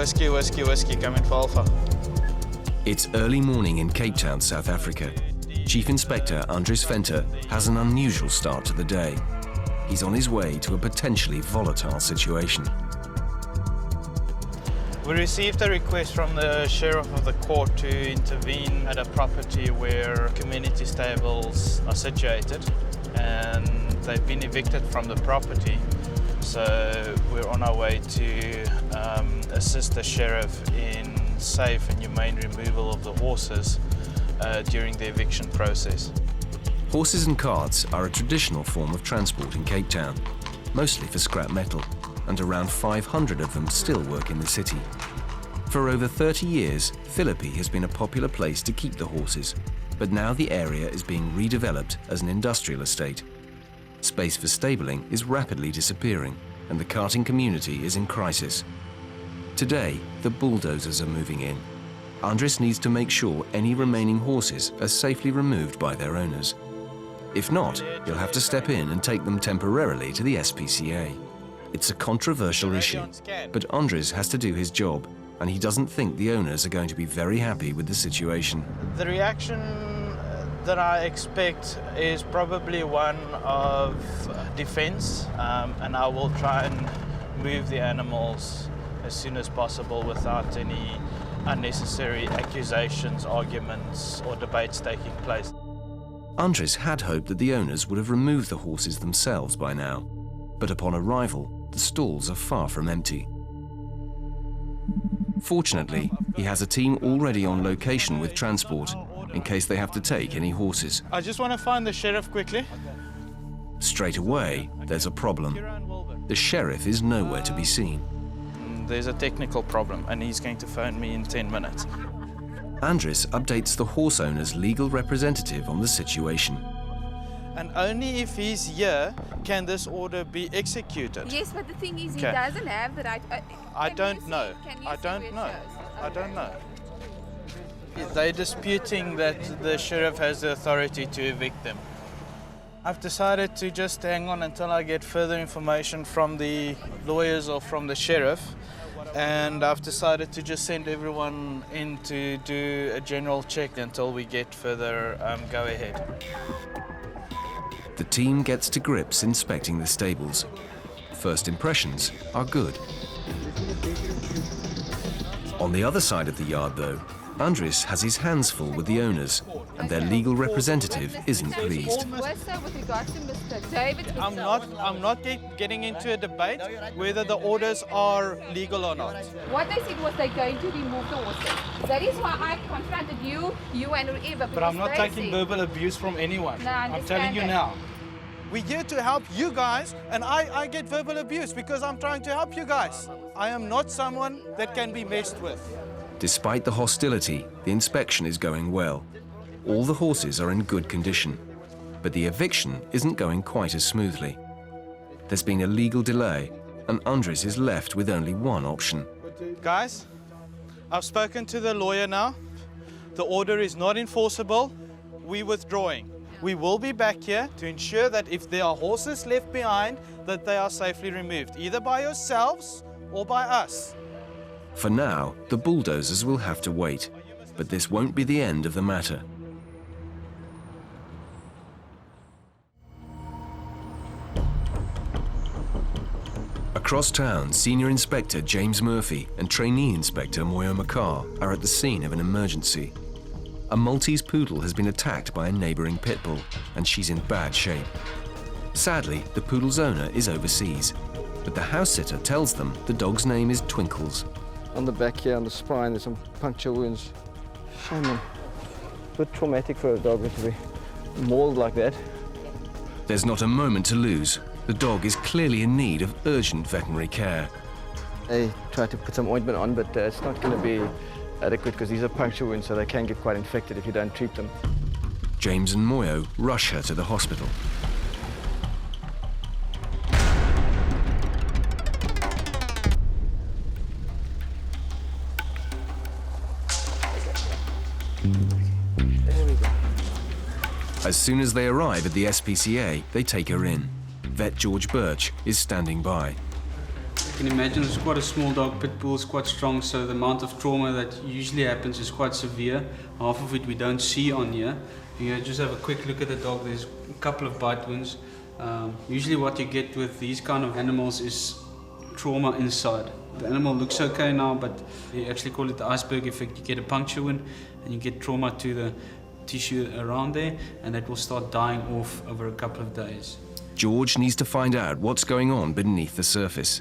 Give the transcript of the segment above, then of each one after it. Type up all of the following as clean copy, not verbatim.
Whiskey, whiskey, whiskey, coming for Alpha. It's early morning in Cape Town, South Africa. Chief Inspector Andries Venter has an unusual start to the day. He's on his way to a potentially volatile situation. We received a request from the Sheriff of the Court to intervene at a property where community stables are situated, and they've been evicted from the property. So we're on our way to assist the Sheriff in safe and humane removal of the horses during the eviction process. Horses and carts are a traditional form of transport in Cape Town, mostly for scrap metal, and around 500 of them still work in the city. For over 30 years, Philippi has been a popular place to keep the horses, but now the area is being redeveloped as an industrial estate. Space for stabling is rapidly disappearing, and the carting community is in crisis. Today, the bulldozers are moving in. Andries needs to make sure any remaining horses are safely removed by their owners. If not, he'll have to step in and take them temporarily to the SPCA. It's a controversial issue, but Andries has to do his job, and he doesn't think the owners are going to be very happy with the situation. The reaction that I expect is probably one of defense, and I will try and move the animals as soon as possible without any unnecessary accusations, arguments, or debates taking place. Andries had hoped that the owners would have removed the horses themselves by now, but upon arrival, the stalls are far from empty. Fortunately, he has a team already on location with transport in case they have to take any horses. I just want to find the Sheriff quickly. Straight away, there's a problem. The Sheriff is nowhere to be seen. There's a technical problem, and he's going to phone me in 10 minutes. Andries updates the horse owner's legal representative on the situation. And only if he's here can this order be executed. Yes, but the thing is, he doesn't have the right... I don't know. They're disputing that the Sheriff has the authority to evict them. I've decided to just hang on until I get further information from the lawyers or from the Sheriff. And I've decided to just send everyone in to do a general check until we get further go-ahead. The team gets to grips inspecting the stables. First impressions are good. On the other side of the yard, though, Andries has his hands full with the owners, and their legal representative isn't pleased. I'm not getting into a debate whether the orders are legal or not. What they said was they're going to remove the horses. That is why I confronted you and whoever. But I'm not taking verbal abuse from anyone. No, I'm telling you now. We're here to help you guys, and I get verbal abuse because I'm trying to help you guys. I am not someone that can be messed with. Despite the hostility, the inspection is going well. All the horses are in good condition, but the eviction isn't going quite as smoothly. There's been a legal delay, and Andries is left with only one option. Guys, I've spoken to the lawyer now. The order is not enforceable. We're withdrawing. We will be back here to ensure that if there are horses left behind, that they are safely removed, either by yourselves or by us. For now, the bulldozers will have to wait, but this won't be the end of the matter. Across town, Senior Inspector James Murphy and Trainee Inspector Moyo Makar are at the scene of an emergency. A Maltese poodle has been attacked by a neighbouring pit bull, and she's in bad shape. Sadly, the poodle's owner is overseas, but the house sitter tells them the dog's name is Twinkles. On the back here, on the spine, there's some puncture wounds. Shame, man. A bit traumatic for a dog to be mauled like that. There's not a moment to lose. The dog is clearly in need of urgent veterinary care. They tried to put some ointment on, but it's not going to be adequate because these are puncture wounds, so they can get quite infected if you don't treat them. James and Moyo rush her to the hospital. There we go. As soon as they arrive at the SPCA, they take her in. Vet George Birch is standing by. You can imagine it's quite a small dog. Pit bull is quite strong, so the amount of trauma that usually happens is quite severe. Half of it we don't see on here. You just have a quick look at the dog. There's a couple of bite wounds. Usually what you get with these kind of animals is trauma inside. The animal looks okay now, but they actually call it the iceberg effect. You get a puncture wound and you get trauma to the tissue around there, and that will start dying off over a couple of days. George needs to find out what's going on beneath the surface.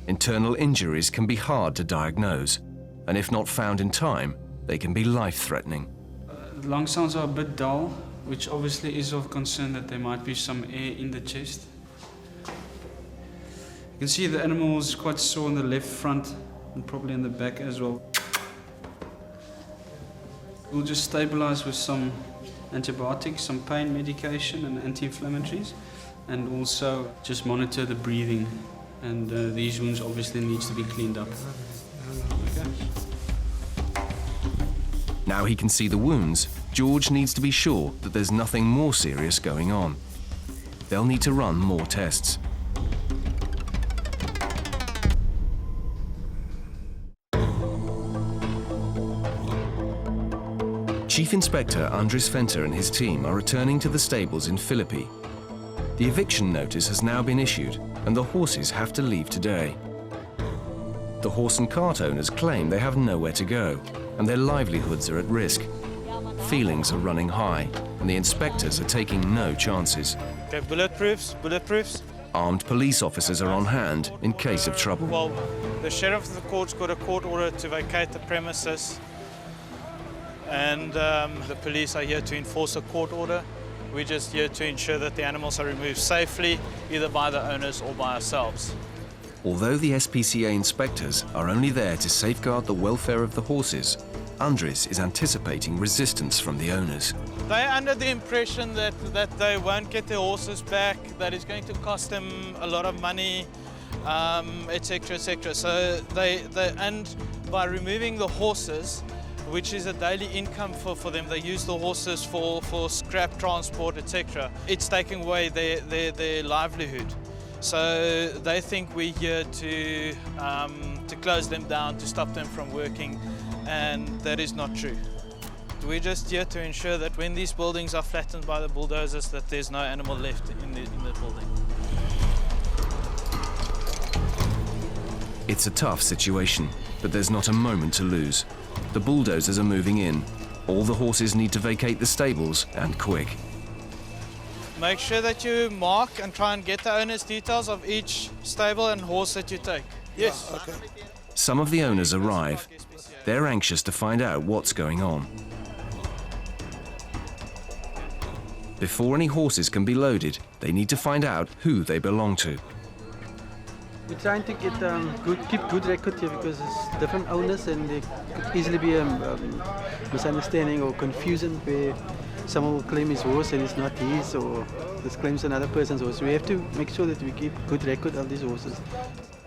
Internal injuries can be hard to diagnose, and if not found in time, they can be life-threatening. The lung sounds are a bit dull, which obviously is of concern that there might be some air in the chest. You can see the animal is quite sore on the left front and probably in the back as well. We'll just stabilize with some antibiotics, some pain medication and anti-inflammatories, and also just monitor the breathing. And these wounds obviously needs to be cleaned up. Okay. Now he can see the wounds, George needs to be sure that there's nothing more serious going on. They'll need to run more tests. Chief Inspector Andres Fenter and his team are returning to the stables in Philippi. The eviction notice has now been issued and the horses have to leave today. The horse and cart owners claim they have nowhere to go and their livelihoods are at risk. Feelings are running high and the inspectors are taking no chances. Okay, bulletproofs. Armed police officers are on hand in case of trouble. Well, the sheriff of the court's got a court order to vacate the premises, and the police are here to enforce a court order. We're just here to ensure that the animals are removed safely, either by the owners or by ourselves. Although the SPCA inspectors are only there to safeguard the welfare of the horses, Andres is anticipating resistance from the owners. They're under the impression that they won't get their horses back, that it's going to cost them a lot of money, etc., etc. So and by removing the horses, which is a daily income for them, they use the horses for scrap transport, etc. It's taking away their livelihood. So they think we're here to close them down, to stop them from working, and that is not true. We're just here to ensure that when these buildings are flattened by the bulldozers, that there's no animal left in the building. It's a tough situation, but there's not a moment to lose. The bulldozers are moving in. All the horses need to vacate the stables, and quick. Make sure that you mark and try and get the owner's details of each stable and horse that you take. Yes. Okay. Some of the owners arrive. They're anxious to find out what's going on. Before any horses can be loaded, they need to find out who they belong to. We're trying to get keep good record here because it's different owners and there could easily be a misunderstanding or confusion where someone will claim his horse and it's not his, or this claims another person's horse. We have to make sure that we keep good record of these horses.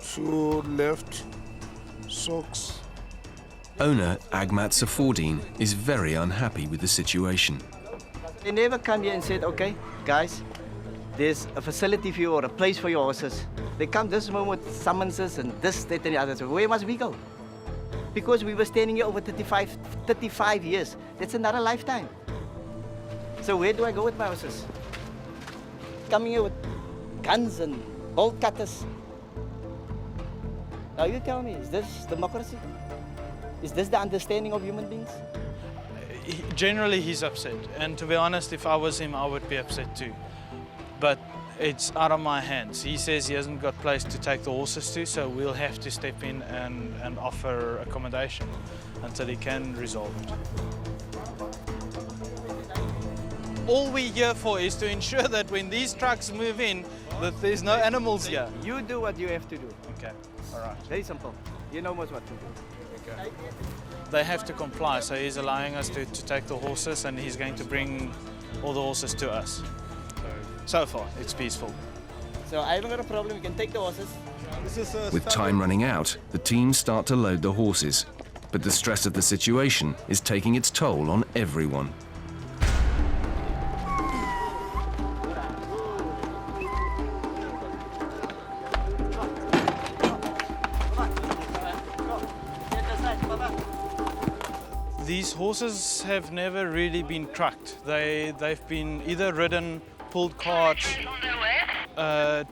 2 left socks. Owner Agmat Safordine is very unhappy with the situation. They never come here and said, okay, guys, there's a facility for you or a place for your horses. They come this moment with summonses and this, that, and the other. So where must we go? Because we were standing here over 35 years. That's another lifetime. So where do I go with my horses? Coming here with guns and bolt cutters. Now you tell me, is this democracy? Is this the understanding of human beings? Generally, he's upset. And to be honest, if I was him, I would be upset too. But it's out of my hands. He says he hasn't got place to take the horses to, so we'll have to step in and offer accommodation until he can resolve it. All we're here for is to ensure that when these trucks move in, that there's no animals here. You do what you have to do. Okay, all right. Very simple. You know most what to do. Okay. They have to comply, so he's allowing us to take the horses and he's going to bring all the horses to us. So far, it's peaceful. So I haven't got a problem, you can take the horses. With time running out, the team start to load the horses. But the stress of the situation is taking its toll on everyone. These horses have never really been trucked. They've been either ridden, pulled carts,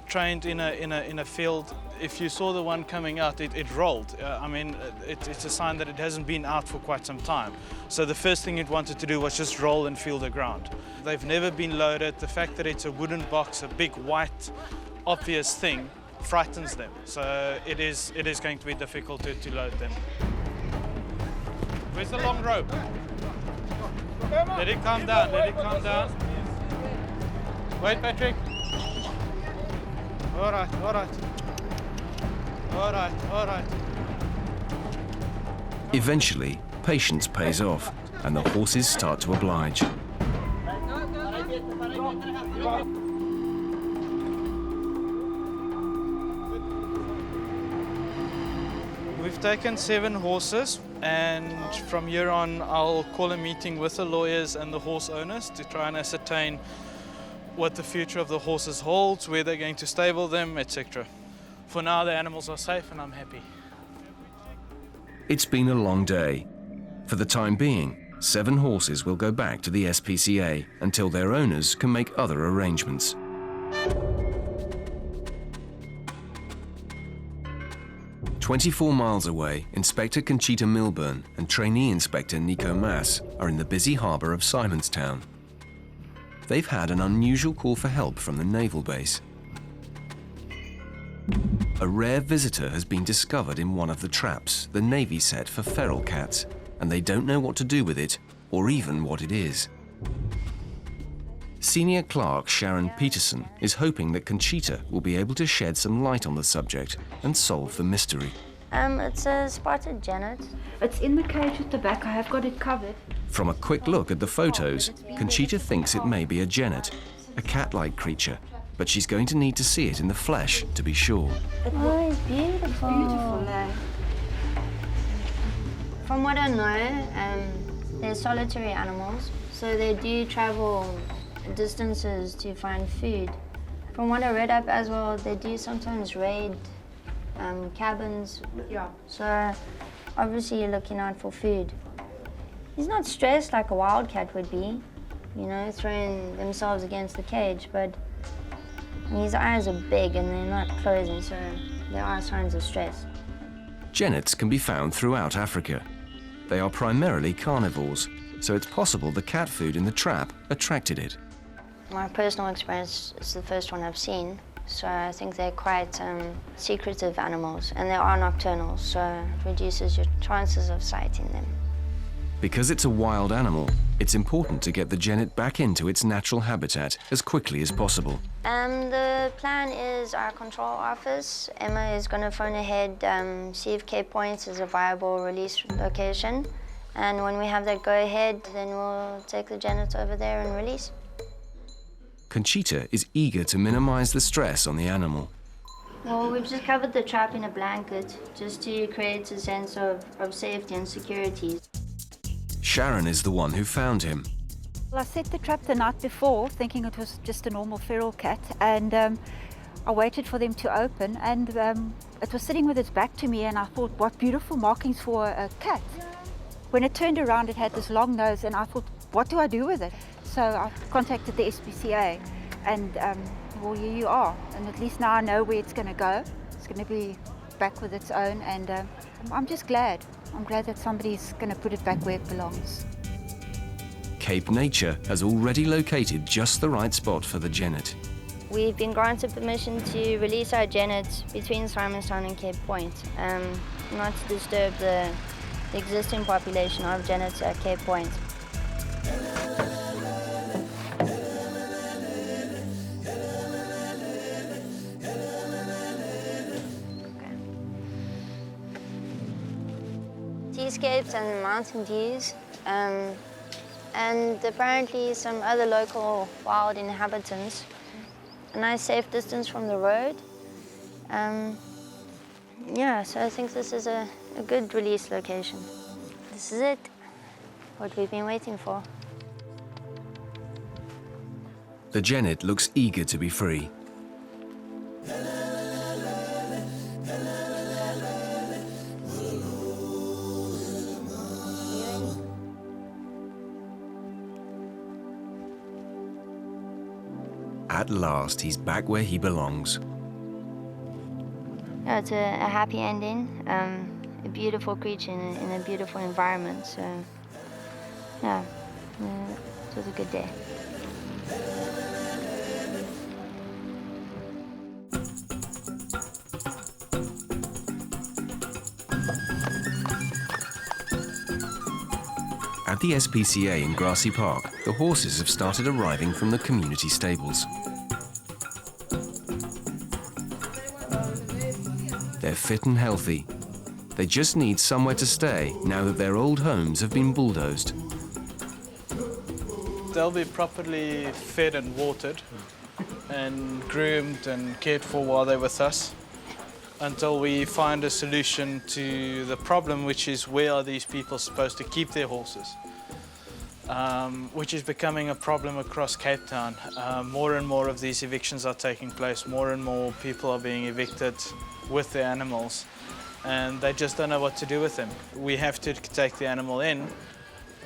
trained in a field. If you saw the one coming out, it rolled. It's a sign that it hasn't been out for quite some time. So the first thing it wanted to do was just roll and feel the ground. They've never been loaded. The fact that it's a wooden box, a big white, obvious thing, frightens them. So it is going to be difficult to load them. Where's the long rope? Let it calm down, let it calm down. Wait, Patrick. All right, all right. All right, all right. Eventually, patience pays off, and the horses start to oblige. We've taken 7 horses, and from here on I'll call a meeting with the lawyers and the horse owners to try and ascertain what the future of the horses holds, where they're going to stable them, etc. For now, the animals are safe and I'm happy. It's been a long day. For the time being, 7 horses will go back to the SPCA until their owners can make other arrangements. "24 miles away, Inspector Conchita Milburn and Trainee Inspector Nico Mass are in the busy harbour of Simonstown. They've had an unusual call for help from the naval base. A rare visitor has been discovered in one of the traps the Navy set for feral cats, and they don't know what to do with it, or even what it is. Senior Clerk Sharon Peterson is hoping that Conchita will be able to shed some light on the subject and solve the mystery. It's a spotted genet. It's in the cage at the back. I have got it covered. From a quick look at the photos, Conchita thinks it may be a genet, a cat-like creature, but she's going to need to see it in the flesh to be sure. Oh, it's beautiful. Beautiful, eh? From what I know, they're solitary animals, so they do travel distances to find food. From what I read up as well, they do sometimes raid cabins. Yeah. So obviously you're looking out for food. He's not stressed like a wildcat would be, you know, throwing themselves against the cage, but his eyes are big and they're not closing, so there are signs of stress. Genets can be found throughout Africa. They are primarily carnivores, so it's possible the cat food in the trap attracted it. My personal experience is the first one I've seen, so I think they're quite secretive animals, and they are nocturnal, so it reduces your chances of sighting them. Because it's a wild animal, it's important to get the genet back into its natural habitat as quickly as possible. The plan is our control office. Emma is going to phone ahead, see if Cape Point is a viable release location, and when we have that go-ahead, then we'll take the genet over there and release. Conchita is eager to minimize the stress on the animal. Well, we've just covered the trap in a blanket just to create a sense of safety and security. Sharon is the one who found him. Well, I set the trap the night before, thinking it was just a normal feral cat, and I waited for them to open, and it was sitting with its back to me, and I thought, what beautiful markings for a cat. When it turned around, it had this long nose, and I thought, what do I do with it? So I contacted the SPCA, and well, here you are. And at least now I know where it's going to go. It's going to be back with its own, and I'm just glad. I'm glad that somebody's going to put it back where it belongs. Cape Nature has already located just the right spot for the genet. We've been granted permission to release our genet between Simonstown and Cape Point, not to disturb the existing population of genets at Cape Point. Seascapes and mountain views, and apparently some other local wild inhabitants. A nice safe distance from the road. Yeah, so I think this is a good release location. This is it, what we've been waiting for. The genet looks eager to be free. At last, he's back where he belongs. Yeah, it's a happy ending. A beautiful creature in a beautiful environment. So, yeah, it was a good day. At the SPCA in Grassy Park, the horses have started arriving from the community stables. They're fit and healthy. They just need somewhere to stay now that their old homes have been bulldozed. They'll be properly fed and watered and groomed and cared for while they're with us until we find a solution to the problem, which is where are these people supposed to keep their horses, which is becoming a problem across Cape Town. More and more of these evictions are taking place. More and more people are being evicted with their animals, and they just don't know what to do with them. We have to take the animal in,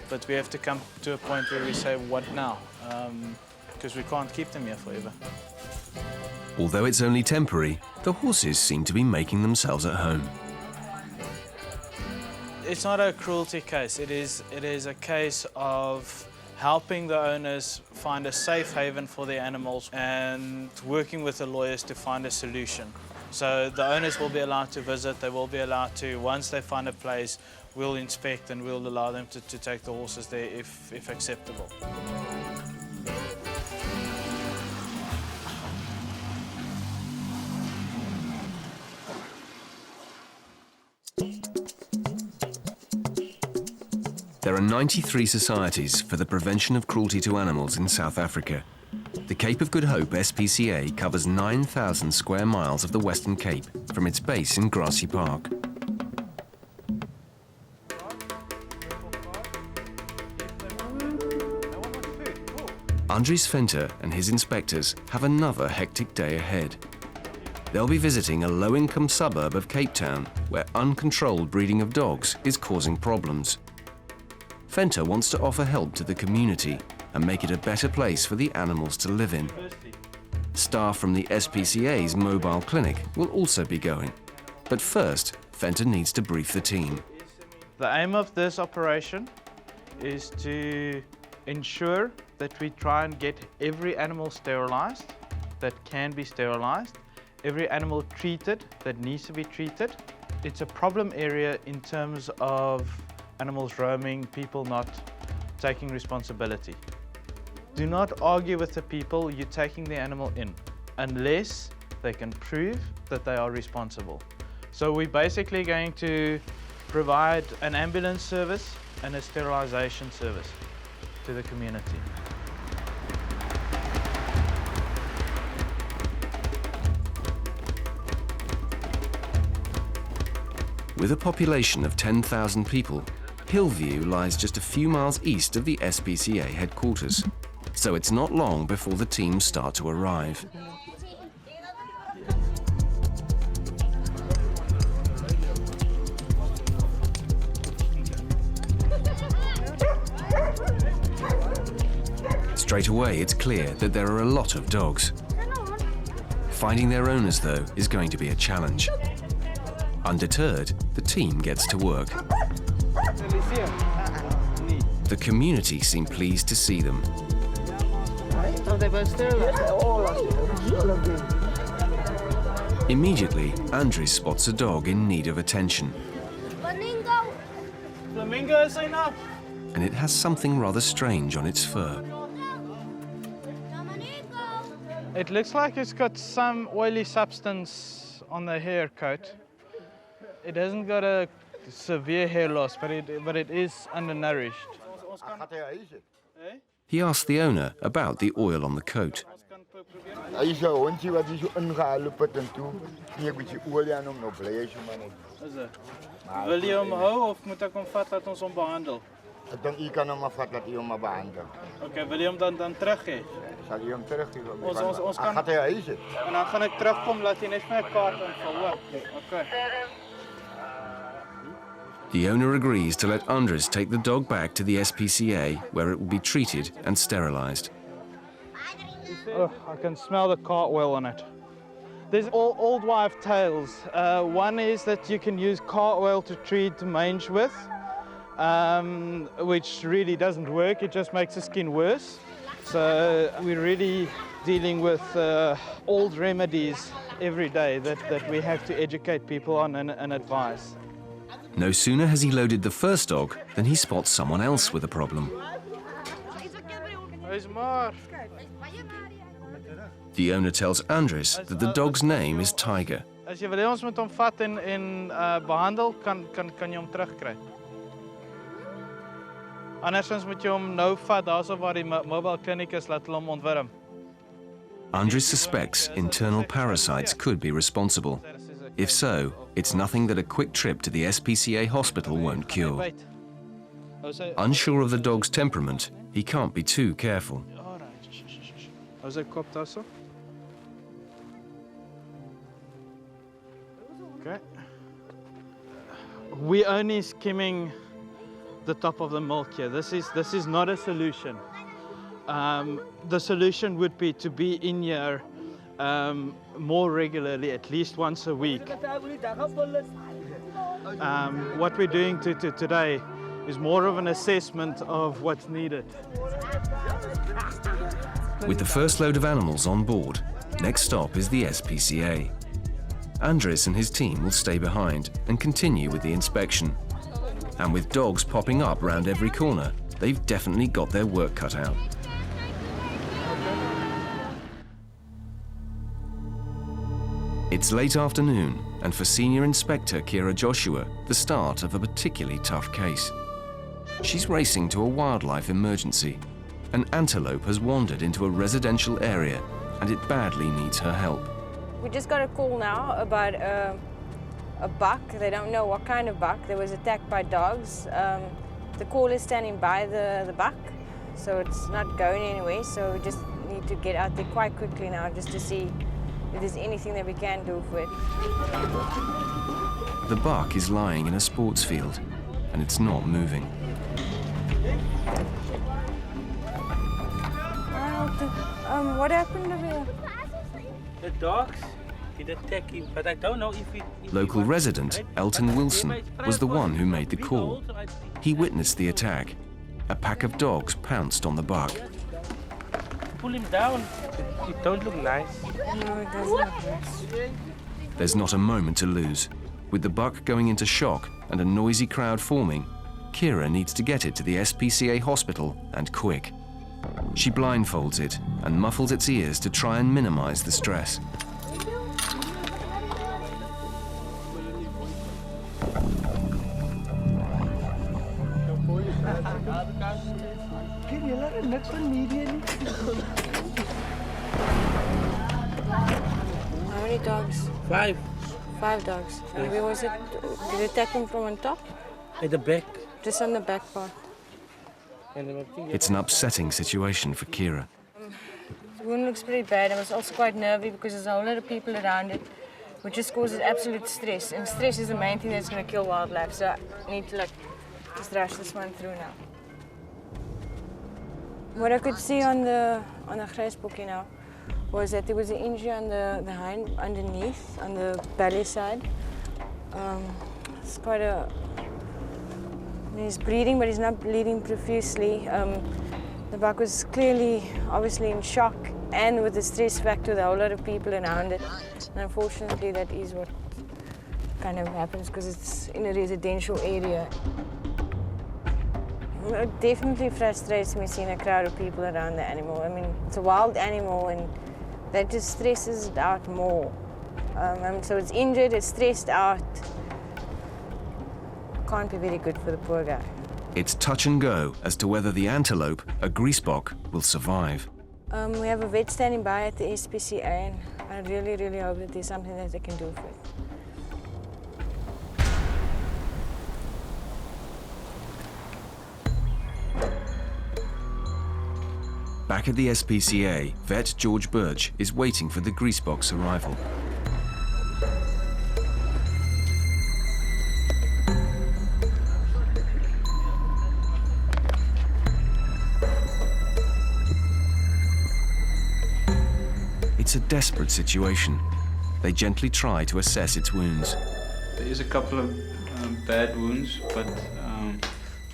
but we have to come to a point where we say, what now? Because we can't keep them here forever. Although it's only temporary, the horses seem to be making themselves at home. It's not a cruelty case. It is a case of helping the owners find a safe haven for their animals and working with the lawyers to find a solution. So the owners will be allowed to visit, they will be allowed to, once they find a place, we'll inspect and we'll allow them to take the horses there if acceptable. There are 93 societies for the prevention of cruelty to animals in South Africa. The Cape of Good Hope SPCA covers 9,000 square miles of the Western Cape from its base in Grassy Park. Andries Venter and his inspectors have another hectic day ahead. They'll be visiting a low-income suburb of Cape Town where uncontrolled breeding of dogs is causing problems. Venter wants to offer help to the community and make it a better place for the animals to live in. Staff from the SPCA's mobile clinic will also be going. But first, Venter needs to brief the team. The aim of this operation is to ensure that we try and get every animal sterilized that can be sterilized, every animal treated that needs to be treated. It's a problem area in terms of animals roaming, people not taking responsibility. Do not argue with the people you're taking the animal in unless they can prove that they are responsible. So we're basically going to provide an ambulance service and a sterilization service to the community. With a population of 10,000 people, Hillview lies just a few miles east of the SPCA headquarters, so it's not long before the team start to arrive. Straight away, it's clear that there are a lot of dogs. Finding their owners, though, is going to be a challenge. Undeterred, the team gets to work. The community seem pleased to see them. Immediately, Andries spots a dog in need of attention. Flamingo is enough. And it has something rather strange on its fur. It looks like it's got some oily substance on the hair coat. It hasn't got a severe hair loss, but it is undernourished. He asked the owner about the oil on the coat. Wil jy hom hou of moet ek hom vat dat ons hom behandel? Ek dink u kan hom vat dat u hom behandel. Okay, wil jy hom dan terug hê? Sal u hom terug gee? Ons kan Gaat hy huis toe? En dan gaan ek terugkom laat jy net my kaart invul, hoor. Okay. The owner agrees to let Andries take the dog back to the SPCA, where it will be treated and sterilized. I can smell the cartwheel on it. There's old wife tales. One is that you can use cartwheel to treat mange with, which really doesn't work. It just makes the skin worse. So we're really dealing with old remedies every day that we have to educate people on and advise. No sooner has he loaded the first dog than he spots someone else with a problem. The owner Andres tells that the dog's name is Tiger. As jy wil hê ons moet hom vat en behandel, kan jy hom terugkry. Andersins moet jy hom nou vat daarso waar die mobile clinic is, laat hulle hom ontwurm. Andres suspects internal parasites could be responsible. If so, it's nothing that a quick trip to the SPCA hospital won't cure. Unsure of the dog's temperament, he can't be too careful. How's that kop daarso? Okay. We're only skimming the top of the milk here. This is not a solution. The solution would be to be in here more regularly, at least once a week. What we're doing today is more of an assessment of what's needed. With the first load of animals on board, next stop is the SPCA. Andres and his team will stay behind and continue with the inspection. And with dogs popping up round every corner, they've definitely got their work cut out. It's late afternoon, and for Senior Inspector Kira Joshua, the start of a particularly tough case. She's racing to a wildlife emergency. An antelope has wandered into a residential area, and it badly needs her help. We just got a call now about a buck. They don't know what kind of buck. They was attacked by dogs. The call is standing by the buck, so it's not going anywhere. So we just need to get out there quite quickly now just to see if there's anything that we can do for it. The buck is lying in a sports field, and it's not moving. What happened over here? The dogs did attack him, but I don't know if it... Local resident Elton Wilson was the one who made the call. He witnessed the attack. A pack of dogs pounced on the buck. Pull him down. It don't look nice. No, it doesn't look nice. There's not a moment to lose. With the buck going into shock and a noisy crowd forming, Kira needs to get it to the SPCA hospital, and quick. She blindfolds it and muffles its ears to try and minimize the stress. How many dogs? 5. 5 dogs. And where was it? Did it attack him from on top? At the back. Just on the back part. It's an upsetting situation for Kira. The wound looks pretty bad. I was also quite nervy because there's a whole lot of people around it, which just causes absolute stress. And stress is the main thing that's going to kill wildlife. So I need to just rush this one through now. What I could see on the grasboek, you know, was that there was an injury on the hind underneath, on the belly side. It's quite a... He's bleeding, but he's not bleeding profusely. The buck was clearly, obviously in shock, and with the stress factor, there are a lot of people around it. And unfortunately, that is what kind of happens because it's in a residential area. It definitely frustrates me seeing a crowd of people around the animal. I mean, it's a wild animal, and that just stresses it out more. So it's injured, it's stressed out. Can't be very good for the poor guy. It's touch and go as to whether the antelope, a greasebok, will survive. We have a vet standing by at the SPCA, and I really, really hope that there's something that they can do for it. Back at the SPCA, vet George Birch is waiting for the greasebok's arrival. It's a desperate situation. They gently try to assess its wounds. There is a couple of bad wounds, but I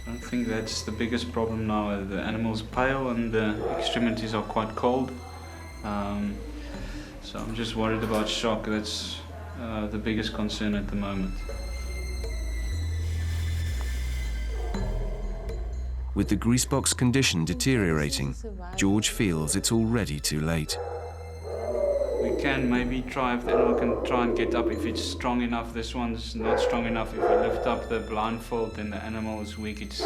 don't think that's the biggest problem now. The animal's pale and the extremities are quite cold. So I'm just worried about shock. That's the biggest concern at the moment. With the greasebox condition deteriorating, George feels it's already too late. We can maybe try if the animal can try and get up. If it's strong enough, this one's not strong enough. If we lift up the blindfold, then the animal is weak. Its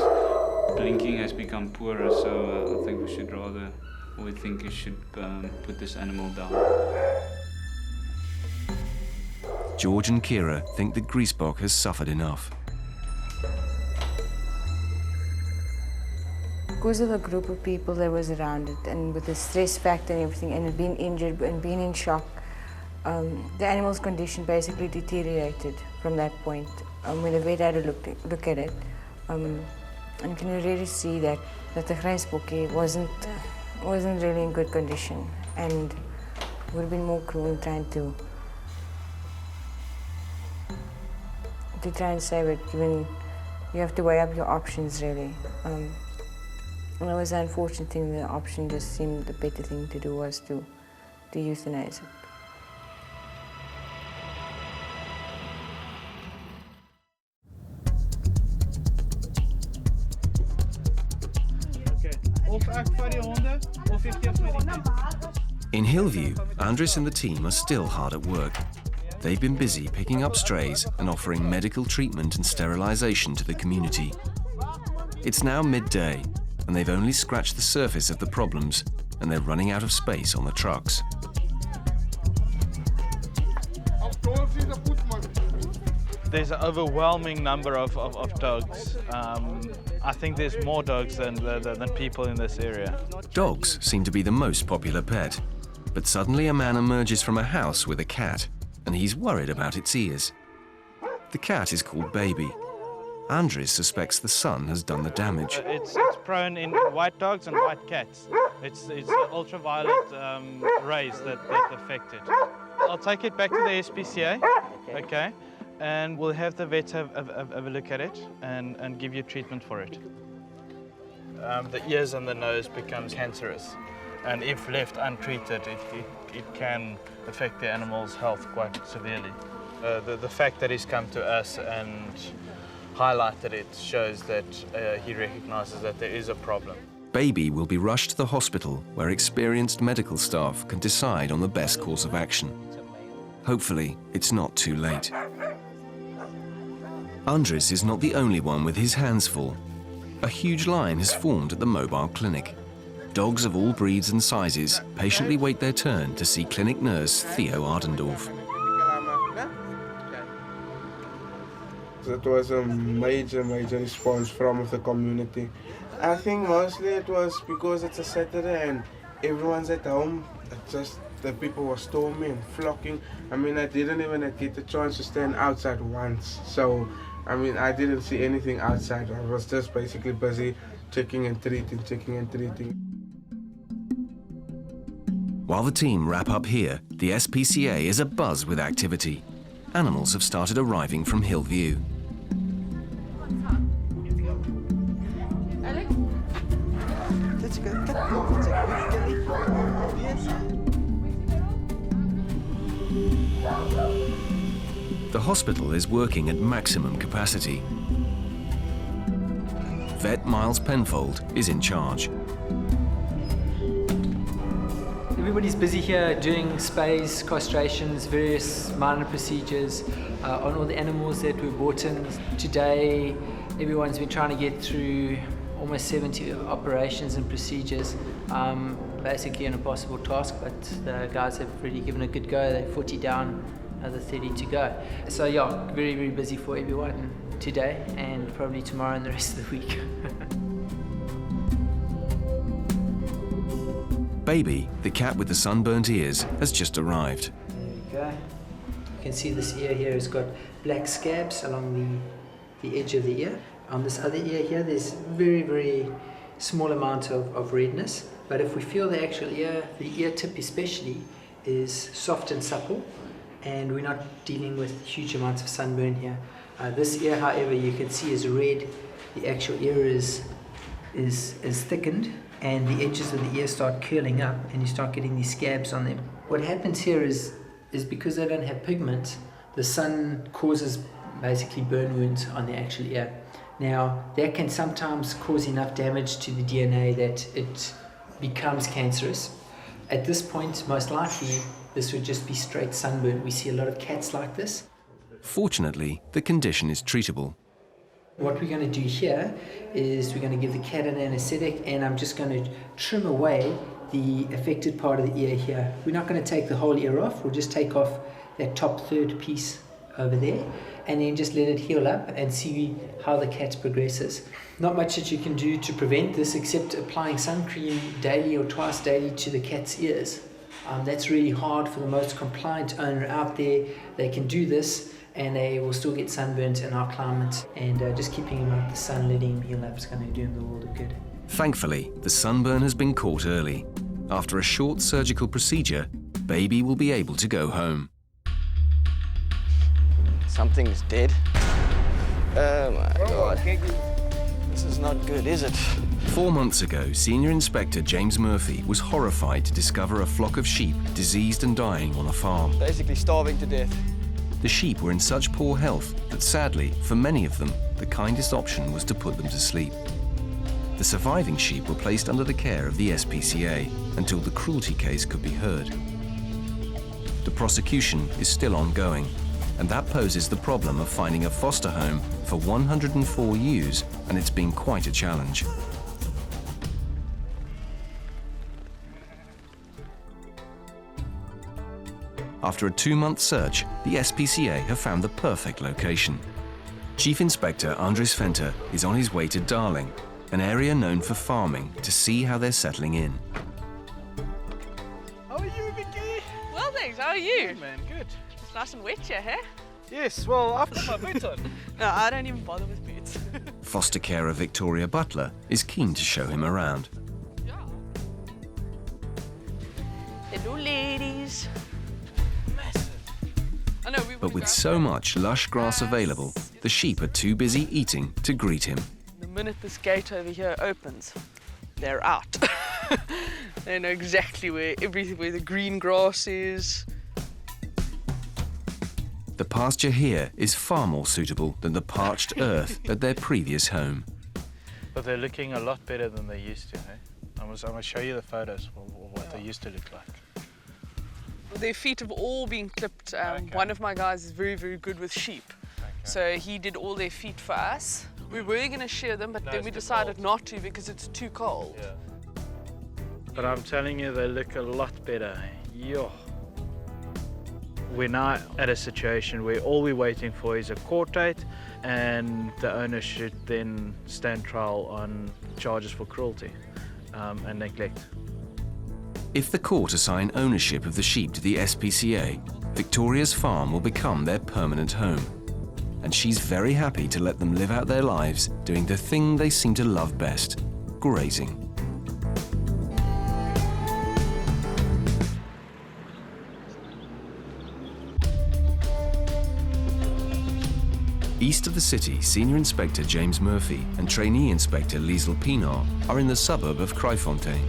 blinking has become poorer, so I think we should rather, we think you should put this animal down. George and Kira think the greasebox has suffered enough. Because of the group of people that was around it, and with the stress factor and everything, and it being injured and being in shock, the animal's condition basically deteriorated from that point. When the vet had a look at it, and you can really see that the grysbokkie wasn't really in good condition, and would have been more cruel in trying to try and save it. Given you have to weigh up your options really. And it was the unfortunate thing, the option just seemed the better thing to do was to euthanize it. In Hillview, Andres and the team are still hard at work. They've been busy picking up strays and offering medical treatment and sterilisation to the community. It's now midday, and they've only scratched the surface of the problems, and they're running out of space on the trucks. There's an overwhelming number of dogs. I think there's more dogs than people in this area. Dogs seem to be the most popular pet, but suddenly a man emerges from a house with a cat, and he's worried about its ears. The cat is called Baby. Andres suspects the sun has done the damage. It's prone in white dogs and white cats. It's the ultraviolet rays that affect it. I'll take it back to the SPCA, okay? And we'll have the vets have a look at it and give you treatment for it. The ears and the nose becomes cancerous, and if left untreated, it can affect the animal's health quite severely. The fact that he's come to us and highlighted it shows that he recognises that there is a problem. Baby will be rushed to the hospital where experienced medical staff can decide on the best course of action. Hopefully, it's not too late. Andres is not the only one with his hands full. A huge line has formed at the mobile clinic. Dogs of all breeds and sizes patiently wait their turn to see clinic nurse Theo Ardendorf. It was a major response from the community. I think mostly it was because it's a Saturday and everyone's at home. It's just the people were storming and flocking. I mean, I didn't even get the chance to stand outside once. So, I mean, I didn't see anything outside. I was just basically busy checking and treating. While the team wrap up here, the SPCA is abuzz with activity. Animals have started arriving from Hillview. The hospital is working at maximum capacity. Vet Miles Penfold is in charge. Everybody's busy here doing spays, castrations, various minor procedures on all the animals that were brought in. Today, everyone's been trying to get through almost 70 operations and procedures. Basically an impossible task, but the guys have really given a good go. They're 40 down, another 30 to go. So yeah, very busy for everyone today and probably tomorrow and the rest of the week. Baby, the cat with the sunburnt ears, has just arrived. There we go. You can see this ear here has got black scabs along the edge of the ear. On this other ear here, there's very small amount of redness. But if we feel the actual ear, the ear tip especially, is soft and supple, and we're not dealing with huge amounts of sunburn here. This ear, however, you can see is red. The actual ear is thickened, and the edges of the ear start curling up, and you start getting these scabs on them. What happens here is because they don't have pigment, the sun causes basically burn wounds on the actual ear. Now, that can sometimes cause enough damage to the DNA that it becomes cancerous. At this point, most likely, this would just be straight sunburn. We see a lot of cats like this. Fortunately, the condition is treatable. What we're going to do here is we're going to give the cat an anesthetic, and I'm just going to trim away the affected part of the ear here. We're not going to take the whole ear off, we'll just take off that top third piece over there, and then just let it heal up and see how the cat progresses. Not much that you can do to prevent this except applying sun cream daily or twice daily to the cat's ears. That's really hard for the most compliant owner out there. They can do this and they will still get sunburnt in our climate, and just keeping him out the sun, letting him heal up is going to do him the world of good. Thankfully, the sunburn has been caught early. After a short surgical procedure, Baby will be able to go home. Something's dead. Oh my God. This is not good, is it? 4 months ago, Senior Inspector James Murphy was horrified to discover a flock of sheep diseased and dying on a farm. Basically starving to death. The sheep were in such poor health that sadly, for many of them, the kindest option was to put them to sleep. The surviving sheep were placed under the care of the SPCA until the cruelty case could be heard. The prosecution is still ongoing, and that poses the problem of finding a foster home for 104 ewes, and it's been quite a challenge. After a 2-month search, the SPCA have found the perfect location. Chief Inspector Andres Fenter is on his way to Darling, an area known for farming, to see how they're settling in. How are you, Vicky? Well, thanks. How are you? Good, man. Good. It's nice and wet here, hey? Yes, well, I've got my boots on. No, I don't even bother with boots. Foster carer Victoria Butler is keen to show him around. Hello, ladies. But with so much lush grass available, the sheep are too busy eating to greet him. The minute this gate over here opens, they're out. They know exactly where the green grass is. The pasture here is far more suitable than the parched earth at their previous home. But they're looking a lot better than they used to, hey? I'm going to show you the photos of what they used to look like. Their feet have all been clipped. One of my guys is very, very good with sheep. So he did all their feet for us. We were going to shear them, but then we decided not to because it's too cold. Yeah. But I'm telling you, they look a lot better. Yo. We're now at a situation where all we're waiting for is a court date, and the owner should then stand trial on charges for cruelty and neglect. If the court assign ownership of the sheep to the SPCA, Victoria's farm will become their permanent home. And she's very happy to let them live out their lives doing the thing they seem to love best, grazing. East of the city, Senior Inspector James Murphy and Trainee Inspector Liesl Pienaar are in the suburb of Kraaifontein.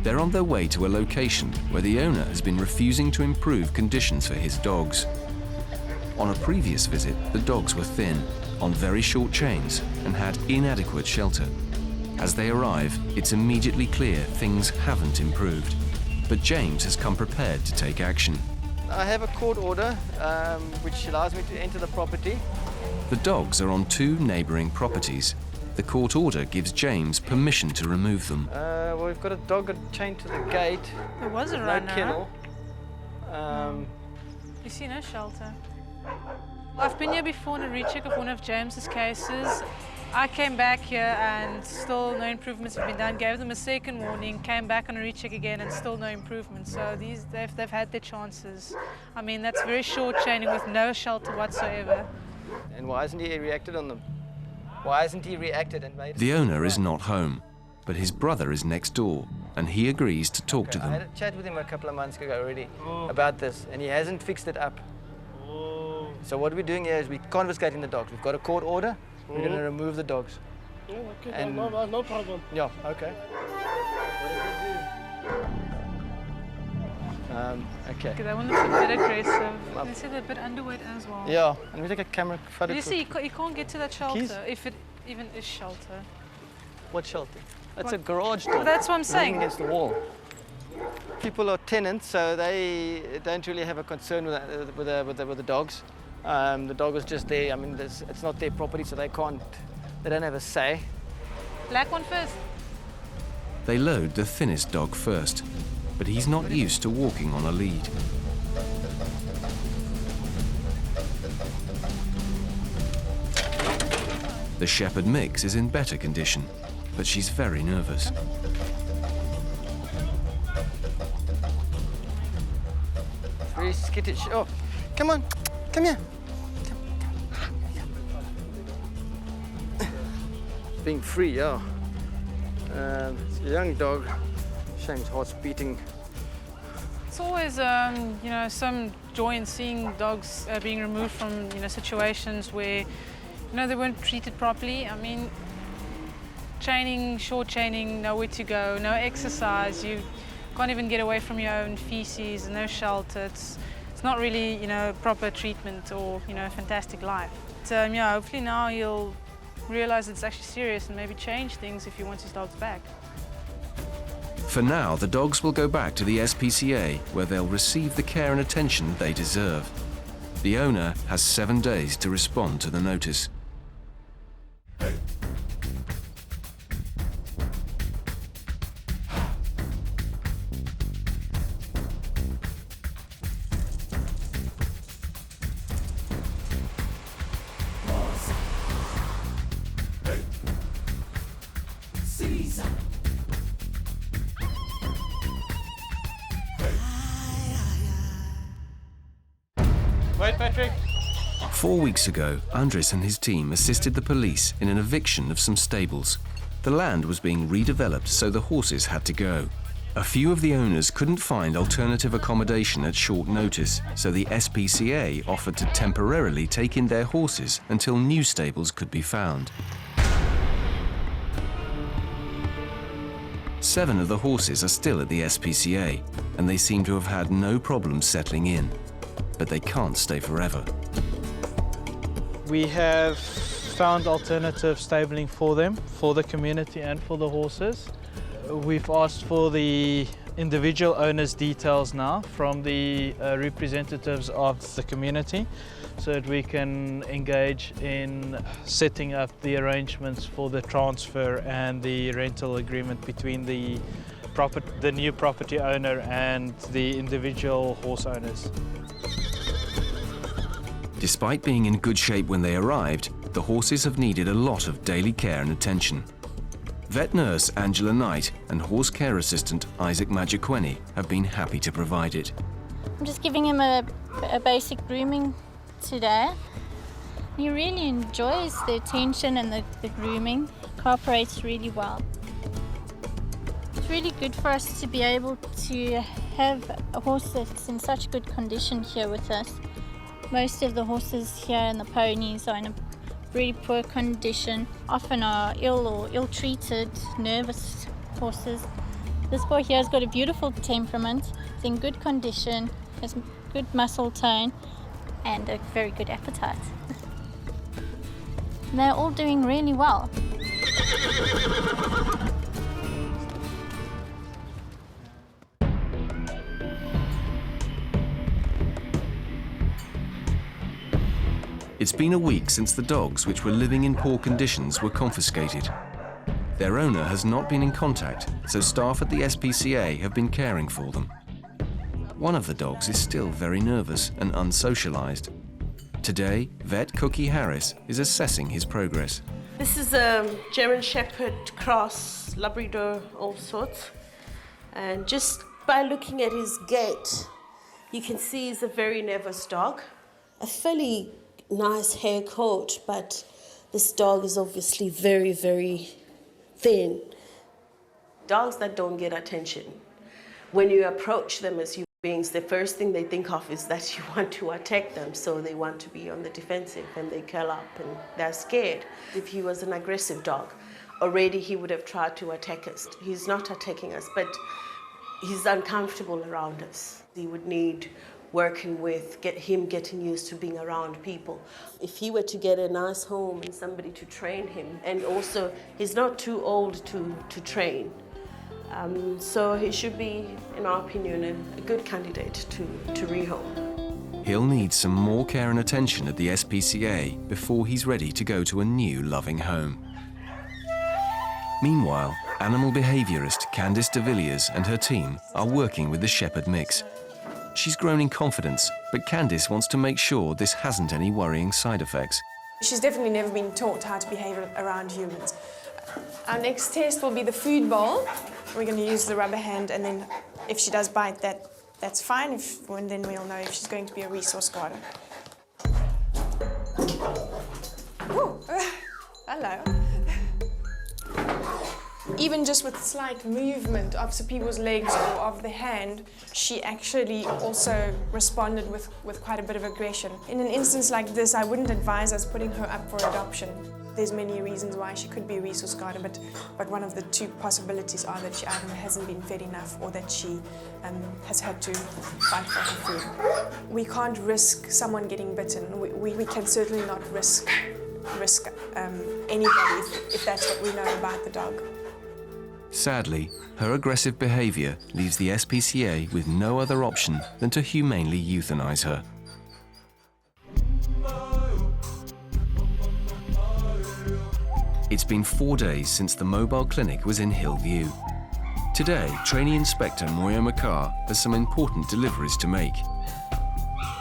They're on their way to a location where the owner has been refusing to improve conditions for his dogs. On a previous visit, the dogs were thin, on very short chains, and had inadequate shelter. As they arrive, it's immediately clear things haven't improved. But James has come prepared to take action. I have a court order which allows me to enter the property. The dogs are on 2 neighbouring properties. The court order gives James permission to remove them. Well, we've got a dog chained to the gate. There was a no runner. kennel. You see no shelter. I've been here before on a recheck of one of James's cases. I came back here and still no improvements have been done. Gave them a second warning, came back on a recheck again and still no improvement. So they've had their chances. I mean, that's very short chaining with no shelter whatsoever. And why hasn't he reacted on them? Why hasn't he reacted and made... The owner is not home. but his brother is next door, and he agrees to talk to I had them. a chat with him a couple of months ago already about this, and he hasn't fixed it up. So what we're doing here is we're confiscating the dogs. We've got a court order. We're going to remove the dogs. Okay, And- no problem. Yeah, okay. Okay. That one looks a bit aggressive. They said they're a bit underweight as well. Yeah, and we take a camera photo. You see, you can't get to that shelter, Keys? if it even is shelter. What shelter? That's What? a garage door. Well, that's what I'm saying. Leaning against the wall. People are tenants, so they don't really have a concern with the dogs. The dog was just there. I mean, it's not their property, so they don't have a say. Black one first. They load the thinnest dog first, but he's not used to walking on a lead. The shepherd mix is in better condition, but she's very nervous. Very skittish. Oh, come on, come here. Being free, yeah. It's a young dog. Shame his heart's beating. It's always, you know, some joy in seeing dogs being removed from, you know, situations where, you know, they weren't treated properly. I mean, training, short training, nowhere to go, no exercise. You can't even get away from your own feces, no shelter. It's not really, you know, proper treatment or, you know, fantastic life. But, yeah, hopefully now he'll realize it's actually serious and maybe change things if he wants his dogs back. For now, the dogs will go back to the SPCA, where they'll receive the care and attention they deserve. The owner has 7 days to respond to the notice. Wait, Patrick. 4 weeks ago, Andres and his team assisted the police in an eviction of some stables. The land was being redeveloped, so the horses had to go. A few of the owners couldn't find alternative accommodation at short notice, so the SPCA offered to temporarily take in their horses until new stables could be found. 7 of the horses are still at the SPCA, and they seem to have had no problem settling in. But they can't stay forever. We have found alternative stabling for them, for the community and for the horses. We've asked for the individual owners' details now from the representatives of the community so that we can engage in setting up the arrangements for the transfer and the rental agreement between the new property owner and the individual horse owners. Despite being in good shape when they arrived, the horses have needed a lot of daily care and attention. Vet nurse Angela Knight and horse care assistant Isaac Magikweni have been happy to provide it. I'm just giving him a basic grooming today. He really enjoys the attention and the grooming, cooperates really well. It's really good for us to be able to have a horse that's in such good condition here with us. Most of the horses here and the ponies are in a really poor condition, often are ill or ill-treated, nervous horses. This boy here has got a beautiful temperament, is in good condition, has good muscle tone and a very good appetite. They're all doing really well. It's been a week since the dogs, which were living in poor conditions, were confiscated. Their owner has not been in contact, so staff at the SPCA have been caring for them. One of the dogs is still very nervous and unsocialized. Today, vet Cookie Harris is assessing his progress. This is a German Shepherd cross, Labrador, all sorts. And just by looking at his gait, you can see he's a very nervous dog. A fairly nice hair coat, but this dog is obviously very, very thin. Dogs that don't get attention, when you approach them as human beings, the first thing they think of is that you want to attack them, so they want to be on the defensive and they curl up and they're scared. If he was an aggressive dog, already he would have tried to attack us. He's not attacking us, but he's uncomfortable around us. He would need working with, him getting used to being around people. If he were to get a nice home and somebody to train him, and also he's not too old to train, so he should be, in our opinion, a good candidate to rehome. He'll need some more care and attention at the SPCA before he's ready to go to a new loving home. Meanwhile, animal behaviourist Candice de Villiers and her team are working with the shepherd mix. She's grown in confidence, but Candice wants to make sure this hasn't any worrying side effects. She's definitely never been taught how to behave around humans. Our next test will be the food bowl. We're going to use the rubber hand, and then if she does bite, that's fine, and then we'll know if she's going to be a resource guarder. Ooh, hello. Even just with slight movement of people's legs or of the hand, she actually also responded with quite a bit of aggression. In an instance like this, I wouldn't advise us putting her up for adoption. There's many reasons why she could be a resource guarder, but one of the two possibilities are that she either hasn't been fed enough or that she has had to fight for her food. We can't risk someone getting bitten. We can certainly not risk anybody if that's what we know about the dog. Sadly, her aggressive behaviour leaves the SPCA with no other option than to humanely euthanize her. It's been 4 days since the mobile clinic was in Hillview. Today, trainee inspector Moyo Makar has some important deliveries to make.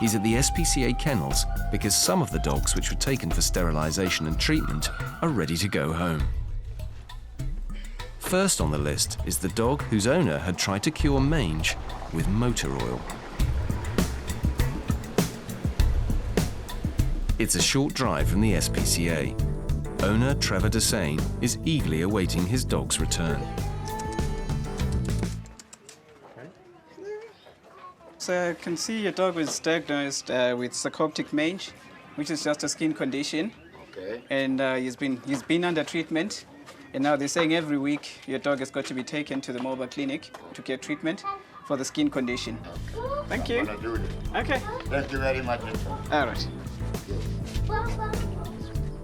He's at the SPCA kennels because some of the dogs which were taken for sterilisation and treatment are ready to go home. First on the list is the dog whose owner had tried to cure mange with motor oil. It's a short drive from the SPCA. Owner Trevor Desane is eagerly awaiting his dog's return. So you can see your dog was diagnosed with sarcoptic mange, which is just a skin condition. Okay. And he's been under treatment. And now they're saying every week your dog has got to be taken to the mobile clinic to get treatment for the skin condition. Okay. Thank you. Okay. Thank you very much. All right.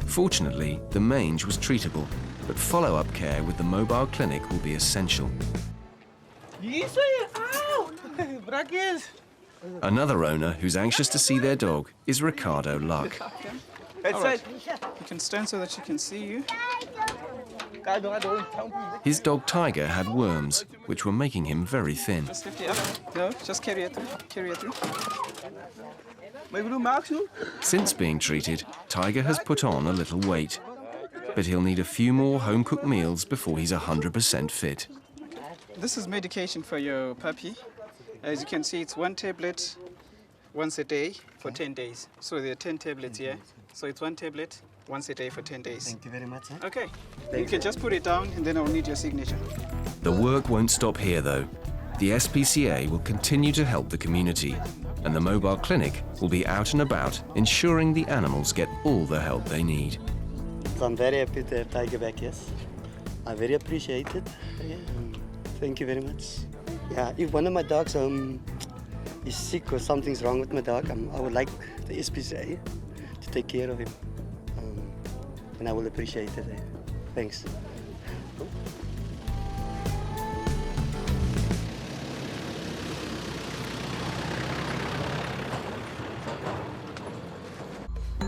Fortunately, the mange was treatable, but follow-up care with the mobile clinic will be essential. Another owner who's anxious to see their dog is Ricardo Luck. Right. You can stand so that she can see you. His dog Tiger had worms, which were making him very thin. Just lift it up. No, just carry it through. Carry it through. Since being treated, Tiger has put on a little weight, but he'll need a few more home-cooked meals before he's 100% fit. This is medication for your puppy. As you can see, it's 1 tablet once a day for 10 days. So there are 10 tablets here. So it's 1 tablet once a day for 10 days. Thank you very much. Okay. You can just put it down and then I'll need your signature. The work won't stop here, though. The SPCA will continue to help the community, and the mobile clinic will be out and about, ensuring the animals get all the help they need. I'm very happy to have Tiger back, yes. I very appreciate it. Yeah, thank you very much. Yeah, if one of my dogs is sick or something's wrong with my dog, I would like the SPCA to take care of him. And I will appreciate it. Thanks.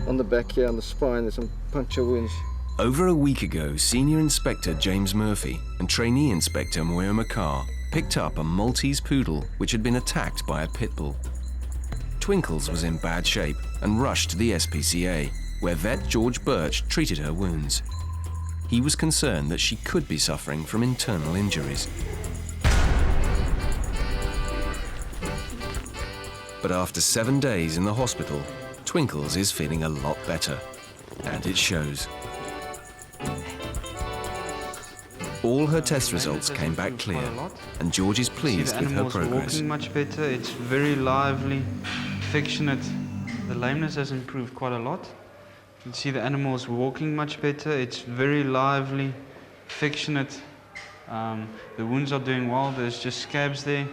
On the back here, on the spine, there's some puncture wounds. Over a week ago, Senior Inspector James Murphy and Trainee Inspector Moyo Makar picked up a Maltese poodle which had been attacked by a pit bull. Twinkles was in bad shape and rushed to the SPCA, where vet George Birch treated her wounds. He was concerned that she could be suffering from internal injuries. But after 7 days in the hospital, Twinkles is feeling a lot better, and it shows. All her test results came back clear, and George is pleased with her progress. Walking much better. It's very lively, affectionate. The lameness has improved quite a lot. You can see the animal's walking much better. It's very lively, affectionate. The wounds are doing well. There's just scabs there.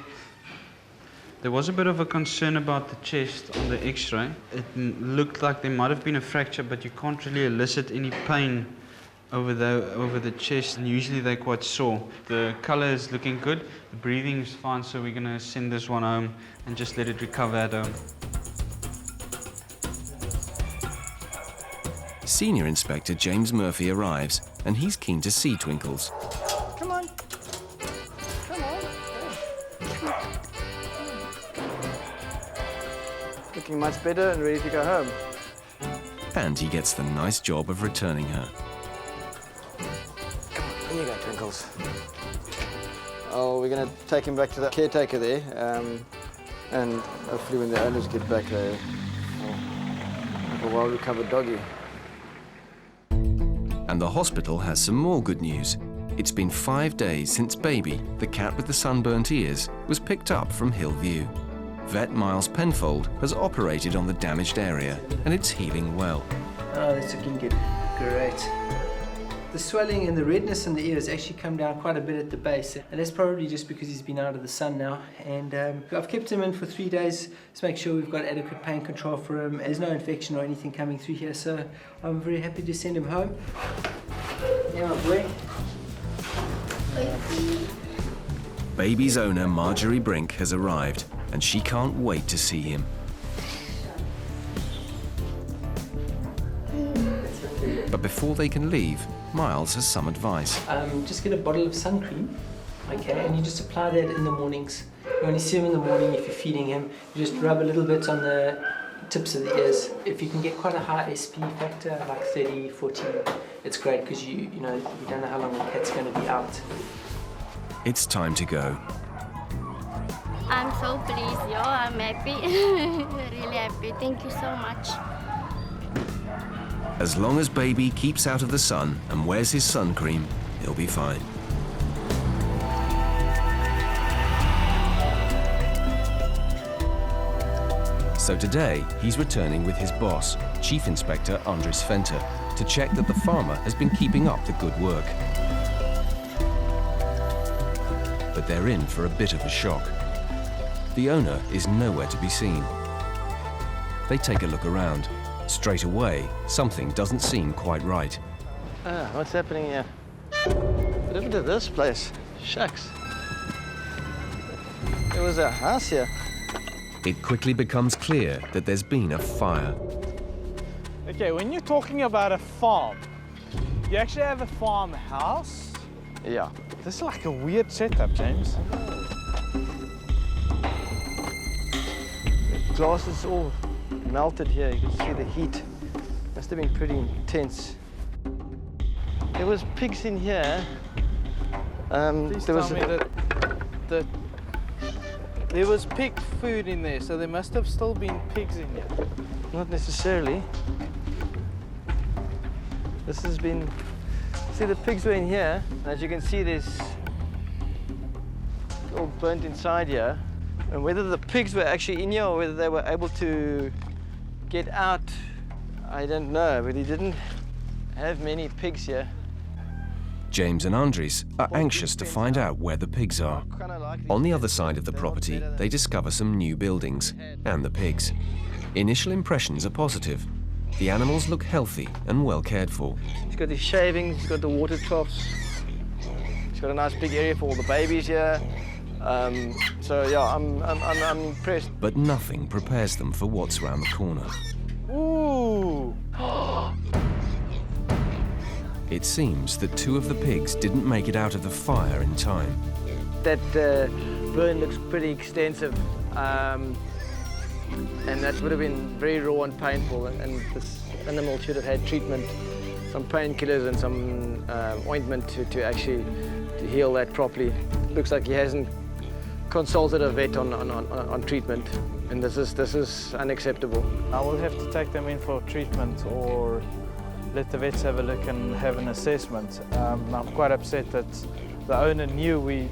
There was a bit of a concern about the chest on the x-ray. It looked like there might have been a fracture, but you can't really elicit any pain over the chest, and usually they're quite sore. The color is looking good, the breathing is fine, so we're going to send this one home and just let it recover at home. Senior Inspector James Murphy arrives, and he's keen to see Twinkles. Come on. Come on. Looking much better and ready to go home. And he gets the nice job of returning her. Here you go, Twinkles. Oh, we're going to take him back to the caretaker there, and hopefully when the owners get back, they'll have a well-recovered doggy. And the hospital has some more good news. It's been 5 days since Baby, the cat with the sunburnt ears, was picked up from Hillview. Vet Miles Penfold has operated on the damaged area, and it's healing well. Oh, that's looking good. Great. The swelling and the redness in the ears actually come down quite a bit at the base, and that's probably just because he's been out of the sun now. And I've kept him in for 3 days to make sure we've got adequate pain control for him. There's no infection or anything coming through here, so I'm very happy to send him home. Yeah, my boy. Baby's owner, Marjorie Brink, has arrived, and she can't wait to see him. But before they can leave, Miles has some advice. Just get a bottle of sun cream, okay, and you just apply that in the mornings. You only see him in the morning if you're feeding him. You just rub a little bit on the tips of the ears. If you can get quite a high SP factor, like 30, 40, it's great because you don't know how long the cat's going to be out. It's time to go. I'm so pleased, yo. I'm happy, really happy. Thank you so much. As long as Baby keeps out of the sun and wears his sun cream, he'll be fine. So today, he's returning with his boss, Chief Inspector Andres Venter, to check that the farmer has been keeping up the good work. But they're in for a bit of a shock. The owner is nowhere to be seen. They take a look around. Straight away, something doesn't seem quite right. What's happening here? What happened to this place? Shucks. There was a house here. It quickly becomes clear that there's been a fire. Okay, when you're talking about a farm, you actually have a farmhouse? Yeah. This is like a weird setup, James. The glass is all melted here. You can see the heat. Must have been pretty intense. There was pigs in here. Please tell me that there was pig food in there, so there must have still been pigs in here. Not necessarily. This has been... See, the pigs were in here. As you can see, there's all burnt inside here. And whether the pigs were actually in here or whether they were able to get out, I don't know, but he didn't have many pigs here. James and Andres are anxious to find out where the pigs are. On the other side of the property, they discover some new buildings and the pigs. Initial impressions are positive. The animals look healthy and well cared for. He's got his shavings, he's got the water troughs. He's got a nice big area for all the babies here. So yeah, I'm impressed. But nothing prepares them for what's around the corner. Ooh! It seems that 2 of the pigs didn't make it out of the fire in time. That burn looks pretty extensive, and that would have been very raw and painful, and this animal should have had treatment, some painkillers and some ointment to actually heal that properly. Looks like he hasn't consulted a vet on treatment, and this is unacceptable. I will have to take them in for treatment or let the vets have a look and have an assessment. I'm quite upset that the owner knew we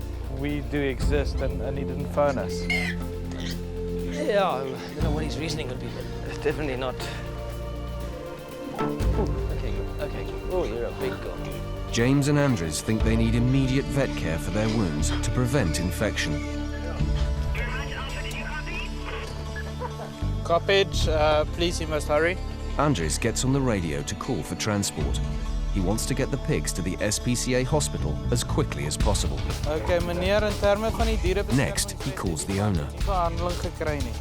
do exist and he didn't phone us. Yeah, I don't know what his reasoning would be, but it's definitely not. Okay, okay. Oh, you're a big girl. James and Andres think they need immediate vet care for their wounds to prevent infection. Copied, please, you must hurry. Andres gets on the radio to call for transport. He wants to get the pigs to the SPCA hospital as quickly as possible. Okay, meneer, in terme van die dierebeskerming. Next, he calls the owner. Behandeling gekry nie.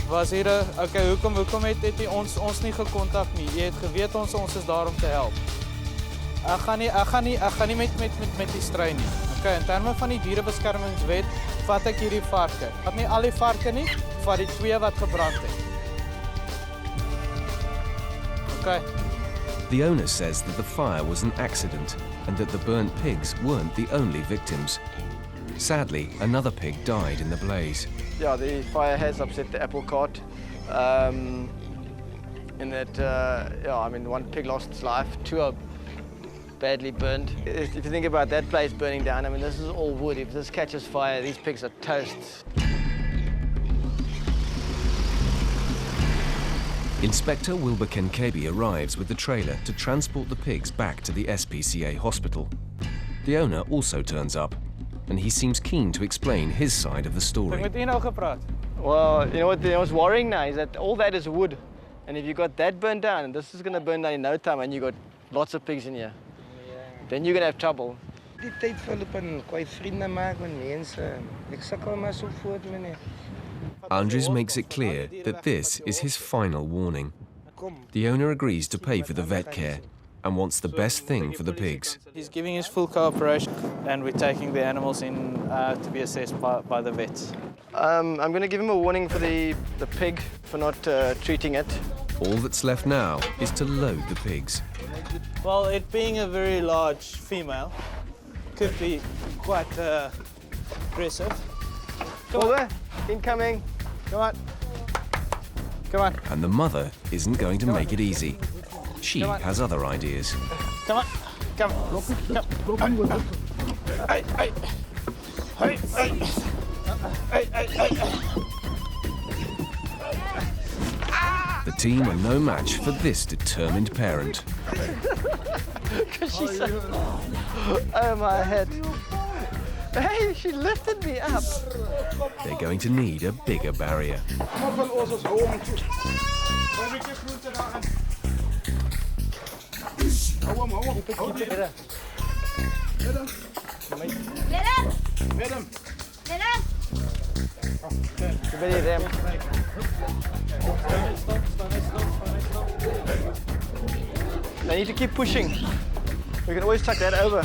Was hier, okay, hoekom het jy ons nie gekontak nie? Jy het geweet ons is daar om te help. Ek gaan nie met die strei nie. Okay, in terme van die dierebeskermingswet vat ek hierdie varke. Vat nie al die varke nie, vat die 2 wat gebrand het. Okay. The owner says that the fire was an accident and that the burnt pigs weren't the only victims. Sadly, another pig died in the blaze. Yeah, the fire has upset the apple cart. In that, yeah, I mean, 1 pig lost its life, 2 are badly burned. If you think about that place burning down, I mean, this is all wood. If this catches fire, these pigs are toast. Inspector Wilbur Kenkebi arrives with the trailer to transport the pigs back to the SPCA hospital. The owner also turns up, and he seems keen to explain his side of the story. Well, you know what's worrying now is that all that is wood, and if you got that burned down, and this is going to burn down in no time, and you got lots of pigs in here, then you're going to have trouble. Die tyd verloop en kwai vriende maak met mense. Ek sukkel maar so voort, meneer. Andres makes it clear that this is his final warning. The owner agrees to pay for the vet care and wants the best thing for the pigs. He's giving his full cooperation, and we're taking the animals in to be assessed by the vets. I'm going to give him a warning for the pig for not treating it. All that's left now is to load the pigs. Well, it being a very large female could be quite aggressive. Over, incoming. Come on. Come on. And the mother isn't going to make it easy. She has other ideas. Come on. Come on. Come. Hey, hey. Hey, hey. Hey, hey, hey. The team are no match for this determined parent. She's so... Oh, my head. Hey, she lifted me up. They're going to need a bigger barrier. I need to keep pushing. We can always tuck that over.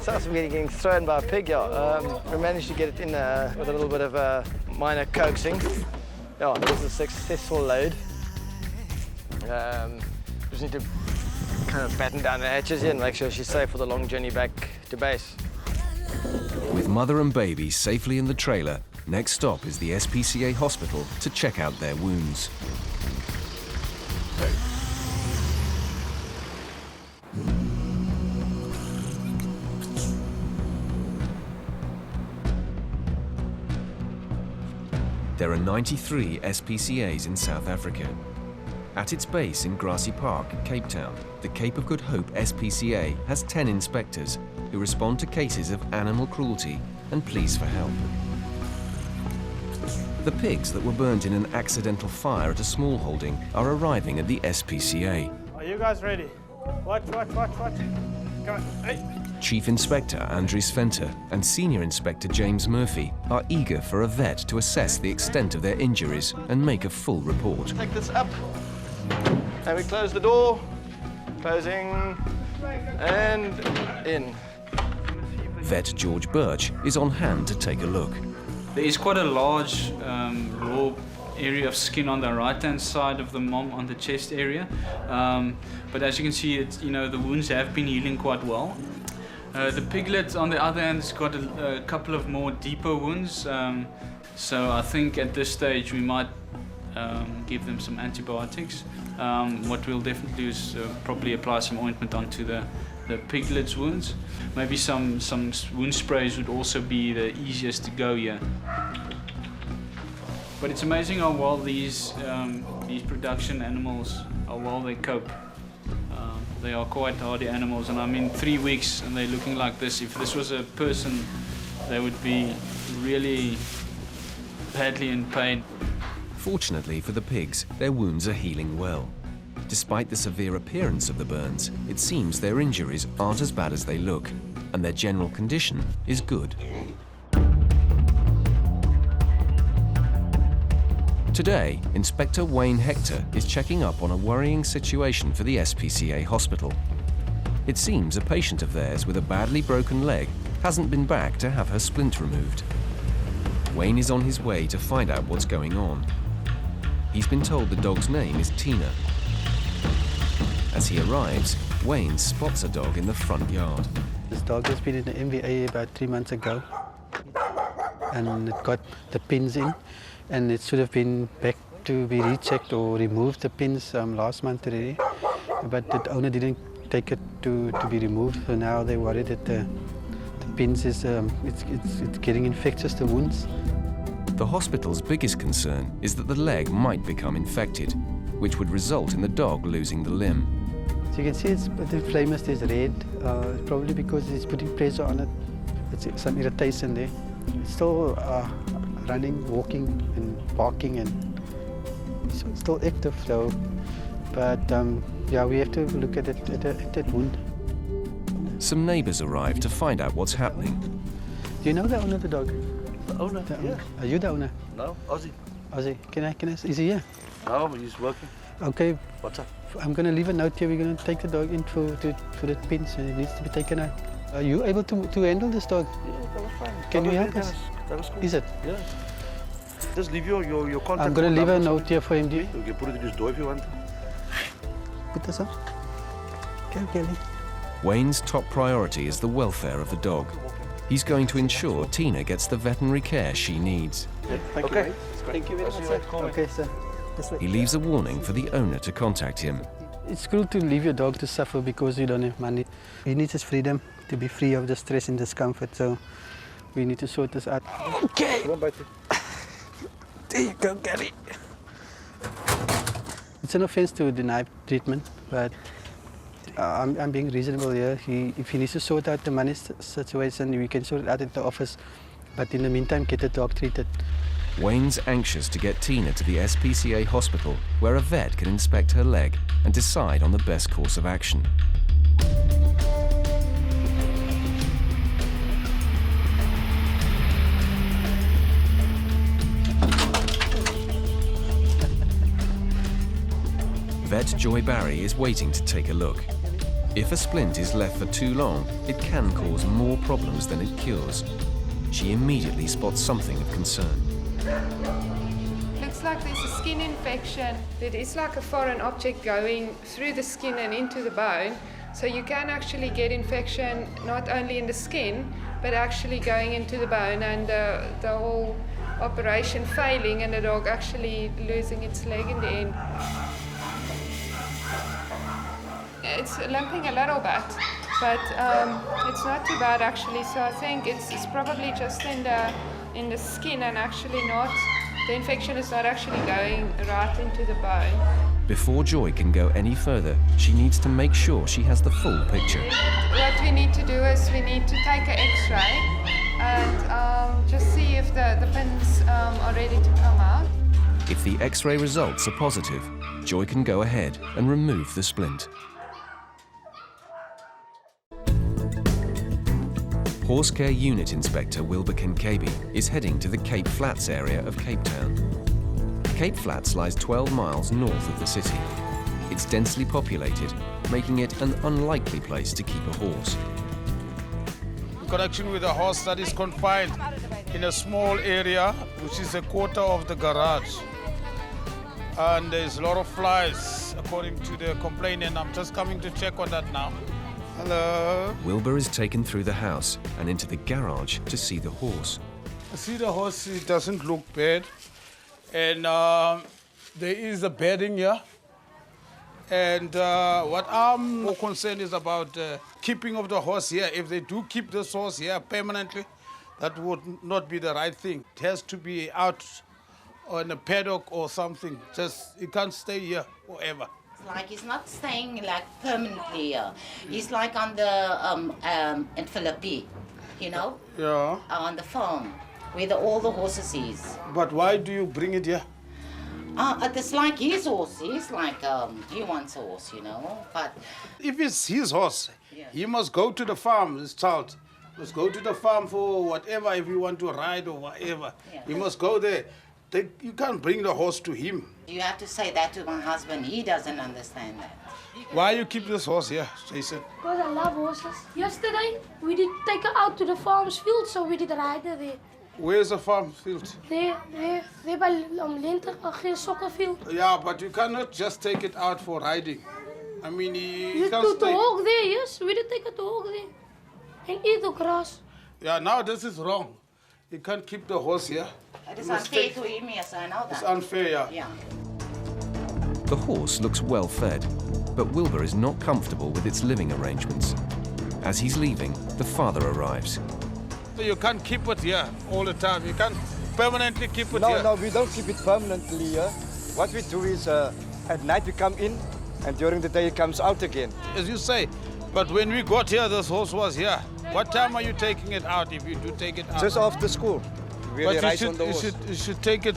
Sounds like getting thrown by a pig, yeah. We managed to get it in with a little bit of minor coaxing. Yeah, this is a successful load. Just need to kind of batten down the hatches here and make sure she's safe for the long journey back to base. With mother and baby safely in the trailer, next stop is the SPCA hospital to check out their wounds. There are 93 SPCAs in South Africa. At its base in Grassy Park, Cape Town, the Cape of Good Hope SPCA has 10 inspectors who respond to cases of animal cruelty and pleas for help. The pigs that were burnt in an accidental fire at a small holding are arriving at the SPCA. Are you guys ready? Watch. Come on. Hey. Chief Inspector Andries Venter and Senior Inspector James Murphy are eager for a vet to assess the extent of their injuries and make a full report. Take this up, and we close the door. Closing, and in. Vet George Birch is on hand to take a look. There is quite a large raw area of skin on the right-hand side of the mom, on the chest area. But as you can see, the wounds have been healing quite well. The piglet, on the other hand, has got a couple of more deeper wounds. So I think at this stage we might give them some antibiotics. What we'll definitely do is probably apply some ointment onto the the piglet's wounds. Maybe some wound sprays would also be the easiest to go here. But it's amazing how well these production animals, how well they cope. They are quite hardy animals, and I mean 3 weeks and they're looking like this. If this was a person, they would be really badly in pain. Fortunately for the pigs, their wounds are healing well. Despite the severe appearance of the burns, it seems their injuries aren't as bad as they look, and their general condition is good. Today, Inspector Wayne Hector is checking up on a worrying situation for the SPCA hospital. It seems a patient of theirs with a badly broken leg hasn't been back to have her splint removed. Wayne is on his way to find out what's going on. He's been told the dog's name is Tina. As he arrives, Wayne spots a dog in the front yard. This dog has been in the MVA about 3 months ago, and it got the pins in, and it should have been back to be rechecked or removed the pins last month already, but the owner didn't take it to be removed, so now they're worried that the pins is it's getting infectious, the wounds. The hospital's biggest concern is that the leg might become infected, which would result in the dog losing the limb. So you can see the flame is red, probably because it's putting pressure on it. It's some irritation there. It's still running, walking and barking, and it's still active though. But yeah, we have to look at that wound. Some neighbours arrive to find out what's happening. Do you know the owner of the dog? The owner, yeah. Are you the owner? No, Ozzy. Ozzy, can I, is he here? No, he's working. Okay. What's up? I'm going to leave a note here. We're going to take the dog in for the pins, and it needs to be taken out. Are you able to handle this dog? Yeah, that was fine. Can you help us? That was cool. Is it? Yeah. Just leave your contact. I'm going to leave a note here for him. You can put it in his door if you want. Put this up. Go, Kelly. Wayne's top priority is the welfare of the dog. He's going to ensure Tina gets the veterinary care she needs. Yeah, thank you. Thank you very much, sir. Okay, sir. He leaves a warning for the owner to contact him. It's cruel to leave your dog to suffer because you don't have money. He needs his freedom to be free of the stress and discomfort, so we need to sort this out. Okay. Come on, bite. There you go, Gary. It's an offense to deny treatment, but I'm being reasonable here. If he needs to sort out the money situation, we can sort it out at the office. But in the meantime, get the dog treated. Wayne's anxious to get Tina to the SPCA hospital, where a vet can inspect her leg and decide on the best course of action. Vet Joy Barry is waiting to take a look. If a splint is left for too long, it can cause more problems than it cures. She immediately spots something of concern. Looks like there's a skin infection. There is like a foreign object going through the skin and into the bone. So you can actually get infection not only in the skin, but actually going into the bone, and the whole operation failing and the dog actually losing its leg in the end. It's limping a little bit, but it's not too bad actually. So I think it's probably just in the skin, and actually not, the infection is not actually going right into the bone. Before Joy can go any further, she needs to make sure she has the full picture. What we need to do is we need to take an X-ray and just see if the pins are ready to come out. If the X-ray results are positive, Joy can go ahead and remove the splint. Horse Care Unit Inspector Wilbur Kincabe is heading to the Cape Flats area of Cape Town. Cape Flats lies 12 miles north of the city. It's densely populated, making it an unlikely place to keep a horse. In connection with a horse that is confined in a small area, which is a quarter of the garage. And there's a lot of flies, according to the complainant. I'm just coming to check on that now. Hello. Wilbur is taken through the house and into the garage to see the horse. I see the horse, it doesn't look bad. And there is a bedding here. And what I'm more concerned is about keeping of the horse here. If they do keep this horse here permanently, that would not be the right thing. It has to be out on a paddock or something. Just, it can't stay here forever. Like he's not staying like permanently here. He's like on the in Philippi, you know? Yeah. On the farm where all the horses is. But why do you bring it here? It's like his horse. He's like he wants a horse, you know. But if it's his horse, he must go to the farm. His child must go to the farm for whatever. If you want to ride or whatever, he must go there. You can't bring the horse to him. You have to say that to my husband. He doesn't understand that. Why you keep this horse here, Jason? Because I love horses. Yesterday, we did take her out to the farm's field, so we did ride her there. Where's the farm field? There by Lente, a soccer field. Yeah, but you cannot just take it out for riding. I mean, You took the hog there, yes. We did take her to hog there. And eat the grass. Yeah, now this is wrong. You can't keep the horse here. It is unfair to him, yes, I know that. It's unfair, yeah. The horse looks well fed, but Wilbur is not comfortable with its living arrangements. As he's leaving, the father arrives. So you can't keep it here all the time. You can't permanently keep it here. No, we don't keep it permanently here. What we do is at night we come in and during the day it comes out again. As you say, but when we got here, this horse was here. What time are you taking it out if you do take it out? Just after school. But you should take it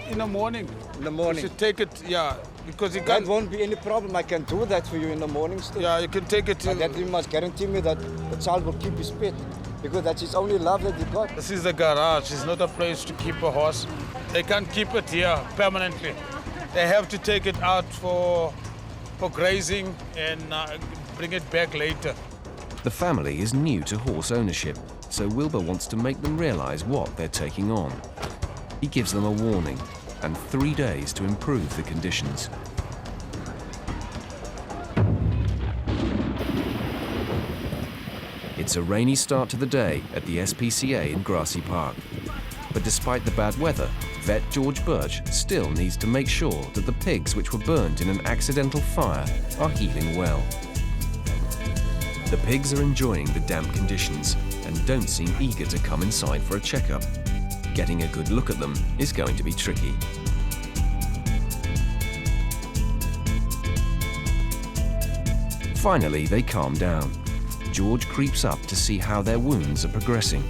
in the morning. In the morning. You should take it, yeah, because you That can't. won't be any problem. I can do that for you in the morning still. Yeah, you can take it. But that you must guarantee me that the child will keep his pet because that's his only love that he got. This is the garage. It's not a place to keep a horse. They can't keep it here permanently. They have to take it out for grazing and bring it back later. The family is new to horse ownership, so Wilbur wants to make them realize what they're taking on. He gives them a warning and 3 days to improve the conditions. It's a rainy start to the day at the SPCA in Grassy Park. But despite the bad weather, vet George Birch still needs to make sure that the pigs which were burnt in an accidental fire are healing well. The pigs are enjoying the damp conditions and don't seem eager to come inside for a checkup. Getting a good look at them is going to be tricky. Finally, they calm down. George creeps up to see how their wounds are progressing.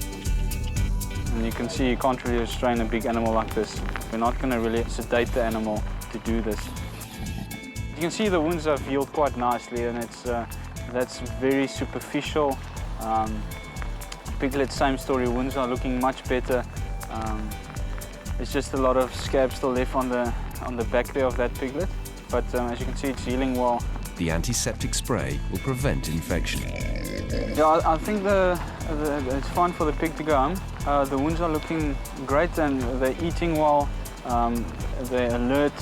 And you can see you can't really restrain a big animal like this. We're not going to really sedate the animal to do this. You can see the wounds have healed quite nicely, and that's very superficial. Piglet, same story, wounds are looking much better. There's just a lot of scab still left on the back there of that piglet, but as you can see, it's healing well. The antiseptic spray will prevent infection. Yeah, I think it's fine for the pig to go home. The wounds are looking great and they're eating well, they're alert,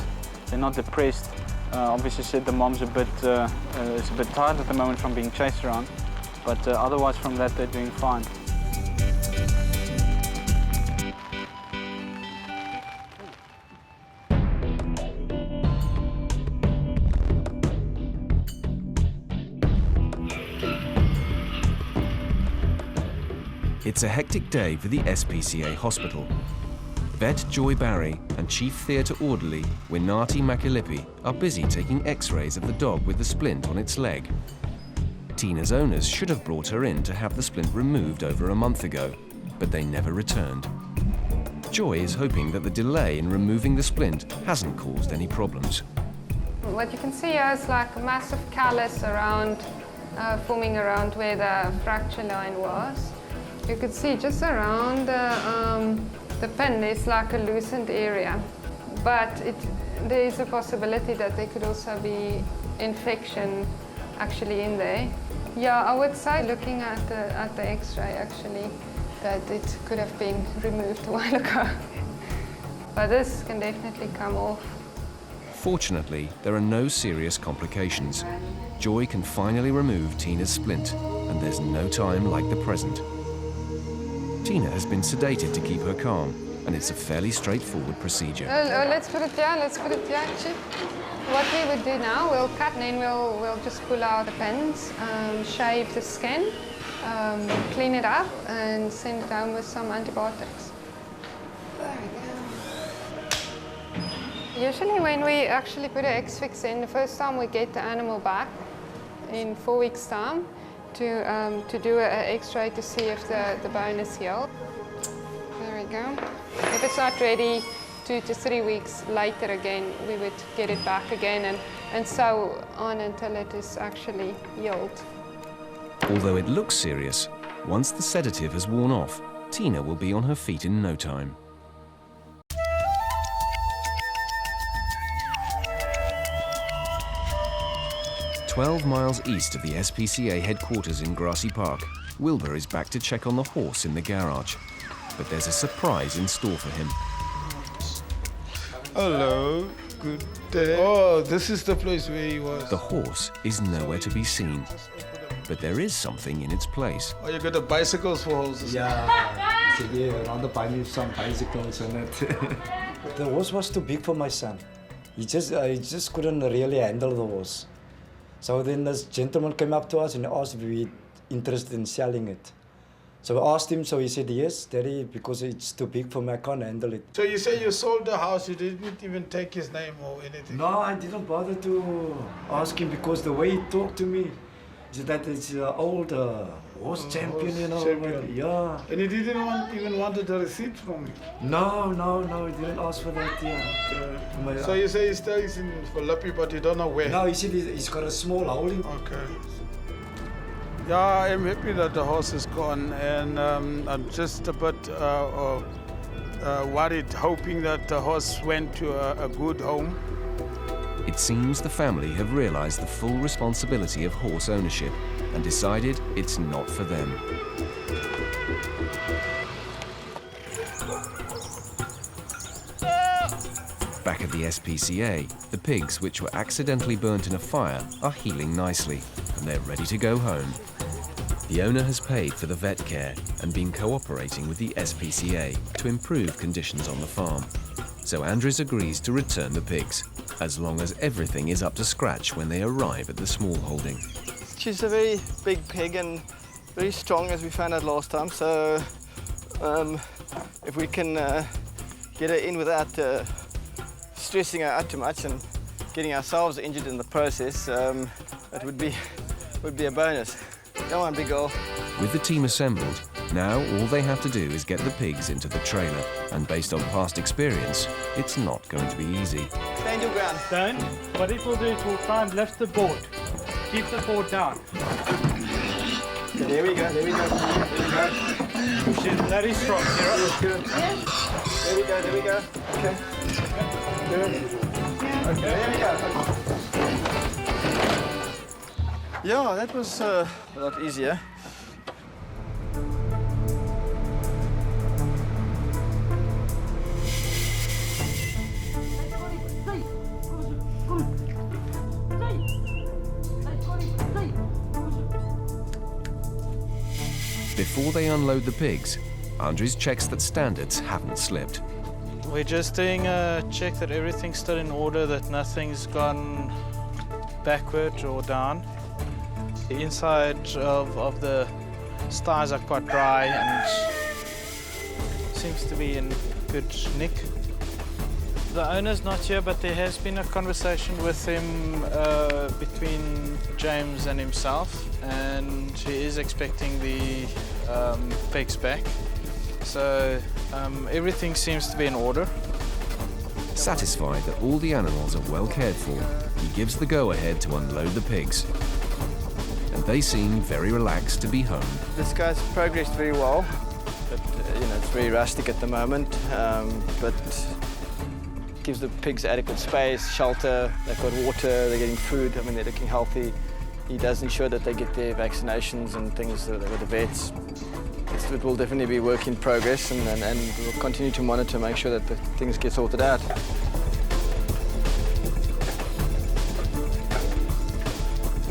they're not depressed. Obviously said the mom's is a bit tired at the moment from being chased around, but otherwise from that they're doing fine. It's a hectic day for the SPCA hospital. Vet Joy Barry and Chief Theatre Orderly Winati Makilipi are busy taking x-rays of the dog with the splint on its leg. Tina's owners should have brought her in to have the splint removed over a month ago, but they never returned. Joy is hoping that the delay in removing the splint hasn't caused any problems. What you can see here is like a massive callus around, forming around where the fracture line was. You could see just around the pin there's like a loosened area, but there is a possibility that there could also be infection actually in there. Yeah, I would say looking at the X-ray actually that it could have been removed a while ago. But this can definitely come off. Fortunately, there are no serious complications. Joy can finally remove Tina's splint, and there's no time like the present. Tina has been sedated to keep her calm, and it's a fairly straightforward procedure. Let's put it here, Chip. What we would do now, we'll cut and then we'll just pull out the pins, shave the skin, clean it up and send it home with some antibiotics. There we go. Usually when we actually put an X-fix in, the first time we get the animal back in 4 weeks' time to do an X-ray to see if the bone is healed. There we go. If it's not ready, 2 to 3 weeks later again, we would get it back again and so on until it is actually healed. Although it looks serious, once the sedative has worn off, Tina will be on her feet in no time. "12 miles east of the SPCA headquarters in Grassy Park, Wilbur is back to check on the horse in the garage. But there's a surprise in store for him. Hello, good day. Oh, this is the place where he was. The horse is nowhere to be seen. But there is something in its place. Oh, you got the bicycles for horses? Yeah. So yeah, around the buy me some bicycles and that. The horse was too big for my son. He just couldn't really handle the horse. So then this gentleman came up to us and asked if we were interested in selling it. So we asked him, so he said, yes, Daddy, because it's too big for me, I can't handle it. So you say you sold the house, you didn't even take his name or anything? No, I didn't bother to ask him because the way he talked to me, is that it's an old horse champion, you know. Champion. Yeah. And he didn't even wanted a receipt from you? No, he didn't ask for that, yeah. Okay. So you say he stays in Philippi, but you don't know where? No, he said he's got a small holding. Okay. Yeah, I'm happy that the horse is gone, and I'm just a bit worried, hoping that the horse went to a good home. It seems the family have realized the full responsibility of horse ownership and decided it's not for them. Back at the SPCA, the pigs, which were accidentally burnt in a fire, are healing nicely, and they're ready to go home. The owner has paid for the vet care and been cooperating with the SPCA to improve conditions on the farm. So Andres agrees to return the pigs, as long as everything is up to scratch when they arrive at the small holding. She's a very big pig and very strong, as we found out last time. So if we can get her in without stressing her out too much and getting ourselves injured in the process, it would be a bonus. Come on, big girl. With the team assembled, now all they have to do is get the pigs into the trailer. And based on past experience, it's not going to be easy. Stand your ground. Then, what it will do is we'll try and lift the board. Keep the board down. Okay, there we go. Push it very strong. Good. There we go. Okay. Good. Okay, there we go. Yeah, that was a lot easier. Before they unload the pigs, Andres checks that standards haven't slipped. We're just doing a check that everything's still in order, that nothing's gone backward or down. The inside of the styes are quite dry and seems to be in good nick. The owner's not here, but there has been a conversation with him between James and himself, and he is expecting the pigs back. So everything seems to be in order. Satisfied that all the animals are well cared for, he gives the go-ahead to unload the pigs. And they seem very relaxed to be home. This guy's progressed very well, but it's very rustic at the moment, but gives the pigs adequate space, shelter, they've got water, they're getting food, they're looking healthy. He does ensure that they get their vaccinations and things with the vets. It will definitely be work in progress, and we'll continue to monitor, make sure that the things get sorted out.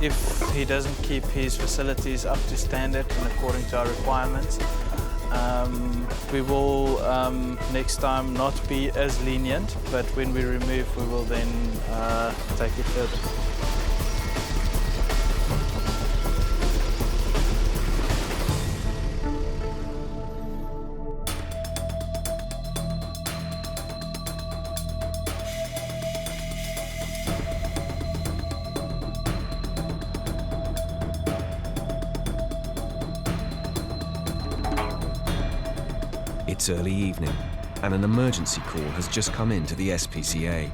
If he doesn't keep his facilities up to standard and according to our requirements, We will next time not be as lenient, but when we remove, we will then take it further. It's early evening, and an emergency call has just come in to the SPCA.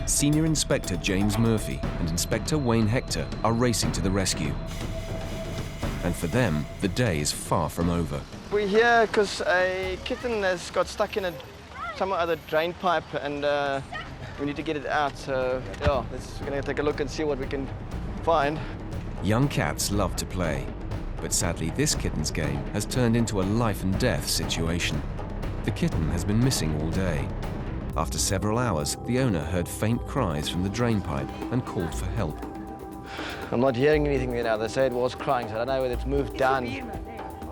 Senior Inspector James Murphy and Inspector Wayne Hector are racing to the rescue. And for them, the day is far from over. We're here because a kitten has got stuck in some other drain pipe, and we need to get it out. So yeah, we're going to take a look and see what we can find. Young cats love to play, but sadly this kitten's game has turned into a life and death situation. The kitten has been missing all day. After several hours, the owner heard faint cries from the drain pipe and called for help. I'm not hearing anything now. They say it was crying, so I don't know whether it's moved down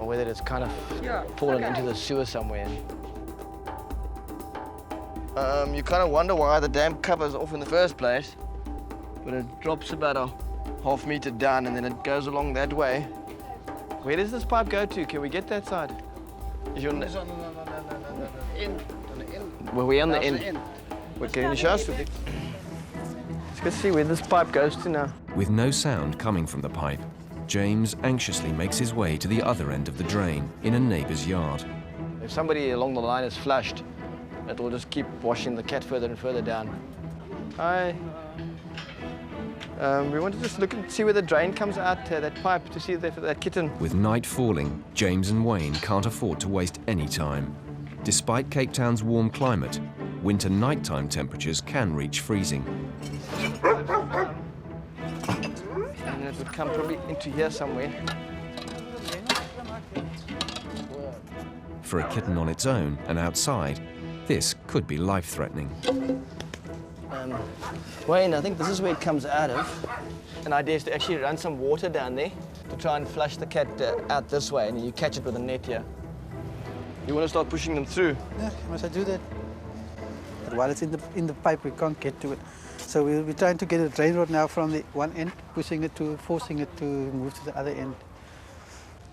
or whether it's kind of fallen into the sewer somewhere. You kind of wonder why the dam cover's off in the first place, but it drops about a half meter down and then it goes along that way. Where does this pipe go to? Can we get that side? Is your In. Well, we're on the end. Can you show us? Let's go see where this pipe goes to now. With no sound coming from the pipe, James anxiously makes his way to the other end of the drain in a neighbour's yard. If somebody along the line is flushed, it will just keep washing the cat further and further down. Hi. We want to just look and see where the drain comes out, that pipe, to see that kitten. With night falling, James and Wayne can't afford to waste any time. Despite Cape Town's warm climate, winter nighttime temperatures can reach freezing. And it would come probably into here somewhere. For a kitten on its own and outside, this could be life-threatening. Wayne, I think this is where it comes out of. An idea is to actually run some water down there to try and flush the cat out this way, and you catch it with a net here. You want to start pushing them through? Yeah, must I do that? But while it's in the pipe, we can't get to it. So we'll be trying to get a drain rod now from the one end, forcing it to move to the other end.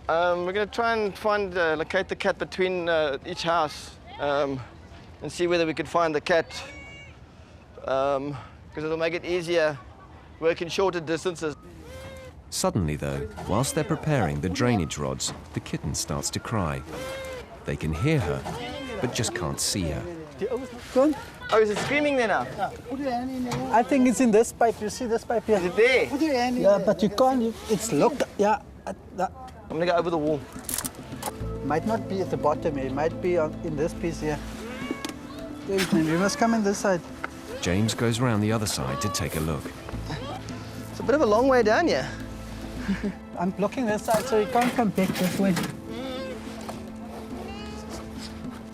We're going to try and locate the cat between each house and see whether we could find the cat. Because it'll make it easier working shorter distances. Suddenly, though, whilst they're preparing the drainage rods, the kitten starts to cry. They can hear her, but just can't see her. Oh, is it screaming there now? I think it's in this pipe. You see this pipe here? Is it there? Yeah, but you can't. It's locked. Yeah. I'm going to go over the wall. Might not be at the bottom here. It might be in this piece here. We must come in this side. James goes round the other side to take a look. It's a bit of a long way down here. I'm blocking this side so you can't come back this way.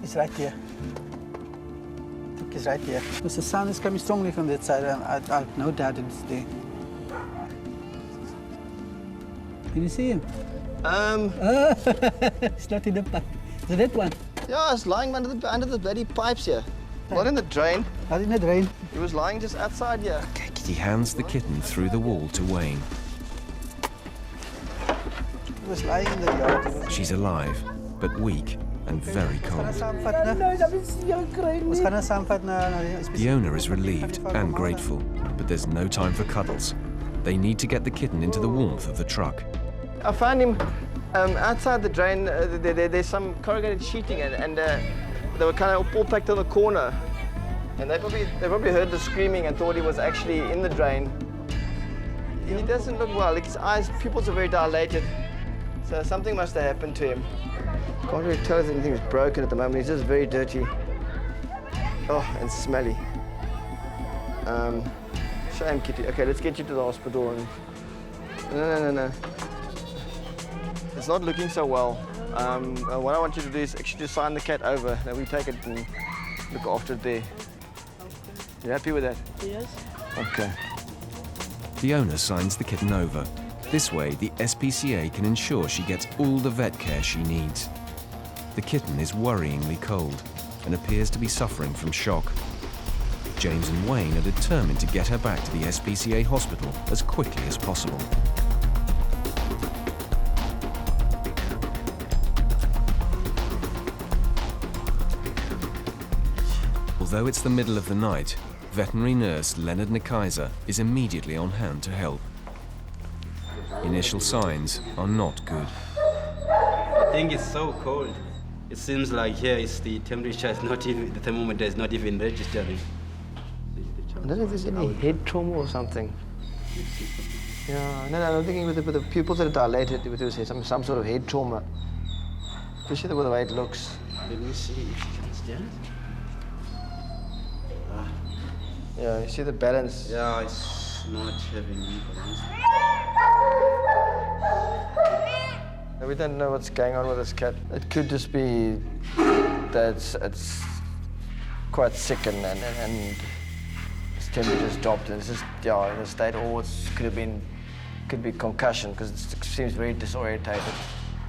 It's right here. I think it's right here. Because the sound is coming strongly from that side, and I've no doubt it's there. Can you see him? It's not in the pipe. Is it that one? Yeah, it's lying under the bloody pipes here. Not in the drain. Not in the drain. He was lying just outside here. He hands the kitten through the wall to Wayne. He was lying in the yard. She's alive, but weak and very cold. The owner is relieved and grateful, but there's no time for cuddles. They need to get the kitten into the warmth of the truck. I found him outside the drain. There's some corrugated sheeting, and they were kind of all packed in the corner. And they probably heard the screaming and thought he was actually in the drain. He doesn't look well. Like his eyes, pupils are very dilated. So something must have happened to him. Can't really tell if anything's broken at the moment. He's just very dirty. Oh, and smelly. Shame, Kitty. Okay, let's get you to the hospital. No. It's not looking so well. What I want you to do is actually just sign the cat over, then we take it and look after it there. You happy with that? Yes. Okay. The owner signs the kitten over. This way, the SPCA can ensure she gets all the vet care she needs. The kitten is worryingly cold and appears to be suffering from shock. James and Wayne are determined to get her back to the SPCA hospital as quickly as possible. Although it's the middle of the night, veterinary nurse Leonard Nikaiser is immediately on hand to help. Initial signs are not good. I think it's so cold. It seems like here is the temperature is not even, the thermometer is not even registering. I don't know if there's any head trauma or something. Yeah, no, I'm thinking with the pupils that are dilated, with some sort of head trauma. Especially with the way it looks. Let me see if you can stand. Yeah, you see the balance? Yeah, it's not having any balance. We don't know what's going on with this cat. It could just be that it's quite sick and its temperature's dropped and it's just in a state, or it could be concussion because it seems very disorientated.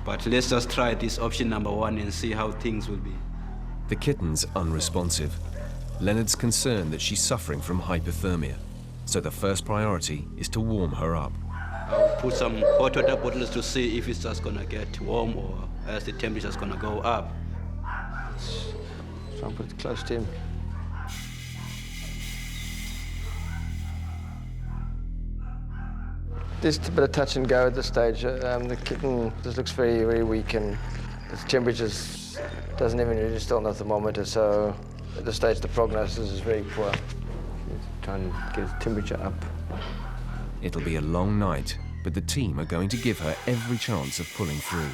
But let's just try this option number 1 and see how things will be. The kitten's unresponsive. Leonard's concerned that she's suffering from hypothermia, so the first priority is to warm her up. I'll put some hot water bottles to see if it's just gonna get warm or as the temperature's gonna go up. So I'll put it close to him. Just a bit of touch and go at this stage. The kitten just looks very, very weak and its temperature doesn't even register on the thermometer, so at this stage the prognosis is very poor. Try and get its temperature up. It'll be a long night, but the team are going to give her every chance of pulling through.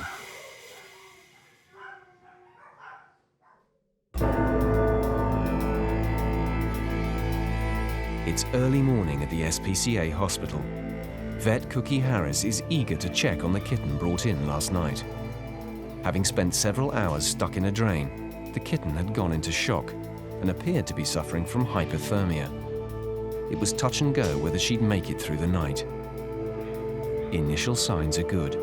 It's early morning at the SPCA hospital. Vet Cookie Harris is eager to check on the kitten brought in last night. Having spent several hours stuck in a drain, the kitten had gone into shock and appeared to be suffering from hypothermia. It was touch and go whether she'd make it through the night. Initial signs are good,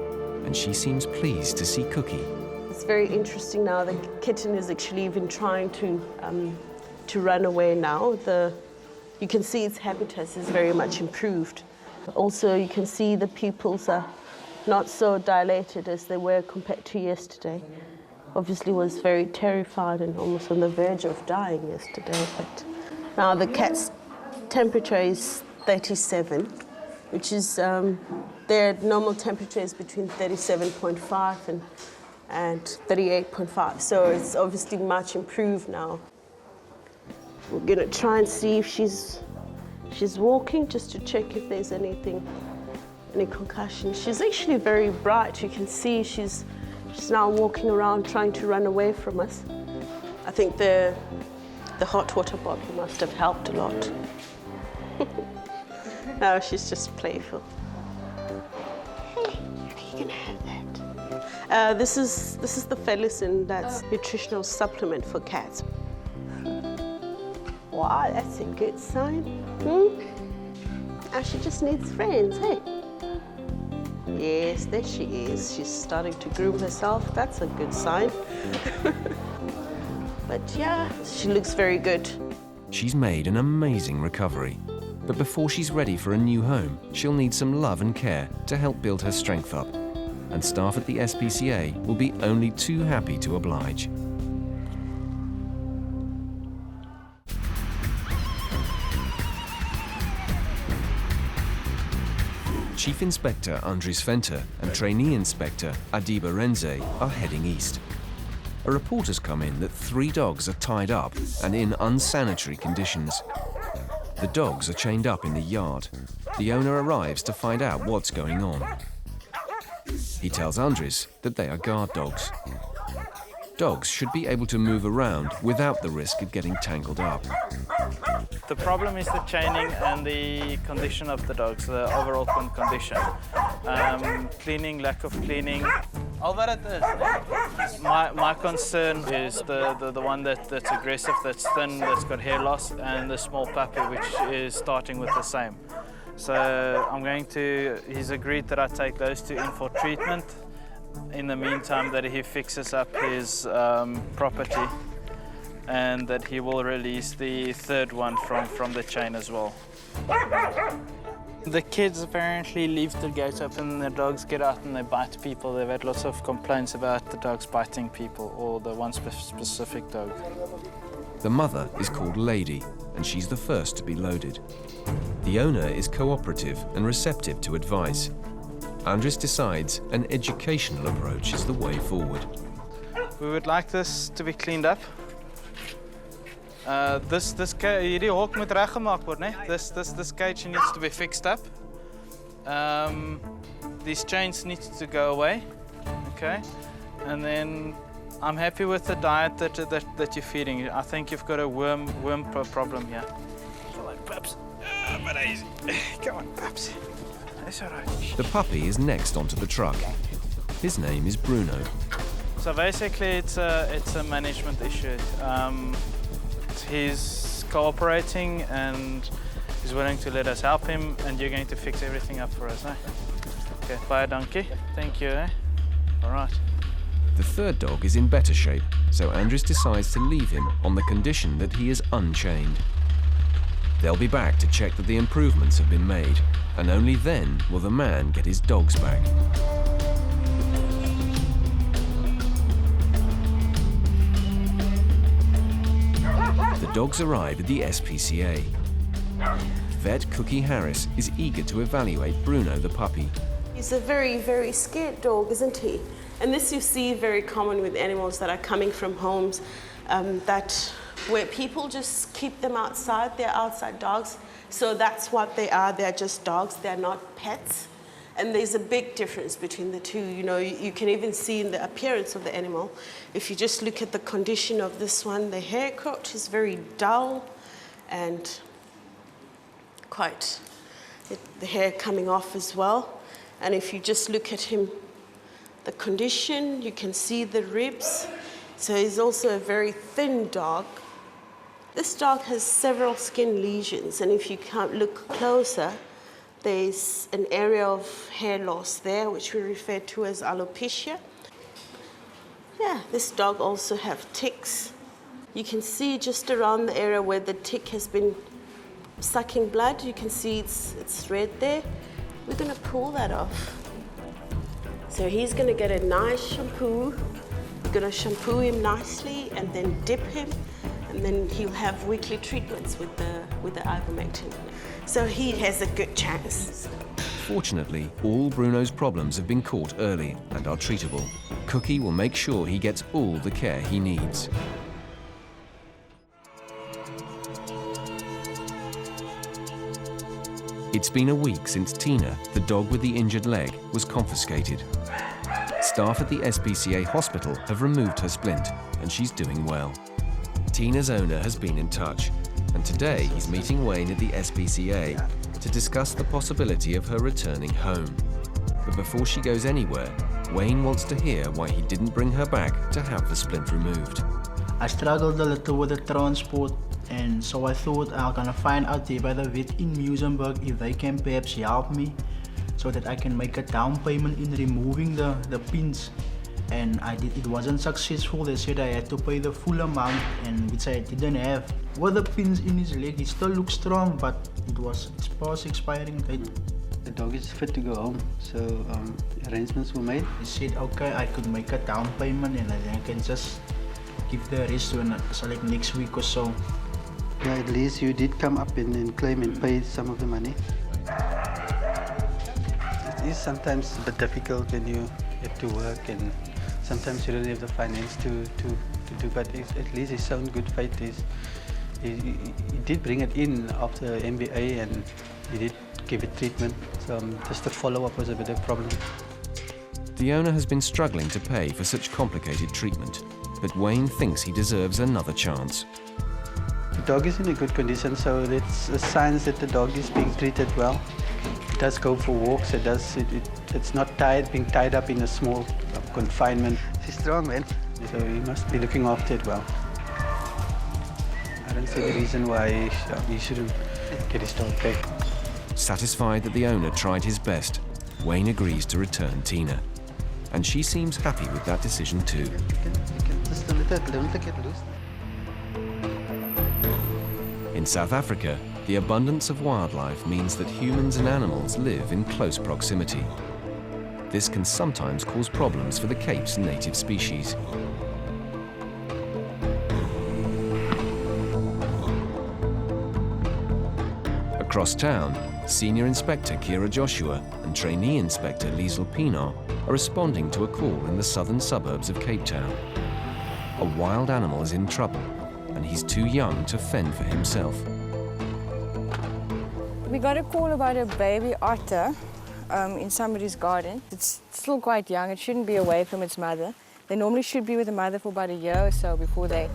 and she seems pleased to see Cookie. It's very interesting now. The kitten is actually even trying to run away now. You can see its habitat is very much improved. Also, you can see the pupils are not so dilated as they were compared to yesterday. Obviously was very terrified and almost on the verge of dying yesterday. But now the cat's temperature is 37, which is their normal temperature is between 37.5 and 38.5. So it's obviously much improved now. We're gonna try and see if she's walking, just to check if there's any concussion. She's actually very bright. You can see she's now walking around trying to run away from us. I think the hot water bottle must have helped a lot. No, she's just playful. Hey, you can have that. This is the Felicin, that's nutritional supplement for cats. Wow, that's a good sign. Now she just needs friends, hey? Yes, there she is. She's starting to groom herself. That's a good sign. But yeah, she looks very good. She's made an amazing recovery, but before she's ready for a new home, she'll need some love and care to help build her strength up. And staff at the SPCA will be only too happy to oblige. Chief Inspector Andries Venter and Trainee Inspector Adiba Renze are heading east. A report has come in that 3 dogs are tied up and in unsanitary conditions. The dogs are chained up in the yard. The owner arrives to find out what's going on. He tells Andries that they are guard dogs. Dogs should be able to move around without the risk of getting tangled up. The problem is the chaining and the condition of the dogs, the overall condition. Cleaning, lack of cleaning. My concern is the one that's aggressive, that's thin, that's got hair loss, and the small puppy, which is starting with the same. So he's agreed that I take those 2 in for treatment. in the meantime that he fixes up his property, and that he will release the third one from the chain as well. The kids apparently leave the gate open and the dogs get out and they bite people. They've had lots of complaints about the dogs biting people, or the one specific dog. The mother is called Lady, and she's the first to be loaded. The owner is cooperative and receptive to advice. Andres decides an educational approach is the way forward. We would like this to be cleaned up. Hierdie hok moet reggemaak word, né? This cage needs to be fixed up. These chains need to go away, okay? And then I'm happy with the diet that you're feeding. I think you've got a worm problem here. Come on, pups. But easy. Come on, pups. That's all right. The puppy is next onto the truck. His name is Bruno. So basically, it's a management issue. He's cooperating and he's willing to let us help him, and you're going to fix everything up for us, eh? Okay, bye, donkey. Thank you, eh? All right. The third dog is in better shape, so Andres decides to leave him on the condition that he is unchained. They'll be back to check that the improvements have been made, and only then will the man get his dogs back. The dogs arrive at the SPCA. Vet Cookie Harris is eager to evaluate Bruno the puppy. He's a very, very scared dog, isn't he? And this you see very common with animals that are coming from homes where people just keep them outside. They're outside dogs. So that's what they are. They're just dogs. They're not pets. And there's a big difference between the two. You know, you can even see in the appearance of the animal. If you just look at the condition of this one, the hair crotch is very dull and the hair coming off as well. And if you just look at him, the condition, you can see the ribs. So he's also a very thin dog. This dog has several skin lesions, and if you can't look closer, there's an area of hair loss there, which we refer to as alopecia. Yeah, this dog also has ticks. You can see just around the area where the tick has been sucking blood, you can see it's red there. We're going to pull that off. So he's going to get a nice shampoo. We're going to shampoo him nicely and then dip him, and then he'll have weekly treatments with the ivermectin. So he has a good chance. Fortunately, all Bruno's problems have been caught early and are treatable. Cookie will make sure he gets all the care he needs. It's been a week since Tina, the dog with the injured leg, was confiscated. Staff at the SPCA hospital have removed her splint, and she's doing well. Tina's owner has been in touch, and today he's meeting Wayne at the SPCA to discuss the possibility of her returning home. But before she goes anywhere, Wayne wants to hear why he didn't bring her back to have the splint removed. I struggled a little with the transport, and so I thought I'm gonna find out there by the vet in Muizenberg if they can perhaps help me so that I can make a down payment in removing the pins. And I did. It wasn't successful. They said I had to pay the full amount, and which I didn't have. With the pins in his leg, he still looks strong, but it's past expiring date. The dog is fit to go home, so arrangements were made. He said, okay, I could make a down payment, and then I can just give the rest so like next week or so. Yeah, at least you did come up and claim and pay some of the money. It is sometimes a bit difficult when you have to work, and sometimes you don't have the finance to do, but at least he's shown good faith. He did bring it in after MBA, and he did give it treatment. So just the follow-up was a bit of a problem. The owner has been struggling to pay for such complicated treatment, but Wayne thinks he deserves another chance. The dog is in a good condition, so it's a sign that the dog is being treated well. It does go for walks. It's not being tied up in a small confinement. He's strong, man. So he must be looking after it well. I don't see the reason why he shouldn't get his dog back. Satisfied that the owner tried his best, Wayne agrees to return Tina. and she seems happy with that decision too. You can just don't let it get loose. In South Africa, the abundance of wildlife means that humans and animals live in close proximity. This can sometimes cause problems for the Cape's native species. Across town, Senior Inspector Kira Joshua and Trainee Inspector Liesl Pienaar are responding to a call in the southern suburbs of Cape Town. A wild animal is in trouble, and he's too young to fend for himself. We got a call about a baby otter in somebody's garden. It's still quite young. It shouldn't be away from its mother. They normally should be with the mother for about a year or so before they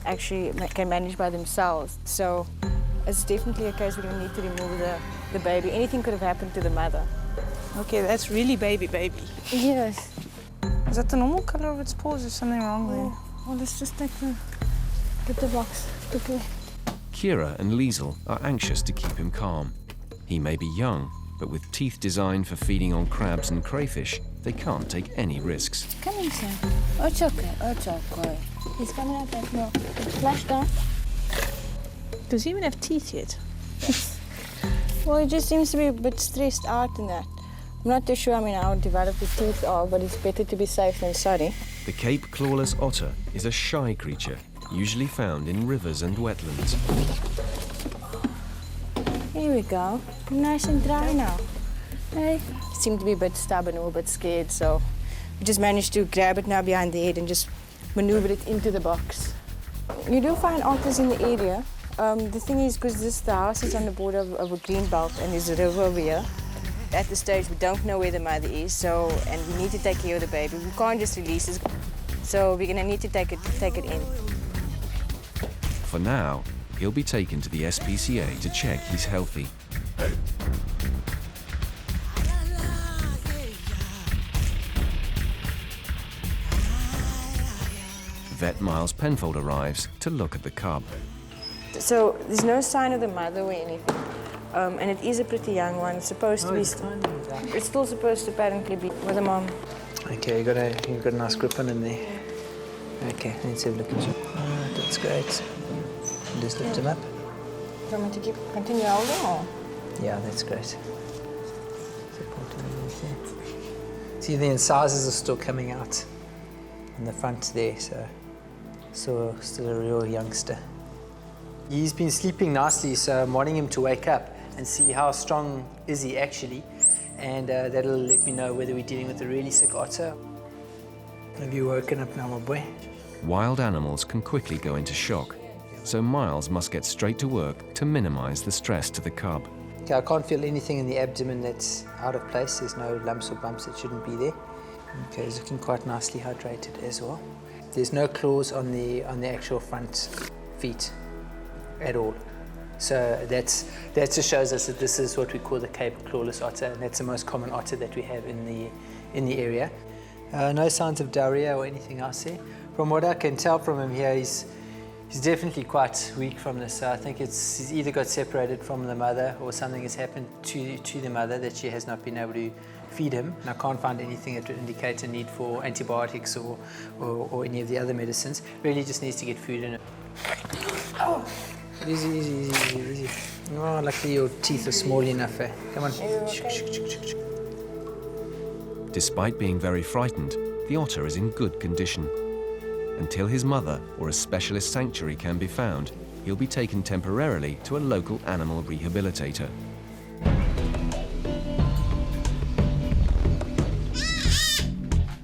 actually can manage by themselves. So it's definitely a case where we need to remove the baby. Anything could have happened to the mother. Okay, that's really baby. Yes. Is that the normal color of its paws? Is something wrong there? Well, let's just get the box quickly. Kira and Liesl are anxious to keep him calm. He may be young, but with teeth designed for feeding on crabs and crayfish, they can't take any risks. Come in, son. Oh, it's okay. He's coming out that milk. Splash down. Does he even have teeth yet? Well, he just seems to be a bit stressed out in that. I'm not too sure, how developed his teeth are, but it's better to be safe than sorry. The Cape clawless otter is a shy creature, usually found in rivers and wetlands. Here we go. Nice and dry now. Hey. He seemed to be a bit stubborn or a bit scared, so we just managed to grab it now behind the head and just maneuver it into the box. You do find otters in the area. The thing is, because the house is on the border of a green belt and there's a river over here, at this stage we don't know where the mother is, and we need to take care of the baby. We can't just release it, so we're going to need to take it in. For now, he'll be taken to the SPCA to check he's healthy. Vet Miles Penfold arrives to look at the cub. So there's no sign of the mother or anything, and it is a pretty young one. It's supposed to be. It's still supposed to apparently be with the mom. Okay, you got a nice grip on him there. Okay, let's have a look at you. That's great. Just lift him up. Do you want me to continue holding or? Yeah, that's great. See, the incisors are still coming out in the front there, so still a real youngster. He's been sleeping nicely, so I'm wanting him to wake up and see how strong is he actually, and that'll let me know whether we're dealing with a really sick otter. Have you woken up now, my boy? Wild animals can quickly go into shock, so Miles must get straight to work to minimize the stress to the cub. Okay, I can't feel anything in the abdomen that's out of place. There's no lumps or bumps that shouldn't be there. Okay, he's looking quite nicely hydrated as well. There's no claws on the actual front feet at all. So that just shows us that this is what we call the Cape clawless otter, and that's the most common otter that we have in the area. No signs of diarrhea or anything else there. From what I can tell from him here, he's definitely quite weak from this. So I think he's either got separated from the mother or something has happened to the mother that she has not been able to feed him. And I can't find anything that would indicate a need for antibiotics or any of the other medicines. Really just needs to get food in it. Oh. Easy. Oh, luckily your teeth are small enough. Come on. Despite being very frightened, the otter is in good condition. Until his mother or a specialist sanctuary can be found, he'll be taken temporarily to a local animal rehabilitator.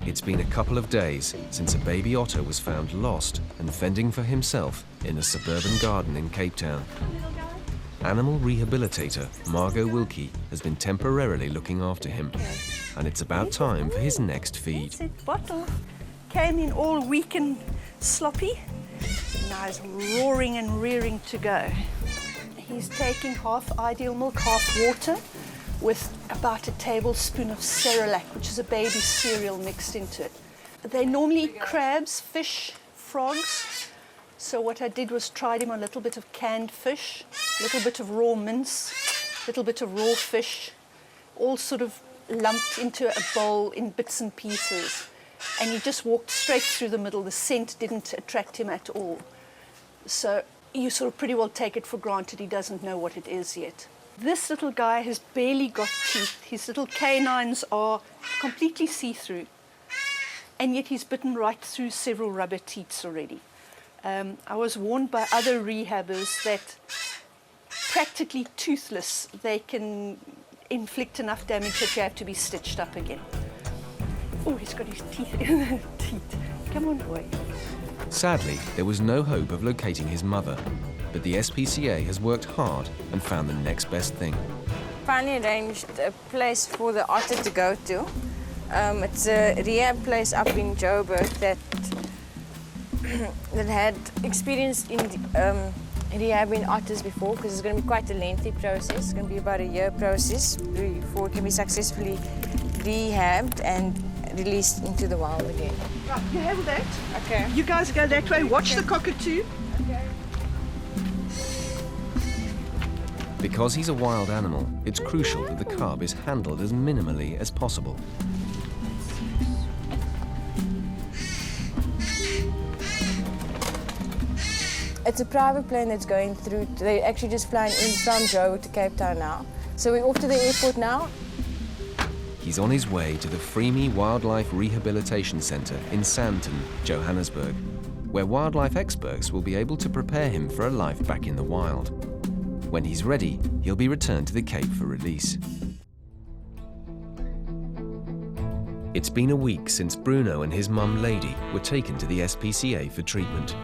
It's been a couple of days since a baby otter was found lost and fending for himself in a suburban garden in Cape Town. Animal rehabilitator Margot Wilkie has been temporarily looking after him, and it's about time for his next feed. Bottle came in all weak and sloppy. Now he's roaring and rearing to go. He's taking half ideal milk, half water, with about a tablespoon of Cerelac, which is a baby cereal mixed into it. They normally eat crabs, fish, frogs. So what I did was tried him on a little bit of canned fish, a little bit of raw mince, a little bit of raw fish, all sort of lumped into a bowl in bits and pieces. And he just walked straight through the middle. The scent didn't attract him at all. So you sort of pretty well take it for granted he doesn't know what it is yet. This little guy has barely got teeth. His little canines are completely see-through. And yet he's bitten right through several rubber teats already. I was warned by other rehabbers that practically toothless, they can inflict enough damage that you have to be stitched up again. Oh, he's got his teeth in the teeth. Come on, boy. Sadly, there was no hope of locating his mother, but the SPCA has worked hard and found the next best thing. Finally arranged a place for the Otter to go to. It's a rehab place up in Joburg that had experience in rehabbing otters before, because it's going to be quite a lengthy process. It's going to be about a year process before it can be successfully rehabbed and released into the wild again. Right, you have that. Okay. You guys go that way. Watch the cockatoo. Okay. Because he's a wild animal, it's crucial that the cub is handled as minimally as possible. It's a private plane that's going through. They're actually just flying in from Joburg to Cape Town now. So we're off to the airport now. He's on his way to the Freeme Wildlife Rehabilitation Centre in Sandton, Johannesburg, where wildlife experts will be able to prepare him for a life back in the wild. When he's ready, he'll be returned to the Cape for release. It's been a week since Bruno and his mum Lady were taken to the SPCA for treatment.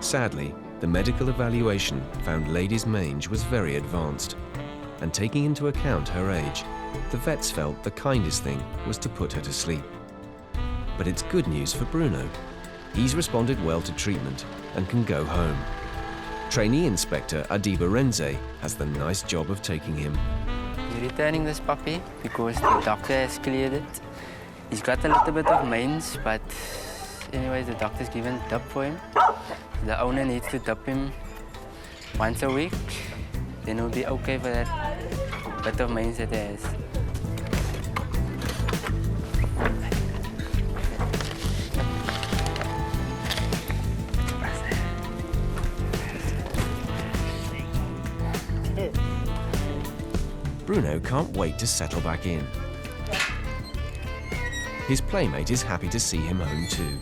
Sadly, the medical evaluation found Lady's mange was very advanced, and taking into account her age, the vets felt the kindest thing was to put her to sleep. But it's good news for Bruno. He's responded well to treatment and can go home. Trainee Inspector Adiba Renze has the nice job of taking him. We're returning this puppy because the doctor has cleared it. He's got a little bit of mange, but anyways, the doctor's given a dip for him. The owner needs to dip him once a week, then he'll be okay for that bit of mange that he has. Bruno can't wait to settle back in. His playmate is happy to see him home too.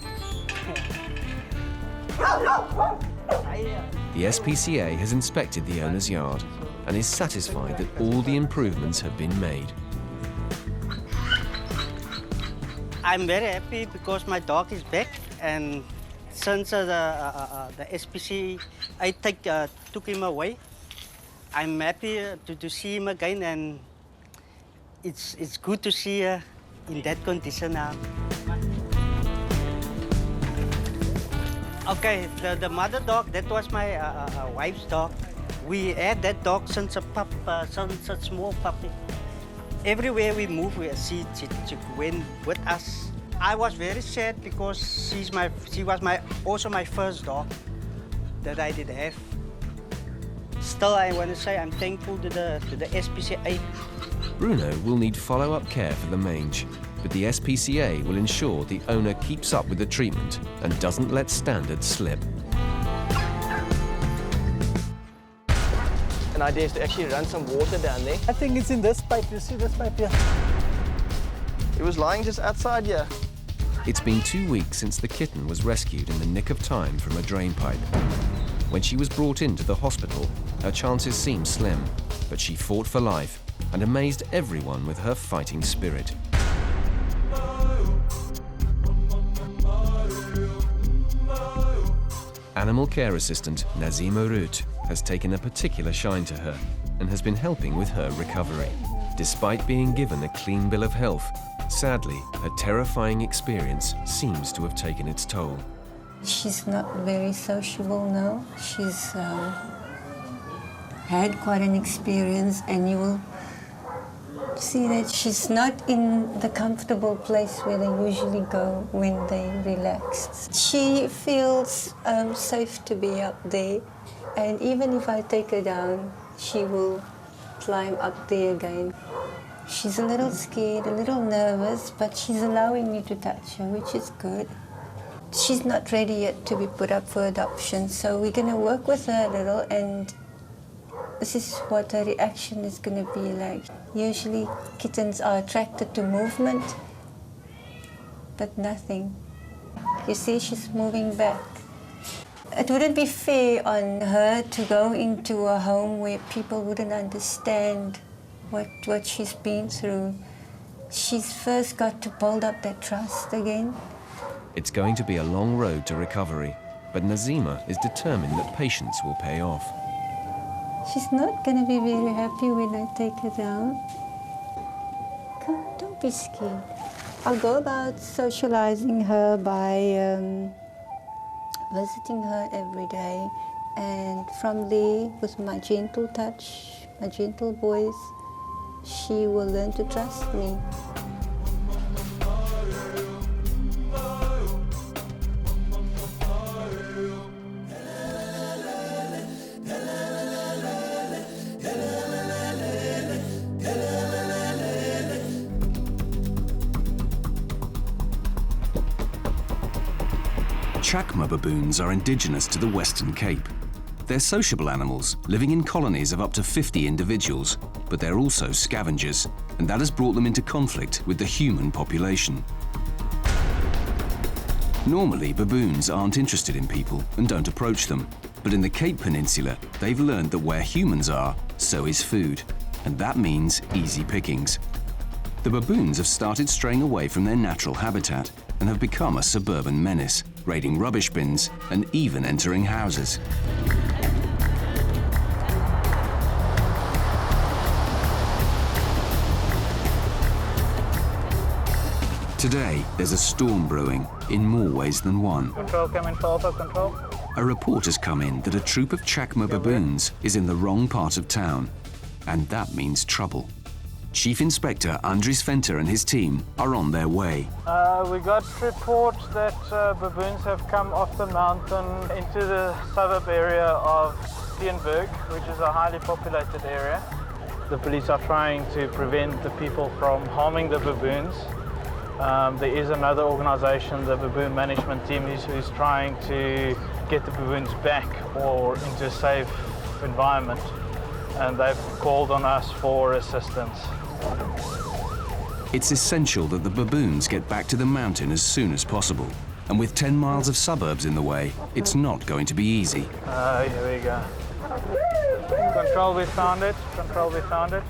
The SPCA has inspected the owner's yard and is satisfied that all the improvements have been made. I'm very happy because my dog is back, and since the SPCA took him away, I'm happy to see him again, and it's good to see her in that condition now. Okay, the mother dog, that was my wife's dog. We had that dog since since a small puppy. Everywhere we move, we see she went with us. I was very sad because she was also my first dog that I did have. Still, I want to say I'm thankful to the SPCA. Bruno will need follow-up care for the mange, but the SPCA will ensure the owner keeps up with the treatment and doesn't let standards slip. An idea is to actually run some water down there. I think it's in this pipe. You see this pipe here? It was lying just outside here. It's been 2 weeks since the kitten was rescued in the nick of time from a drain pipe. When she was brought into the hospital, her chances seemed slim, but she fought for life and amazed everyone with her fighting spirit. Animal care assistant Nazima Root has taken a particular shine to her and has been helping with her recovery. Despite being given a clean bill of health, sadly, a terrifying experience seems to have taken its toll. She's not very sociable now. She's had quite an experience, and you will see that she's not in the comfortable place where they usually go when they relax. She feels safe to be up there, and even if I take her down, she will climb up there again. She's a little scared, a little nervous, but she's allowing me to touch her, which is good. She's not ready yet to be put up for adoption, so we're going to work with her a little, and this is what her reaction is going to be like. Usually kittens are attracted to movement, but nothing. You see, she's moving back. It wouldn't be fair on her to go into a home where people wouldn't understand what she's been through. She's first got to build up that trust again. It's going to be a long road to recovery, but Nazima is determined that patience will pay off. She's not going to be very happy when I take her down. Come, don't be scared. I'll go about socializing her by visiting her every day, and from there, with my gentle touch, my gentle voice, she will learn to trust me. Chacma baboons are indigenous to the Western Cape. They're sociable animals, living in colonies of up to 50 individuals, but they're also scavengers, and that has brought them into conflict with the human population. Normally, baboons aren't interested in people and don't approach them, but in the Cape Peninsula, they've learned that where humans are, so is food, and that means easy pickings. The baboons have started straying away from their natural habitat and have become a suburban menace, raiding rubbish bins and even entering houses. Today, there's a storm brewing in more ways than one. Control, come in for Alpha Control. A report has come in that a troop of Chacma baboons is in the wrong part of town, and that means trouble. Chief Inspector Andries Venter and his team are on their way. We got reports that baboons have come off the mountain into the suburb area of Steenberg, which is a highly populated area. The police are trying to prevent the people from harming the baboons. There is another organization, the Baboon Management Team, who's trying to get the baboons back or into a safe environment, and they've called on us for assistance. It's essential that the baboons get back to the mountain as soon as possible, and with 10 miles of suburbs in the way, it's not going to be easy. Here we go. Control, we found it. Control, we found it.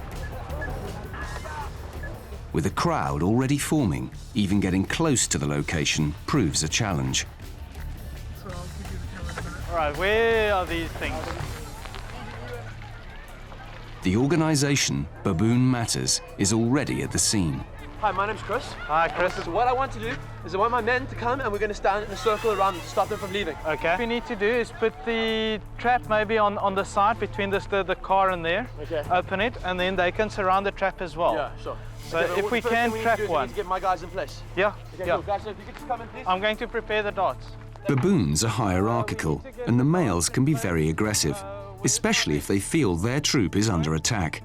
With a crowd already forming, even getting close to the location proves a challenge. All right, where are these things? The organisation, Baboon Matters, is already at the scene. Hi, my name's Chris. Hi, Chris. So what I want to do is I want my men to come and we're going to stand in a circle around to stop them from leaving. Okay. What we need to do is put the trap maybe on the side between the car and there. Okay. Open it, and then they can surround the trap as well. Yeah, sure. So okay, if we can trap one. We need to get my guys in place. Yeah. Okay, yeah. cool. Guys, so if you could just come in, please. I'm going to prepare the darts. Baboons are hierarchical, and the males can be very aggressive, especially if they feel their troop is under attack.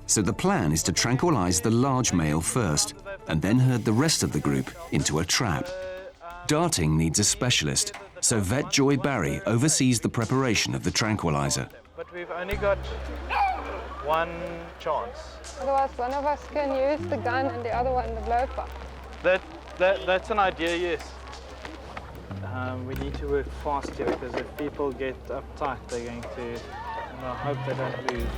So the plan is to tranquilize the large male first, and then herd the rest of the group into a trap. Darting needs a specialist, so Vet Joy Barry oversees the preparation of the tranquilizer. But we've only got one chance. Otherwise, one of us can use the gun and the other one the blow-pop. That's an idea, yes. We need to work fast here, because if people get uptight, they're going to, and I hope they don't move.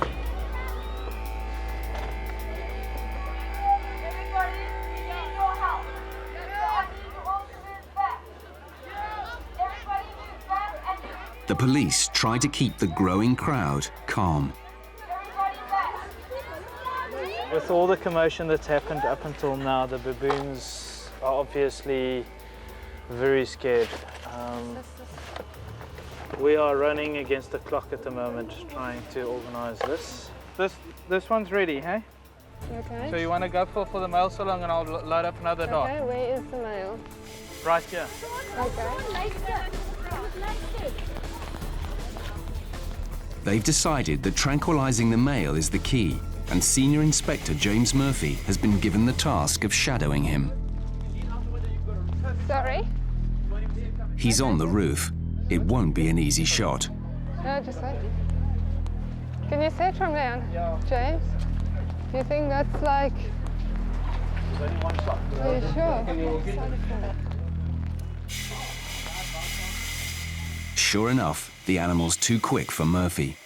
The police try to keep the growing crowd calm. With all the commotion that's happened up until now, the baboons are obviously very scared. We are running against the clock at the moment, trying to organize this. This one's ready, hey? Okay. So you want to go for the male so long, and I'll load up another dart. Okay, where is the male? Right here. Okay. They've decided that tranquilizing the male is the key, and Senior Inspector James Murphy has been given the task of shadowing him. Sorry? He's on the roof. It won't be an easy shot. No, just wait. Can you see it from there, James? Do you think that's like... There's only one shot. Are you sure? Sure enough, the animal's too quick for Murphy.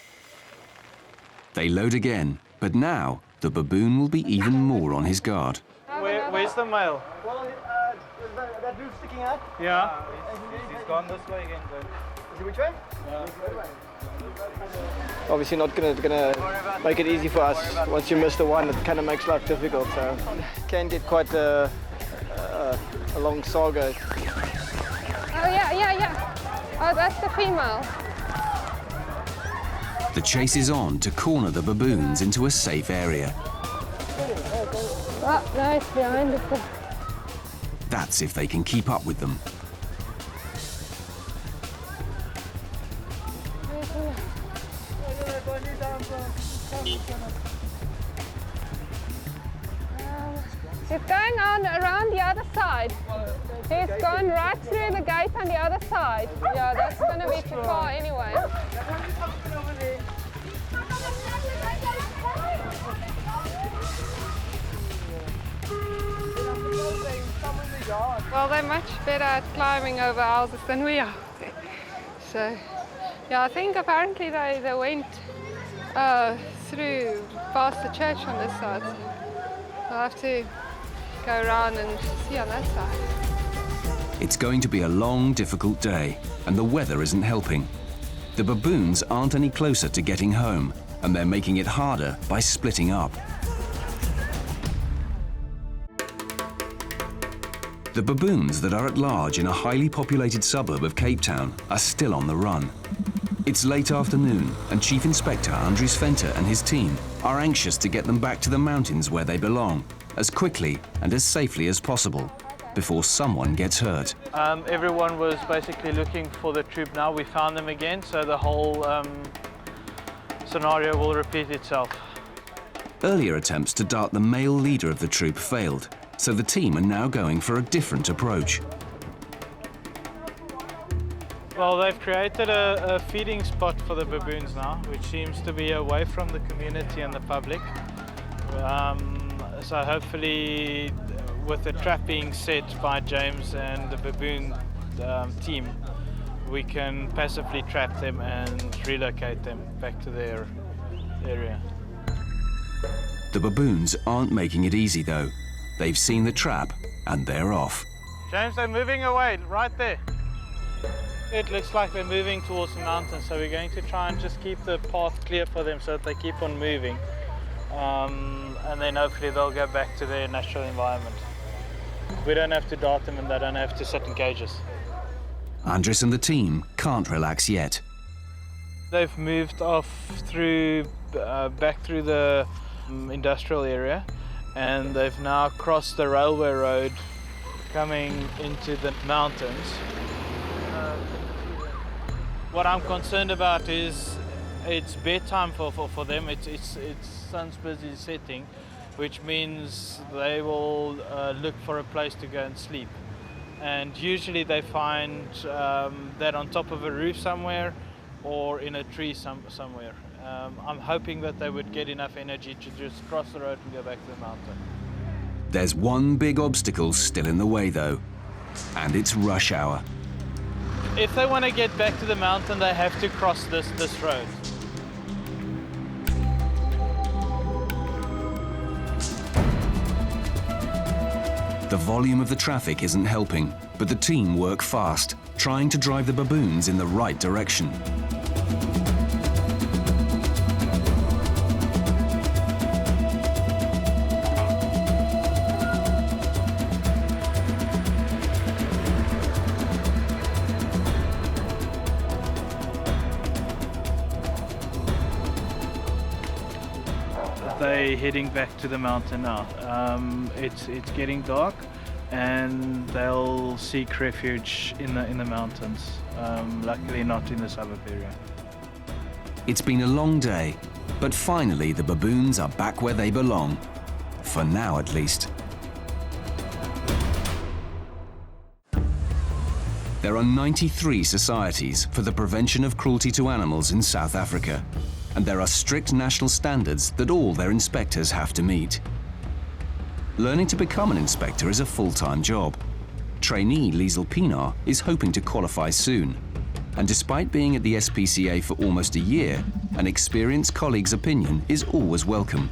They load again, but now the baboon will be even more on his guard. Where's the male? Well, that roof sticking out? Yeah. He's gone this way again. Is he which way? Obviously not gonna make it easy for us. Once you miss the one, it kind of makes life difficult. So it can get quite a long saga. Oh, yeah. Oh, that's the female. The chase is on to corner the baboons into a safe area. Oh, no, it's behind us. That's if they can keep up with them. He's going on around the other side. He's gone right through the gate on the other side. Yeah, that's going to be too far anyway. Well, they're much better at climbing over houses than we are. So, yeah, I think apparently they went through past the church on this side. So I'll have to go around and see on that side. It's going to be a long, difficult day, and the weather isn't helping. The baboons aren't any closer to getting home, and they're making it harder by splitting up. The baboons that are at large in a highly populated suburb of Cape Town are still on the run. It's late afternoon, and Chief Inspector Andries Venter and his team are anxious to get them back to the mountains where they belong, as quickly and as safely as possible, before someone gets hurt. Everyone was basically looking for the troop now. We found them again, so the whole scenario will repeat itself. Earlier attempts to dart the male leader of the troop failed, so the team are now going for a different approach. Well, they've created a feeding spot for the baboons now, which seems to be away from the community and the public. So hopefully, with the trap being set by James and the baboon team, we can passively trap them and relocate them back to their area. The baboons aren't making it easy though. They've seen the trap and they're off. James, they're moving away, right there. It looks like they're moving towards the mountains, so we're going to try and just keep the path clear for them so that they keep on moving. And then hopefully they'll go back to their natural environment. We don't have to dart them and they don't have to sit in cages. Andries and the team can't relax yet. They've moved off through, back through the industrial area, and they've now crossed the railway road coming into the mountains. What I'm concerned about is it's bedtime for them. It's sun's busy setting, which means they will look for a place to go and sleep. And usually they find that on top of a roof somewhere or in a tree somewhere. I'm hoping that they would get enough energy to just cross the road and go back to the mountain. There's one big obstacle still in the way though, and it's rush hour. If they want to get back to the mountain, they have to cross this road. The volume of the traffic isn't helping, but the team work fast, trying to drive the baboons in the right direction. They're heading back to the mountain now. It's getting dark, and they'll seek refuge in the mountains. Luckily, not in the suburb area. It's been a long day, But finally, the baboons are back where they belong. For now, at least. There are 93 societies for the prevention of cruelty to animals in South Africa, and there are strict national standards that all their inspectors have to meet. Learning to become an inspector is a full-time job. Trainee Liesl Pienaar is hoping to qualify soon, and despite being at the SPCA for almost a year, an experienced colleague's opinion is always welcome.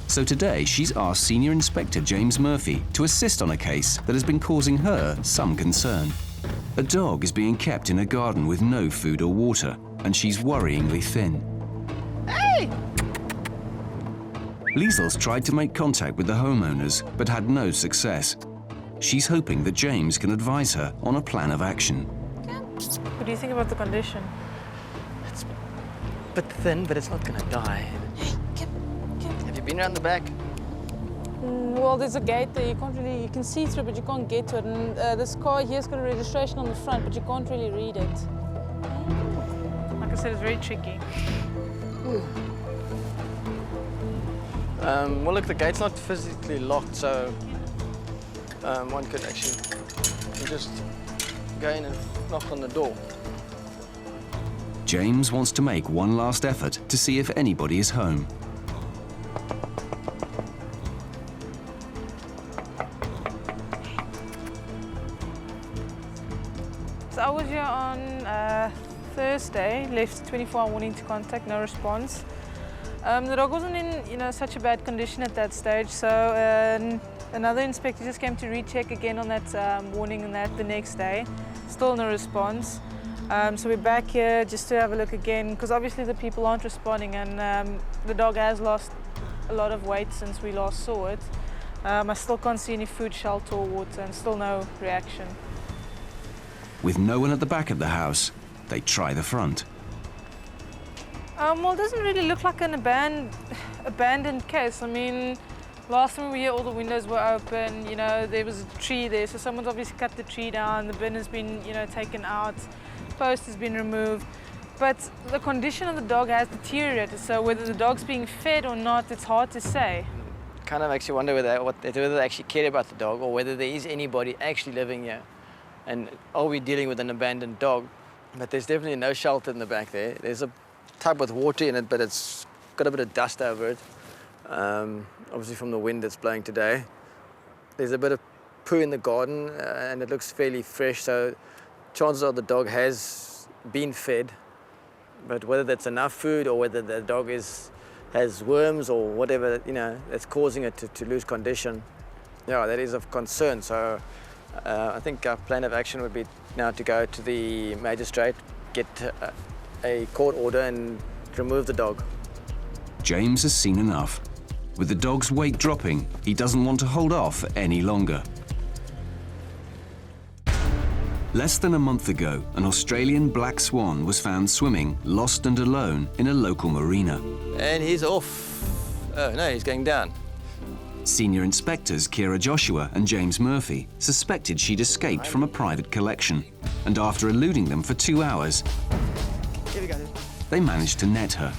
So today, she's asked Senior Inspector James Murphy to assist on a case that has been causing her some concern. A dog is being kept in a garden with no food or water, and she's worryingly thin. Hey! Liesl's tried to make contact with the homeowners, but had no success. She's hoping that James can advise her on a plan of action. What do you think about the condition? It's a bit thin, but it's not going to die. Hey, have you been around the back? Well, there's a gate there. You can see through, but you can't get to it. And this car here's got a registration on the front, but you can't really read it. Like I said, it's very tricky. Well, look, the gate's not physically locked, so one could actually just go in and knock on the door. James wants to make one last effort to see if anybody is home. So I was here on Thursday, left 24-hour warning to contact, no response. The dog wasn't in, such a bad condition at that stage, so another inspector just came to recheck again on that warning and that the next day. Still no response. So we're back here just to have a look again, because obviously the people aren't responding, and the dog has lost a lot of weight since we last saw it. I still can't see any food, shelter or water, and still no reaction. With no one at the back of the house, they try the front. Well, it doesn't really look like an abandoned case. I mean, last time we were here, all the windows were open. There was a tree there, so someone's obviously cut the tree down. The bin has been, taken out. Post has been removed. But the condition of the dog has deteriorated. So whether the dog's being fed or not, it's hard to say. Kind of makes you wonder whether they actually care about the dog, or whether there is anybody actually living here. And are we dealing with an abandoned dog? But there's definitely no shelter in the back there. There's a tub with water in it, but it's got a bit of dust over it, obviously from the wind that's blowing today. There's a bit of poo in the garden, and it looks fairly fresh, so chances are the dog has been fed. But whether that's enough food, or whether the dog has worms or whatever, that's causing it to lose condition, yeah, that is of concern. So I think our plan of action would be now to go to the magistrate, get a court order and remove the dog. James has seen enough. With the dog's weight dropping, he doesn't want to hold off any longer. Less than a month ago, an Australian black swan was found swimming, lost and alone, in a local marina. And he's off. Oh no, he's going down. Senior inspectors Kira Joshua and James Murphy suspected she'd escaped from a private collection, and after eluding them for 2 hours, Here we go. they managed to net her.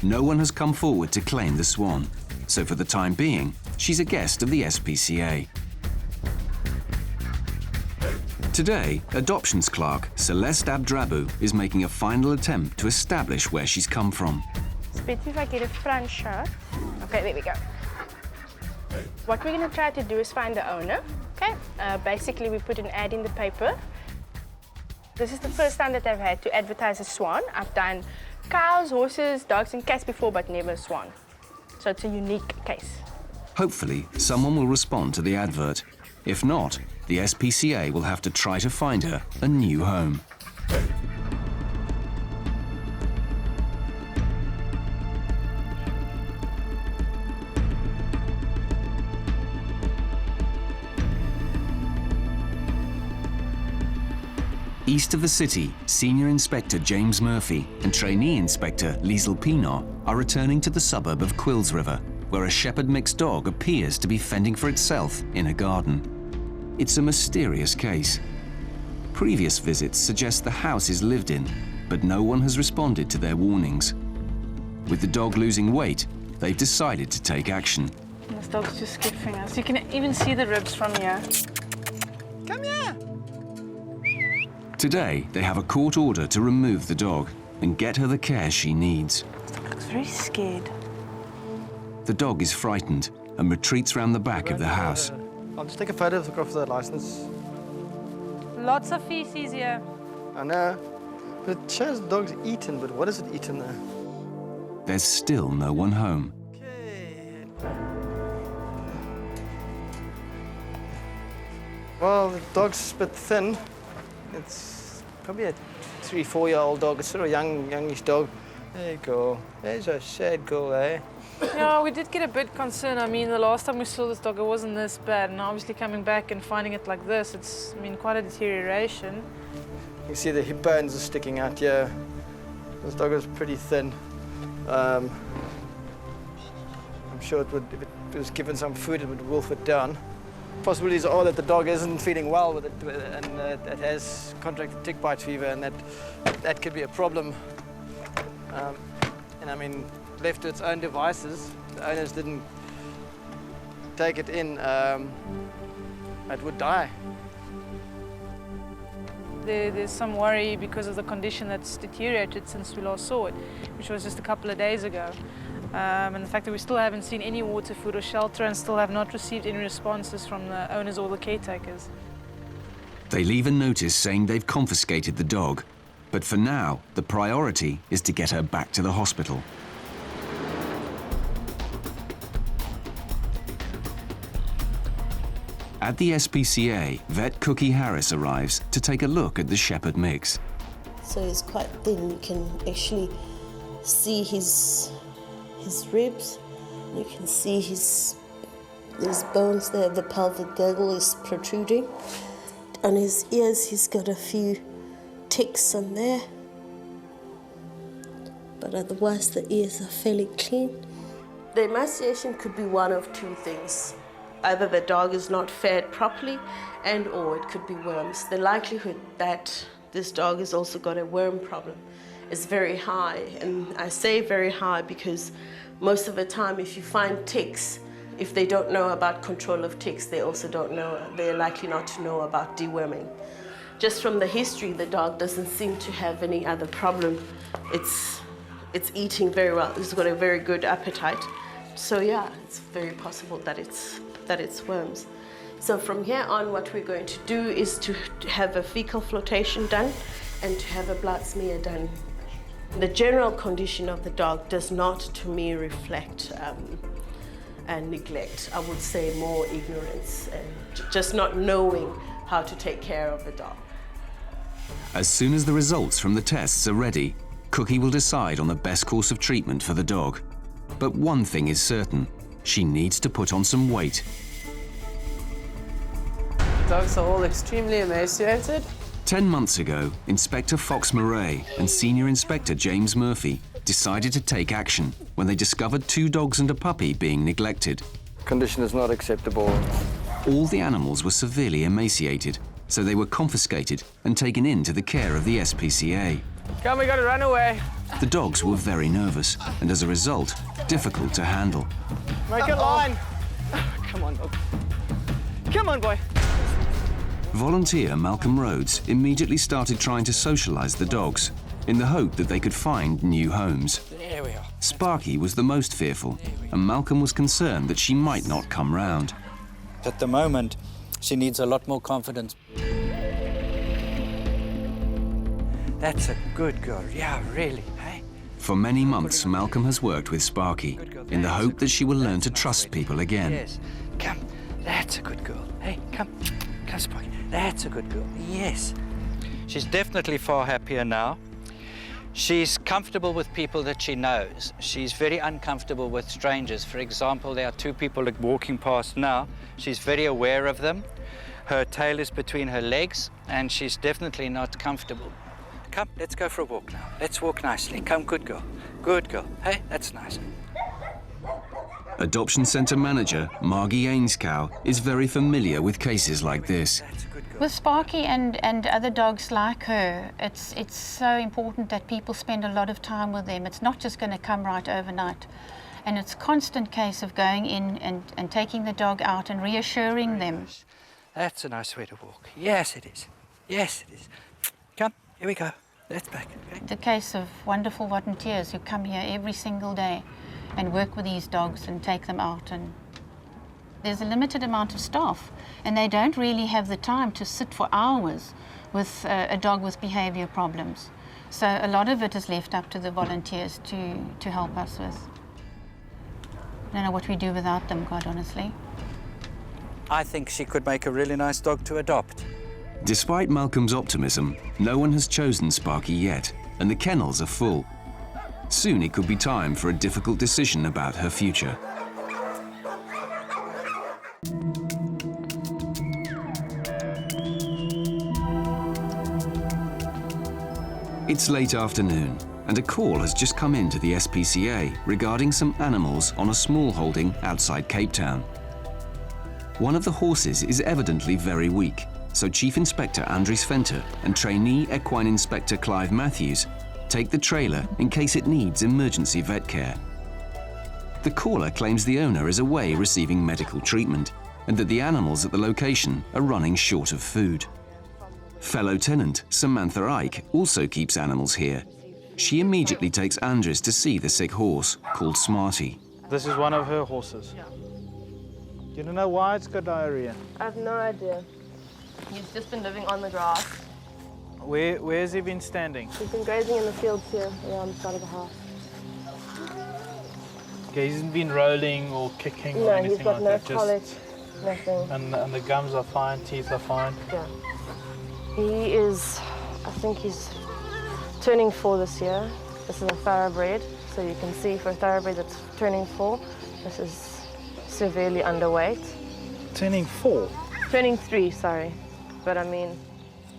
No one has come forward to claim the swan, so for the time being, she's a guest of the SPCA. Today, adoptions clerk Celeste Abdrabu is making a final attempt to establish where she's come from. Especially if I get a front shot. Okay, there we go. What we're going to try to do is find the owner. Okay, basically we put an ad in the paper. This is the first time that I've had to advertise a swan. I've done cows, horses, dogs and cats before, but never a swan. So it's a unique case. Hopefully, someone will respond to the advert. If not, the SPCA will have to try to find her a new home. East of the city, Senior Inspector James Murphy and Trainee Inspector Liesl Pienaar are returning to the suburb of Quills River, where a shepherd mixed dog appears to be fending for itself in a garden. It's a mysterious case. Previous visits suggest the house is lived in, but no one has responded to their warnings. With the dog losing weight, they've decided to take action. This dog's just skipping us. You can even see the ribs from here. Come here! Today, they have a court order to remove the dog and get her the care she needs. This dog looks very scared. The dog is frightened and retreats round the back of the house. I'll just take a photograph of the license. Lots of feces here. I know. But it shows the dog's eaten, but what is it eaten there? There's still no one home. Well, the dog's a bit thin. It's probably a 3-4-year-old dog. It's sort of a youngish dog. There you go. There's a sad girl, eh? Yeah, we did get a bit concerned. I mean, the last time we saw this dog, it wasn't this bad. And obviously coming back and finding it like this, it's, I mean, quite a deterioration. You can see the hip bones are sticking out here. This dog is pretty thin. I'm sure it would, if it was given some food, it would wolf it down. Possibilities are that the dog isn't feeling well with it, and it has contracted tick bite fever, and that could be a problem. And I mean, left to its own devices, the owners didn't take it in, it would die. There's some worry because of the condition that's deteriorated since we last saw it, which was just a couple of days ago. And the fact that we still haven't seen any water, food or shelter and still have not received any responses from the owners or the caretakers. They leave a notice saying they've confiscated the dog, but for now, the priority is to get her back to the hospital. At the SPCA, vet Cookie Harris arrives to take a look at the shepherd mix. So he's quite thin. You can actually see his ribs. You can see his bones there. The pelvic girdle is protruding. On his ears, he's got a few ticks on there. But otherwise, the ears are fairly clean. The emaciation could be one of two things. Either the dog is not fed properly or it could be worms. The likelihood that this dog has also got a worm problem is very high. And I say very high because most of the time if you find ticks, if they don't know about control of ticks, they also don't know, they're likely not to know about deworming. Just from the history, the dog doesn't seem to have any other problem. It's eating very well. It's got a very good appetite. So yeah, it's very possible that it's worms. So from here on, what we're going to do is to have a fecal flotation done and to have a blood smear done. The general condition of the dog does not, to me, reflect neglect. I would say more ignorance and just not knowing how to take care of the dog. As soon as the results from the tests are ready, Cookie will decide on the best course of treatment for the dog. But one thing is certain, she needs to put on some weight. Dogs are all extremely emaciated. 10 months ago, Inspector Fox Murray and Senior Inspector James Murphy decided to take action when they discovered 2 dogs and a puppy being neglected. Condition is not acceptable. All the animals were severely emaciated, so they were confiscated and taken into the care of the SPCA. Come, we gotta run away. The dogs were very nervous and, as a result, difficult to handle. Make a line. Come on, dog. Come on, boy. Volunteer Malcolm Rhodes immediately started trying to socialise the dogs in the hope that they could find new homes. There we are. Sparky was the most fearful, and Malcolm was concerned that she might not come round. At the moment, she needs a lot more confidence. That's a good girl. Yeah, really, hey? For many months, Malcolm has worked with Sparky in the hope that she will learn to trust people again. Yes. Come, that's a good girl. Hey, come, Sparky. That's a good girl. Yes. She's definitely far happier now. She's comfortable with people that she knows. She's very uncomfortable with strangers. For example, there are 2 people walking past now. She's very aware of them. Her tail is between her legs, and she's definitely not comfortable. Come, let's go for a walk now. Let's walk nicely. Come, good girl. Good girl. Hey, that's nice. Adoption Centre manager Margie Ainscow is very familiar with cases like this. With Sparky and other dogs like her, it's so important that people spend a lot of time with them. It's not just going to come right overnight. And it's a constant case of going in and taking the dog out and reassuring them. That's a nice way to walk. Yes, it is. Yes, it is. Come, here we go. Let's back. The case of wonderful volunteers who come here every single day and work with these dogs and take them out. And there's a limited amount of staff, and they don't really have the time to sit for hours with a dog with behavior problems. So a lot of it is left up to the volunteers to help us with. I don't know what we do without them, quite honestly. I think she could make a really nice dog to adopt. Despite Malcolm's optimism, no one has chosen Sparky yet, and the kennels are full. Soon it could be time for a difficult decision about her future. It's late afternoon, and a call has just come in to the SPCA regarding some animals on a small holding outside Cape Town. One of the horses is evidently very weak, so Chief Inspector Andries Venter and trainee Equine Inspector Clive Matthews take the trailer in case it needs emergency vet care. The caller claims the owner is away receiving medical treatment and that the animals at the location are running short of food. Fellow tenant Samantha Ike also keeps animals here. She immediately takes Andries to see the sick horse, called Smarty. This is one of her horses. You don't know why it's got diarrhea? I have no idea. He's just been living on the grass. Where has he been standing? He's been grazing in the fields here, around the side of the house. Okay, he hasn't been rolling or kicking or No, anything he's got like no that. colic, nothing. And the gums are fine, teeth are fine. Yeah. He is, I think he's turning 4 this year. This is a thoroughbred, so you can see for a thoroughbred that's turning 4, this is severely underweight. Turning 4? Turning 3, sorry. But I mean...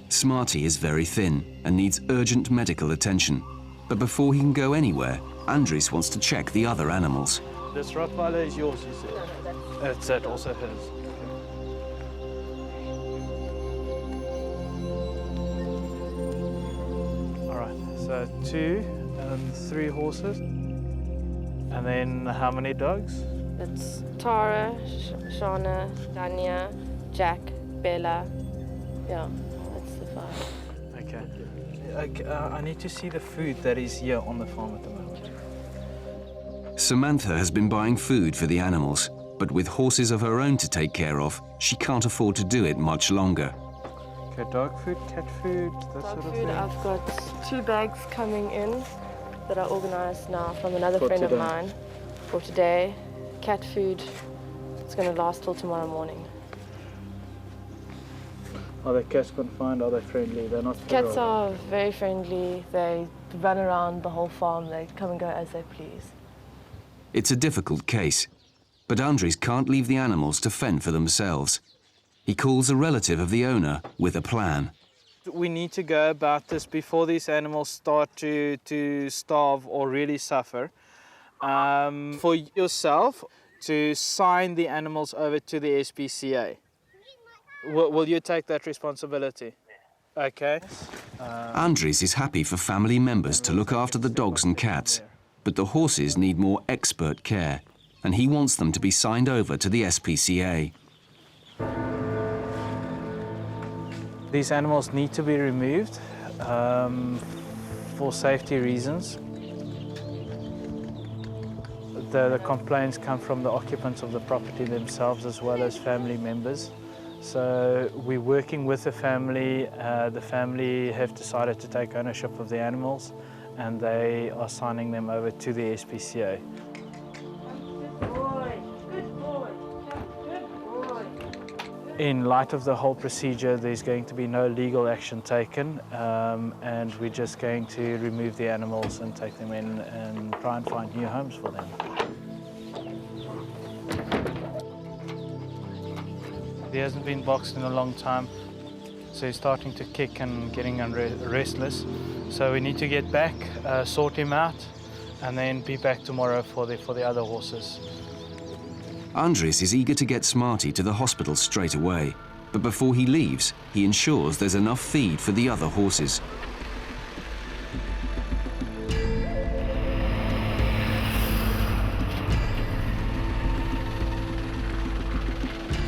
Smarty is very thin and needs urgent medical attention. But before he can go anywhere, Andries wants to check the other animals. This Rottweiler is yours, you said? No, that's it, also his. So 2 and 3 horses. And then how many dogs? It's Tara, Shauna, Dania, Jack, Bella. Yeah, that's the 5. Okay. I need to see the food that is here on the farm at the moment. Samantha has been buying food for the animals, but with horses of her own to take care of, she can't afford to do it much longer. Okay, dog food, cat food, that sort of thing? I've got 2 bags coming in that are organised now from another friend of mine for today. Cat food, it's going to last till tomorrow morning. Are the cats confined? Are they friendly? They're not feral. Cats are very friendly. They run around the whole farm. They come and go as they please. It's a difficult case, but Andries can't leave the animals to fend for themselves. He calls a relative of the owner with a plan. We need to go about this before these animals start to starve or really suffer. For yourself to sign the animals over to the SPCA. Will you take that responsibility? Okay. Andries is happy for family members to look after the dogs and cats, but the horses need more expert care, and he wants them to be signed over to the SPCA. These animals need to be removed for safety reasons. The complaints come from the occupants of the property themselves as well as family members. So we're working with the family. The family have decided to take ownership of the animals and they are signing them over to the SPCA. In light of the whole procedure, there's going to be no legal action taken, and we're just going to remove the animals and take them in and try and find new homes for them. He hasn't been boxed in a long time, so he's starting to kick and getting restless. So we need to get back, sort him out, and then be back tomorrow for the other horses. Andres is eager to get Smarty to the hospital straight away, but before he leaves, he ensures there's enough feed for the other horses.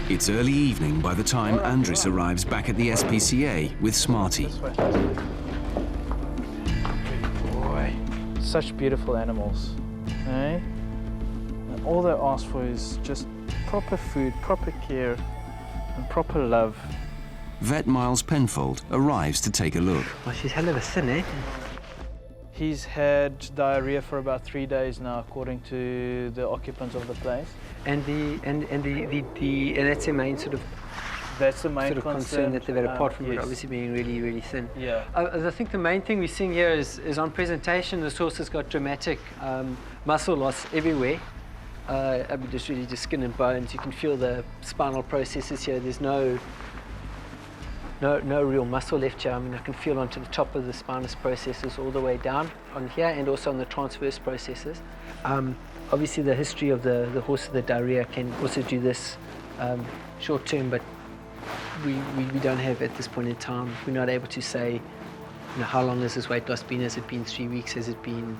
It's early evening by the time Andres arrives back at the SPCA with Smarty. Boy, such beautiful animals, eh? And all they ask for is just proper food, proper care, and proper love. Vet Miles Penfold arrives to take a look. Well, she's hell of a thin, eh? He's had diarrhea for about 3 days now, according to the occupants of the place. And that's the main sort of concern that they've had, apart from it obviously being really, really thin. Yeah. I think the main thing we're seeing here is on presentation, this horse has got dramatic muscle loss everywhere. I mean, just skin and bones. You can feel the spinal processes here. There's no real muscle left here. I mean, I can feel onto the top of the spinous processes all the way down on here, and also on the transverse processes. Obviously, the history of the horse with the diarrhea can also do this short term, but we don't have at this point in time. We're not able to say, how long has this weight loss been? Has it been 3 weeks? Has it been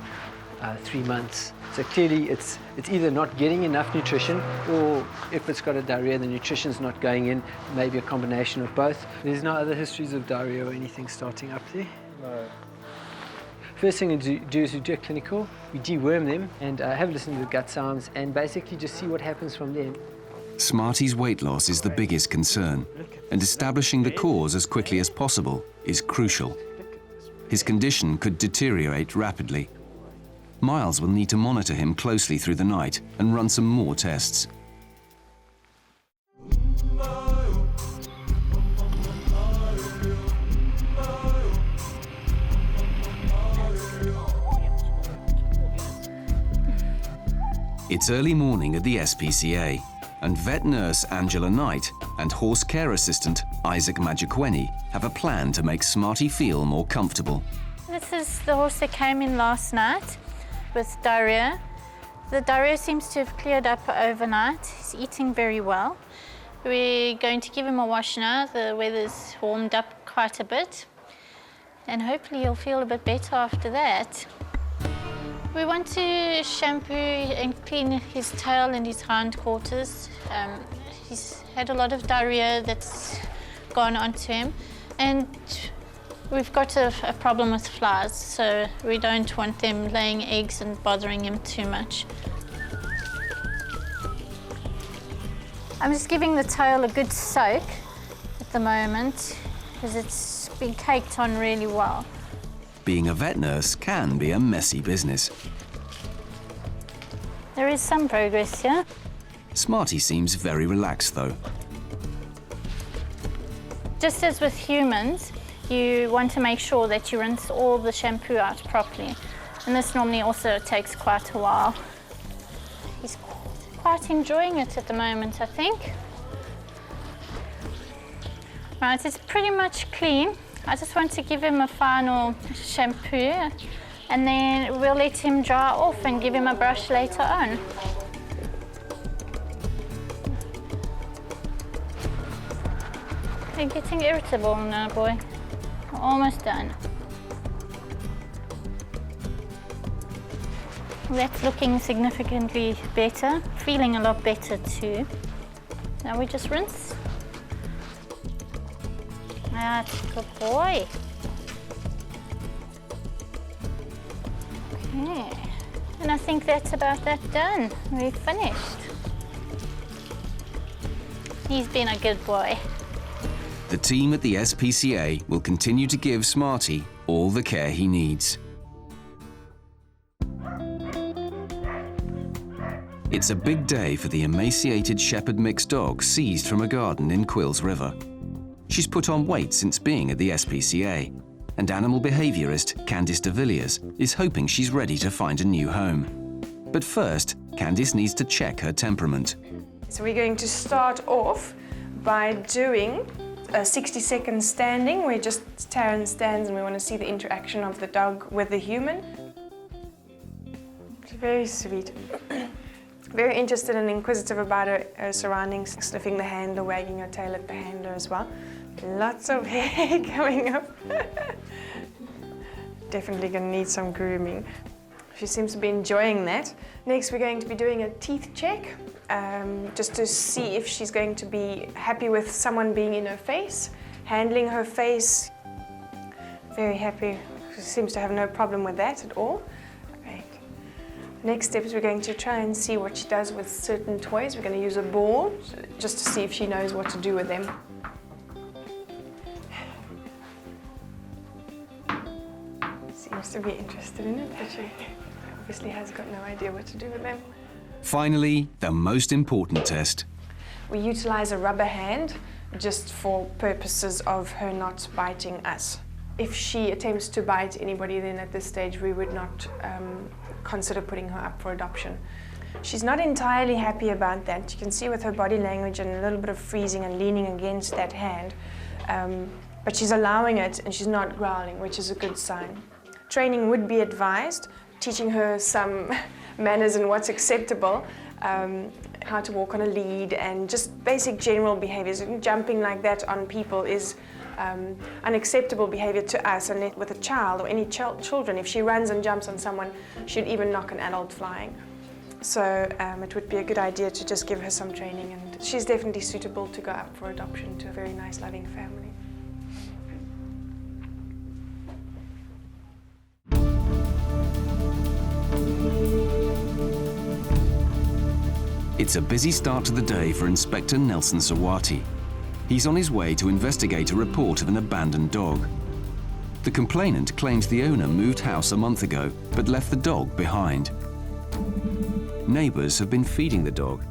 3 months? So clearly, it's either not getting enough nutrition, or if it's got a diarrhea, the nutrition's not going in. Maybe a combination of both. There's no other histories of diarrhea or anything starting up there. No. First thing to do is we do a clinical, we deworm them and have a listen to the gut sounds and basically just see what happens from there. Smarty's weight loss is the biggest concern, and establishing the cause as quickly as possible is crucial. His condition could deteriorate rapidly. Miles will need to monitor him closely through the night and run some more tests. It's early morning at the SPCA, and vet nurse Angela Knight and horse care assistant Isaac Magikweni have a plan to make Smarty feel more comfortable. This is the horse that came in last night with diarrhea. The diarrhea seems to have cleared up overnight. He's eating very well. We're going to give him a wash now. The weather's warmed up quite a bit, and hopefully he'll feel a bit better after that. We want to shampoo and clean his tail and his hindquarters. He's had a lot of diarrhea that's gone onto him, and we've got a problem with flies, so we don't want them laying eggs and bothering him too much. I'm just giving the tail a good soak at the moment because it's been caked on really well. Being a vet nurse can be a messy business. There is some progress here. Smarty seems very relaxed, though. Just as with humans, you want to make sure that you rinse all the shampoo out properly. And this normally also takes quite a while. He's quite enjoying it at the moment, I think. Right, it's pretty much clean. I just want to give him a final shampoo, and then we'll let him dry off and give him a brush later on. You're getting irritable now, boy. We're almost done. That's looking significantly better, feeling a lot better too. Now we just rinse. That's a good boy. Okay, and I think that's about that done. We've finished. He's been a good boy. The team at the SPCA will continue to give Smarty all the care he needs. It's a big day for the emaciated shepherd mix dog seized from a garden in Quills River. She's put on weight since being at the SPCA, and animal behaviourist Candice de Villiers is hoping she's ready to find a new home. But first, Candice needs to check her temperament. So we're going to start off by doing a 60-second standing, where just Taryn stands and we want to see the interaction of the dog with the human. It's very sweet. Very interested and inquisitive about her surroundings, sniffing the handler, wagging her tail at the handler as well. Lots of hair coming up. Definitely going to need some grooming. She seems to be enjoying that. Next, we're going to be doing a teeth check, just to see if she's going to be happy with someone being in her face, handling her face. Very happy. She seems to have no problem with that at all. Right. Next step is we're going to try and see what she does with certain toys. We're going to use a ball just to see if she knows what to do with them. Seems to be interested in it, but she obviously has got no idea what to do with them. Finally, the most important test. We utilize a rubber hand just for purposes of her not biting us. If she attempts to bite anybody, then at this stage we would not consider putting her up for adoption. She's not entirely happy about that. You can see with her body language and a little bit of freezing and leaning against that hand. But she's allowing it and she's not growling, which is a good sign. Training would be advised, teaching her some manners and what's acceptable, how to walk on a lead and just basic general behaviors. Jumping like that on people is unacceptable behavior to us, and with a child or any children, if she runs and jumps on someone, she'd even knock an adult flying. So it would be a good idea to just give her some training, and she's definitely suitable to go up for adoption to a very nice, loving family. It's a busy start to the day for Inspector Nelson Sawati. He's on his way to investigate a report of an abandoned dog. The complainant claims the owner moved house a month ago, but left the dog behind. Neighbours have been feeding the dog.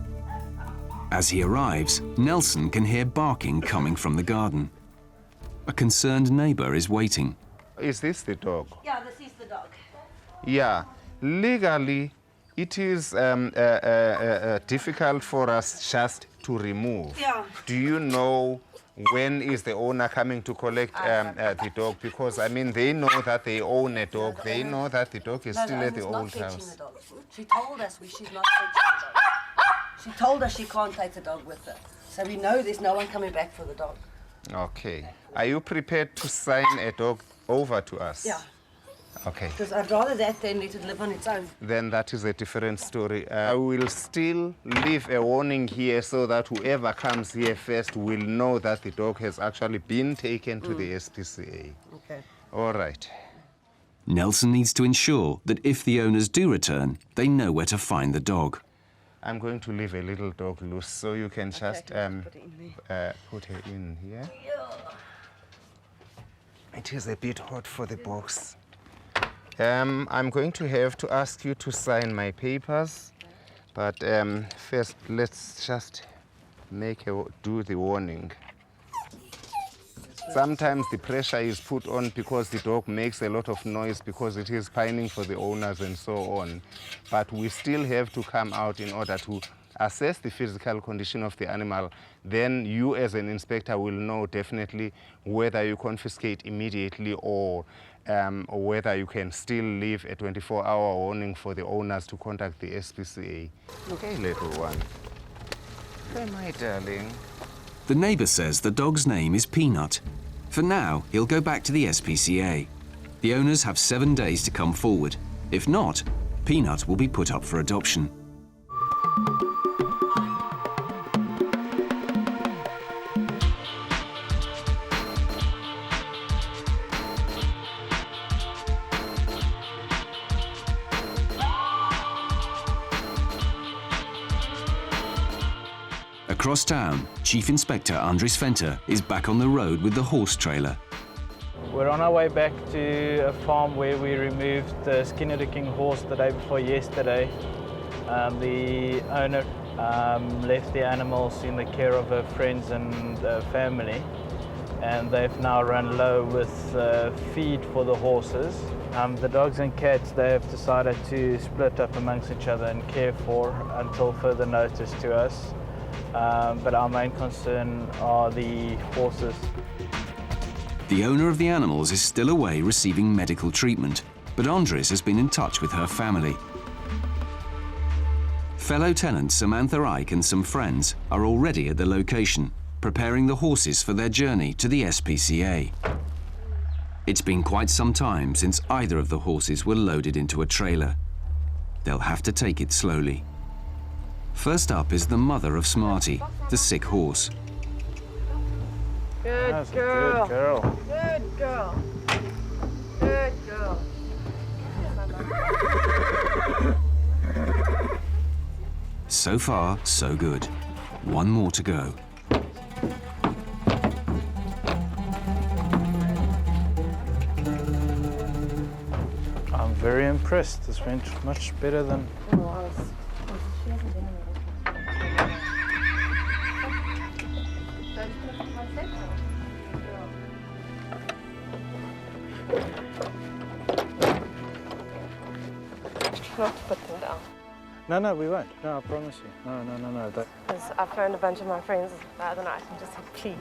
As he arrives, Nelson can hear barking coming from the garden. A concerned neighbour is waiting. Is this the dog? Yeah, this is the dog. Yeah, legally it is difficult for us just to remove. Yeah. Do you know when is the owner coming to collect the dog? Because, I mean, they know that they own a dog. They know that the dog is still at the old house. The dog. She told us she's not fetching the dog. She told us she can't take the dog with her. So we know there's no one coming back for the dog. Okay. Are you prepared to sign a dog over to us? Yeah. Okay. Because I'd rather that than let it live on its own. Then that is a different story. I will still leave a warning here so that whoever comes here first will know that the dog has actually been taken to the SPCA. Okay. All right. Nelson needs to ensure that if the owners do return, they know where to find the dog. I'm going to leave a little dog loose, so you can just put her in here. It is a bit hot for the box. I'm going to have to ask you to sign my papers, but first let's just do the warning. Sometimes the pressure is put on because the dog makes a lot of noise because it is pining for the owners and so on. But we still have to come out in order to assess the physical condition of the animal. Then you as an inspector will know definitely whether you confiscate immediately or whether you can still leave a 24-hour warning for the owners to contact the SPCA. Okay, little one. Hey, my darling. The neighbour says the dog's name is Peanut. For now, he'll go back to the SPCA. The owners have 7 days to come forward. If not, Peanut will be put up for adoption. Across town, Chief Inspector Andries Venter is back on the road with the horse trailer. We're on our way back to a farm where we removed the skinny-looking horse the day before yesterday. The owner left the animals in the care of her friends and family, and they've now run low with feed for the horses. The dogs and cats, they have decided to split up amongst each other and care for until further notice to us. But our main concern are the horses. The owner of the animals is still away receiving medical treatment, but Andries has been in touch with her family. Fellow tenant Samantha Ike and some friends are already at the location, preparing the horses for their journey to the SPCA. It's been quite some time since either of the horses were loaded into a trailer. They'll have to take it slowly. First up is the mother of Smarty, the sick horse. Good That's girl. a good girl. Good girl. Good girl. So far, so good. One more to go. I'm very impressed. This went much better than... Not to put them down. No, we won't. No, I promise you. No. Because I phoned a bunch of my friends the other night and just said, please,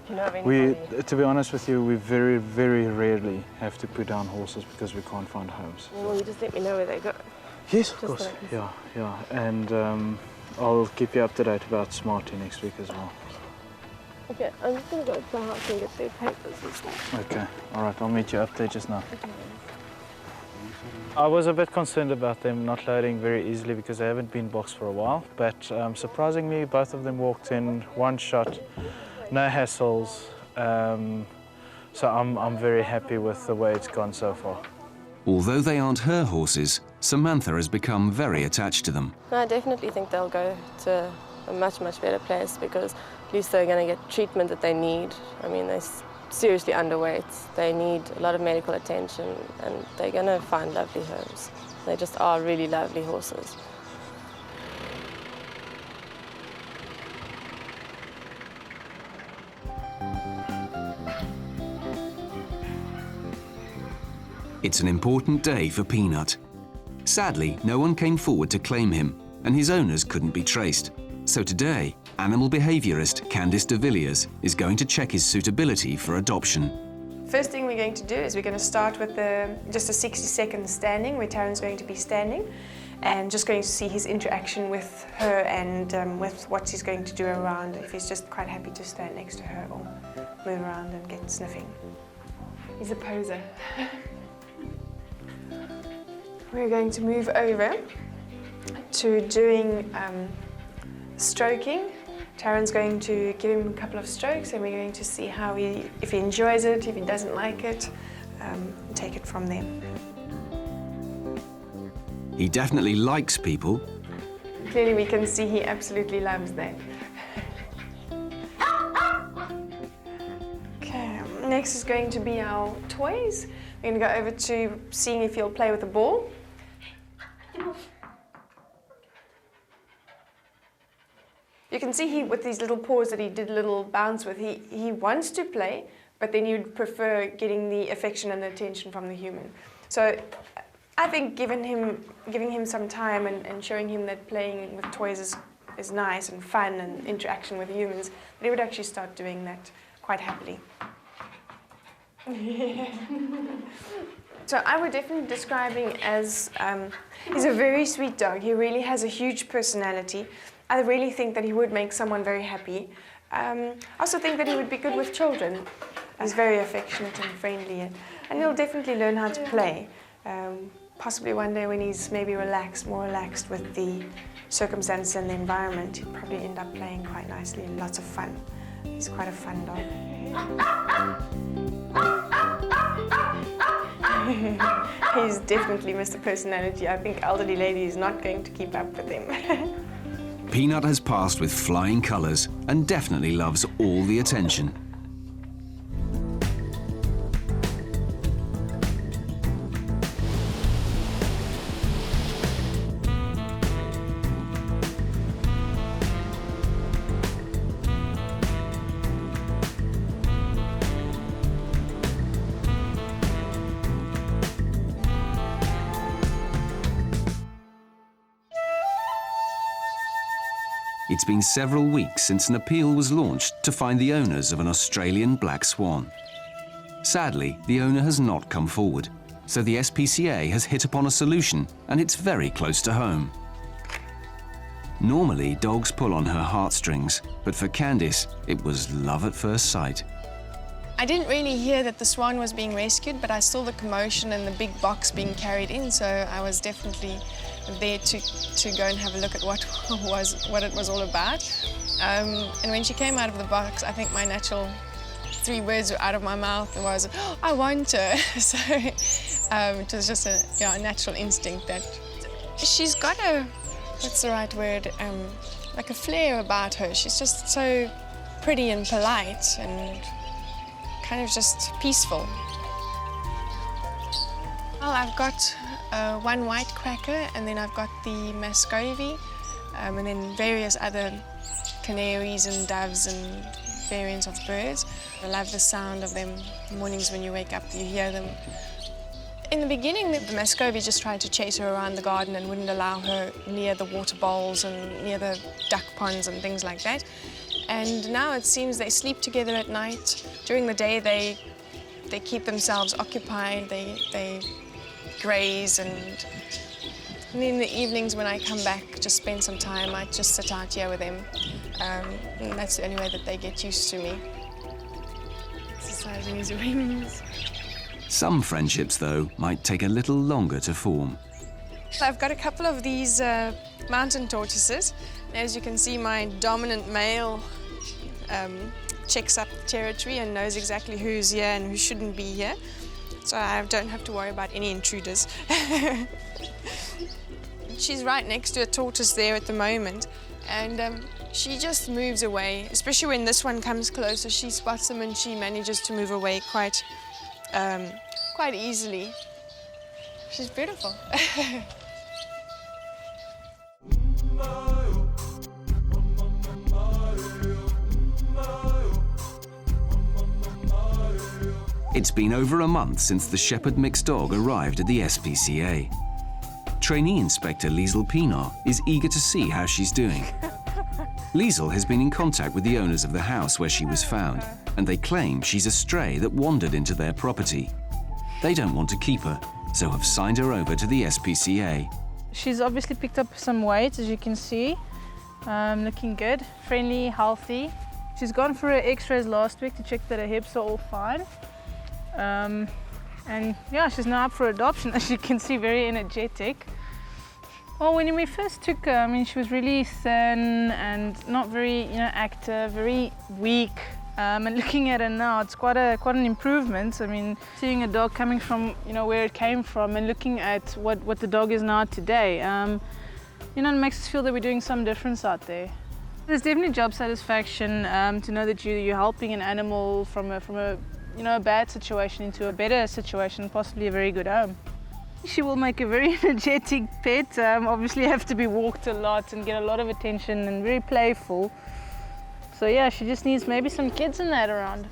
if you know of anybody. To be honest with you, we very, very rarely have to put down horses because we can't find homes. Well, you just let me know where they go. Yes, of course. Yeah. And I'll keep you up to date about Smarty next week as well. Okay, I'm just going to go to the house and get their papers and stuff. Okay, all right. I'll meet you up there just now. Okay. I was a bit concerned about them not loading very easily because they haven't been boxed for a while, but surprisingly, both of them walked in one shot, no hassles, so I'm very happy with the way it's gone so far. Although they aren't her horses, Samantha has become very attached to them. I definitely think they'll go to a much, much better place because at least they're going to get treatment that they need. I mean, they're seriously underweight. They need a lot of medical attention and they're going to find lovely homes. They just are really lovely horses. It's an important day for Peanut. Sadly, no one came forward to claim him, and his owners couldn't be traced. So today, animal behaviourist Candice de Villiers is going to check his suitability for adoption. First thing we're going to do is we're going to start with just a 60-second standing, where Taryn's going to be standing, and just going to see his interaction with her and with what he's going to do around, if he's just quite happy to stand next to her or move around and get sniffing. He's a poser. We're going to move over to doing stroking. Taryn's going to give him a couple of strokes and we're going to see how if he enjoys it, if he doesn't like it, and take it from there. He definitely likes people. Clearly we can see he absolutely loves that. Okay, next is going to be our toys. We're going to go over to seeing if he'll play with the ball. You can see with these little paws that he did a little bounce with, he wants to play, but then you'd prefer getting the affection and the attention from the human. So I think giving him some time and showing him that playing with toys is nice and fun and interaction with humans, that he would actually start doing that quite happily. So I would definitely describe him as, he's a very sweet dog. He really has a huge personality. I really think that he would make someone very happy. I also think that he would be good with children. He's very affectionate and friendly, and he'll definitely learn how to play. Possibly one day when he's maybe more relaxed with the circumstances and the environment, he'll probably end up playing quite nicely, lots of fun. He's quite a fun dog. He's definitely Mr. Personality. I think elderly lady is not going to keep up with him. Peanut has passed with flying colours and definitely loves all the attention. It's been several weeks since an appeal was launched to find the owners of an Australian black swan. Sadly, the owner has not come forward, so the SPCA has hit upon a solution, and it's very close to home. Normally, dogs pull on her heartstrings, but for Candice, it was love at first sight. I didn't really hear that the swan was being rescued, but I saw the commotion and the big box being carried in, so I was definitely there to go and have a look at what it was all about. And when she came out of the box, I think my natural 3 words were out of my mouth and was, oh, I want her. So it was just a natural instinct that she's got a, what's the right word, like a flair about her. She's just so pretty and polite and kind of just peaceful. Well, I've got 1 white cracker, and then I've got the Muscovy, and then various other canaries and doves and variants of birds. I love the sound of them. Mornings when you wake up, you hear them. In the beginning, the Muscovy just tried to chase her around the garden and wouldn't allow her near the water bowls and near the duck ponds and things like that. And now it seems they sleep together at night. During the day, they keep themselves occupied. They graze, and in the evenings when I come back, just spend some time, I just sit out here with them. And that's the only way that they get used to me. Exercising his wings. Some friendships, though, might take a little longer to form. I've got a couple of these mountain tortoises. As you can see, my dominant male checks up the territory and knows exactly who's here and who shouldn't be here. So I don't have to worry about any intruders. She's right next to a tortoise there at the moment, and she just moves away, especially when this one comes closer. She spots him and she manages to move away quite easily. She's beautiful. It's been over a month since the Shepherd mixed dog arrived at the SPCA. Trainee Inspector Liesl Pienaar is eager to see how she's doing. Liesl has been in contact with the owners of the house where she was found, and they claim she's a stray that wandered into their property. They don't want to keep her, so have signed her over to the SPCA. She's obviously picked up some weight, as you can see. Looking good, friendly, healthy. She's gone for her x-rays last week to check that her hips are all fine. And yeah, she's now up for adoption, as you can see, very energetic. Well, when we first took her, I mean, she was really thin and not very, active, very weak. And looking at her now, it's quite an improvement. I mean, seeing a dog coming from, where it came from and looking at what the dog is now today, it makes us feel that we're doing some difference out there. There's definitely job satisfaction to know that you're helping an animal from a bad situation into a better situation, possibly a very good home. She will make a very energetic pet, obviously have to be walked a lot and get a lot of attention and very playful. So yeah, she just needs maybe some kids and that around.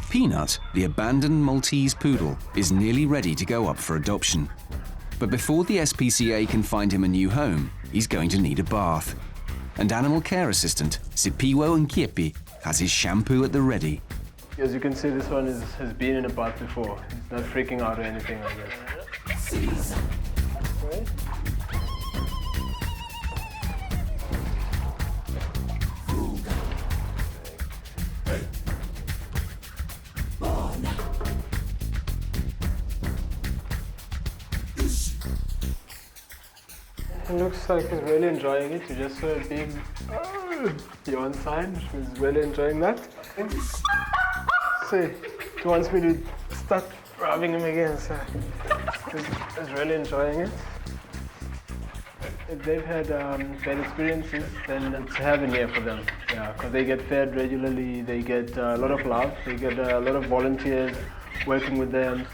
Peanut, the abandoned Maltese poodle, is nearly ready to go up for adoption. But before the SPCA can find him a new home, he's going to need a bath. And animal care assistant Sipiwo Nkyepi has his shampoo at the ready. As you can see, this one has been in a bath before. He's not freaking out or anything like that. Right? It looks like he's really enjoying it. You just saw a big yawn sign. He's really enjoying that. See, he wants me to start rubbing him again, so he's really enjoying it. If they've had bad experiences, then it's heaven here for them. Yeah, because they get fed regularly, they get a lot of love, they get a lot of volunteers working with them,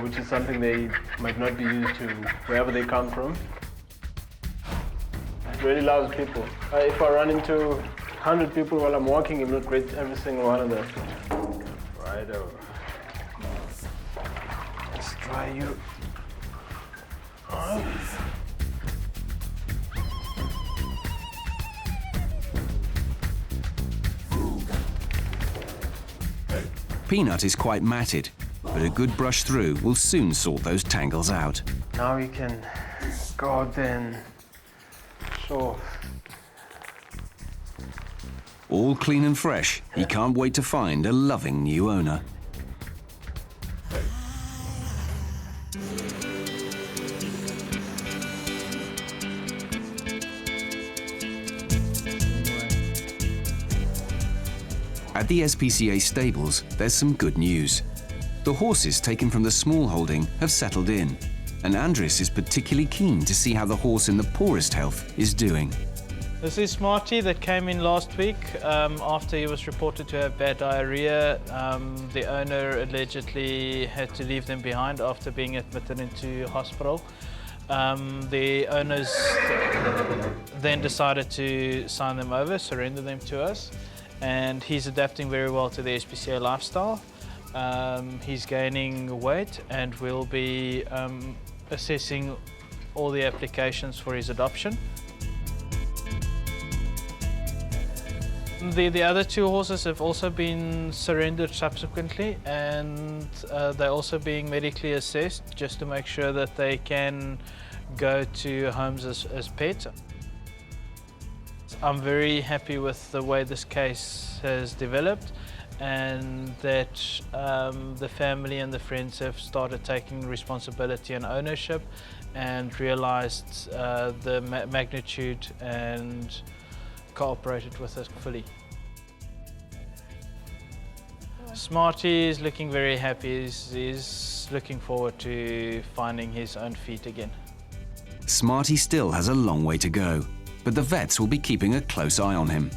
which is something they might not be used to wherever they come from. Really loves people. If I run into 100 people while I'm walking, he will greet every single one of them. Right over. Let's try you. Peanut is quite matted, but a good brush through will soon sort those tangles out. Now we can go out there and show. All clean and fresh, he can't wait to find a loving new owner. At the SPCA stables, there's some good news. The horses taken from the small holding have settled in, and Andres is particularly keen to see how the horse in the poorest health is doing. This is Smarty that came in last week after he was reported to have bad diarrhea. The owner allegedly had to leave them behind after being admitted into hospital. The owners then decided to sign them over, surrender them to us, and he's adapting very well to the SPCA lifestyle. He's gaining weight, and we'll be assessing all the applications for his adoption. The other two horses have also been surrendered subsequently, and they're also being medically assessed just to make sure that they can go to homes as pets. I'm very happy with the way this case has developed, and that the family and the friends have started taking responsibility and ownership and realized the magnitude and cooperated with us fully. Smarty is looking very happy. He's looking forward to finding his own feet again. Smarty still has a long way to go, but the vets will be keeping a close eye on him.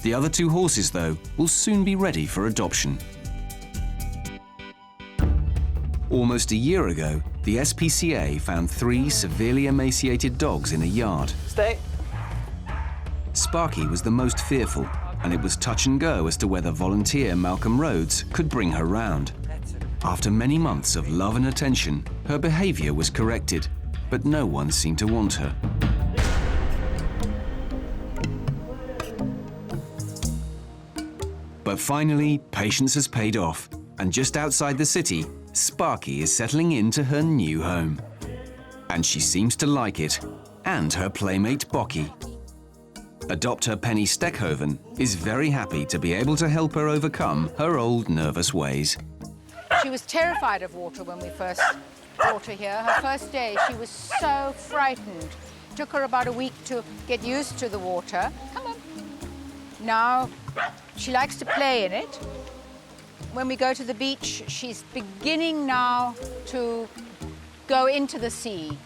The other two horses, though, will soon be ready for adoption. Almost a year ago, the SPCA found 3 severely emaciated dogs in a yard. Stay. Sparky was the most fearful, and it was touch and go as to whether volunteer Malcolm Rhodes could bring her round. After many months of love and attention, her behaviour was corrected, but no one seemed to want her. But finally, patience has paid off, and just outside the city, Sparky is settling into her new home. And she seems to like it, and her playmate Bocky. Adopter Penny Steckhoven is very happy to be able to help her overcome her old nervous ways. She was terrified of water when we first brought her here. Her first day, she was so frightened. It took her about a week to get used to the water. Come on. Now, she likes to play in it. When we go to the beach, she's beginning now to go into the sea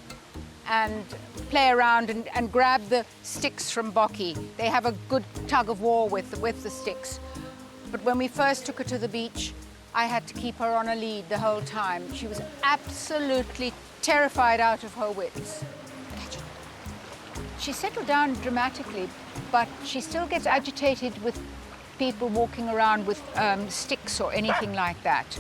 and play around and grab the sticks from Bocky. They have a good tug of war with the sticks. But when we first took her to the beach, I had to keep her on a lead the whole time. She was absolutely terrified out of her wits. She settled down dramatically, but she still gets agitated with people walking around with sticks or anything like that.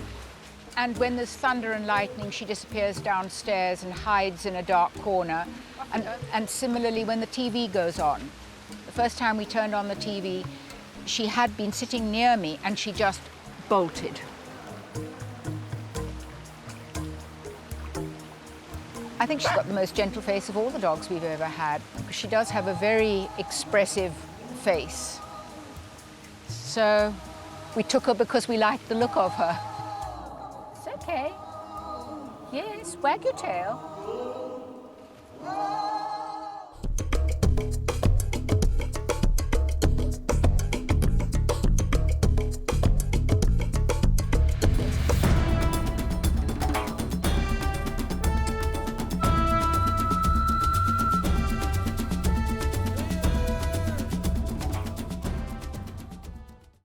And when there's thunder and lightning, she disappears downstairs and hides in a dark corner. And similarly, when the TV goes on. The first time we turned on the TV, she had been sitting near me and she just bolted. I think she's got the most gentle face of all the dogs we've ever had. She does have a very expressive face. So we took her because we liked the look of her. It's okay. Yes, wag your tail.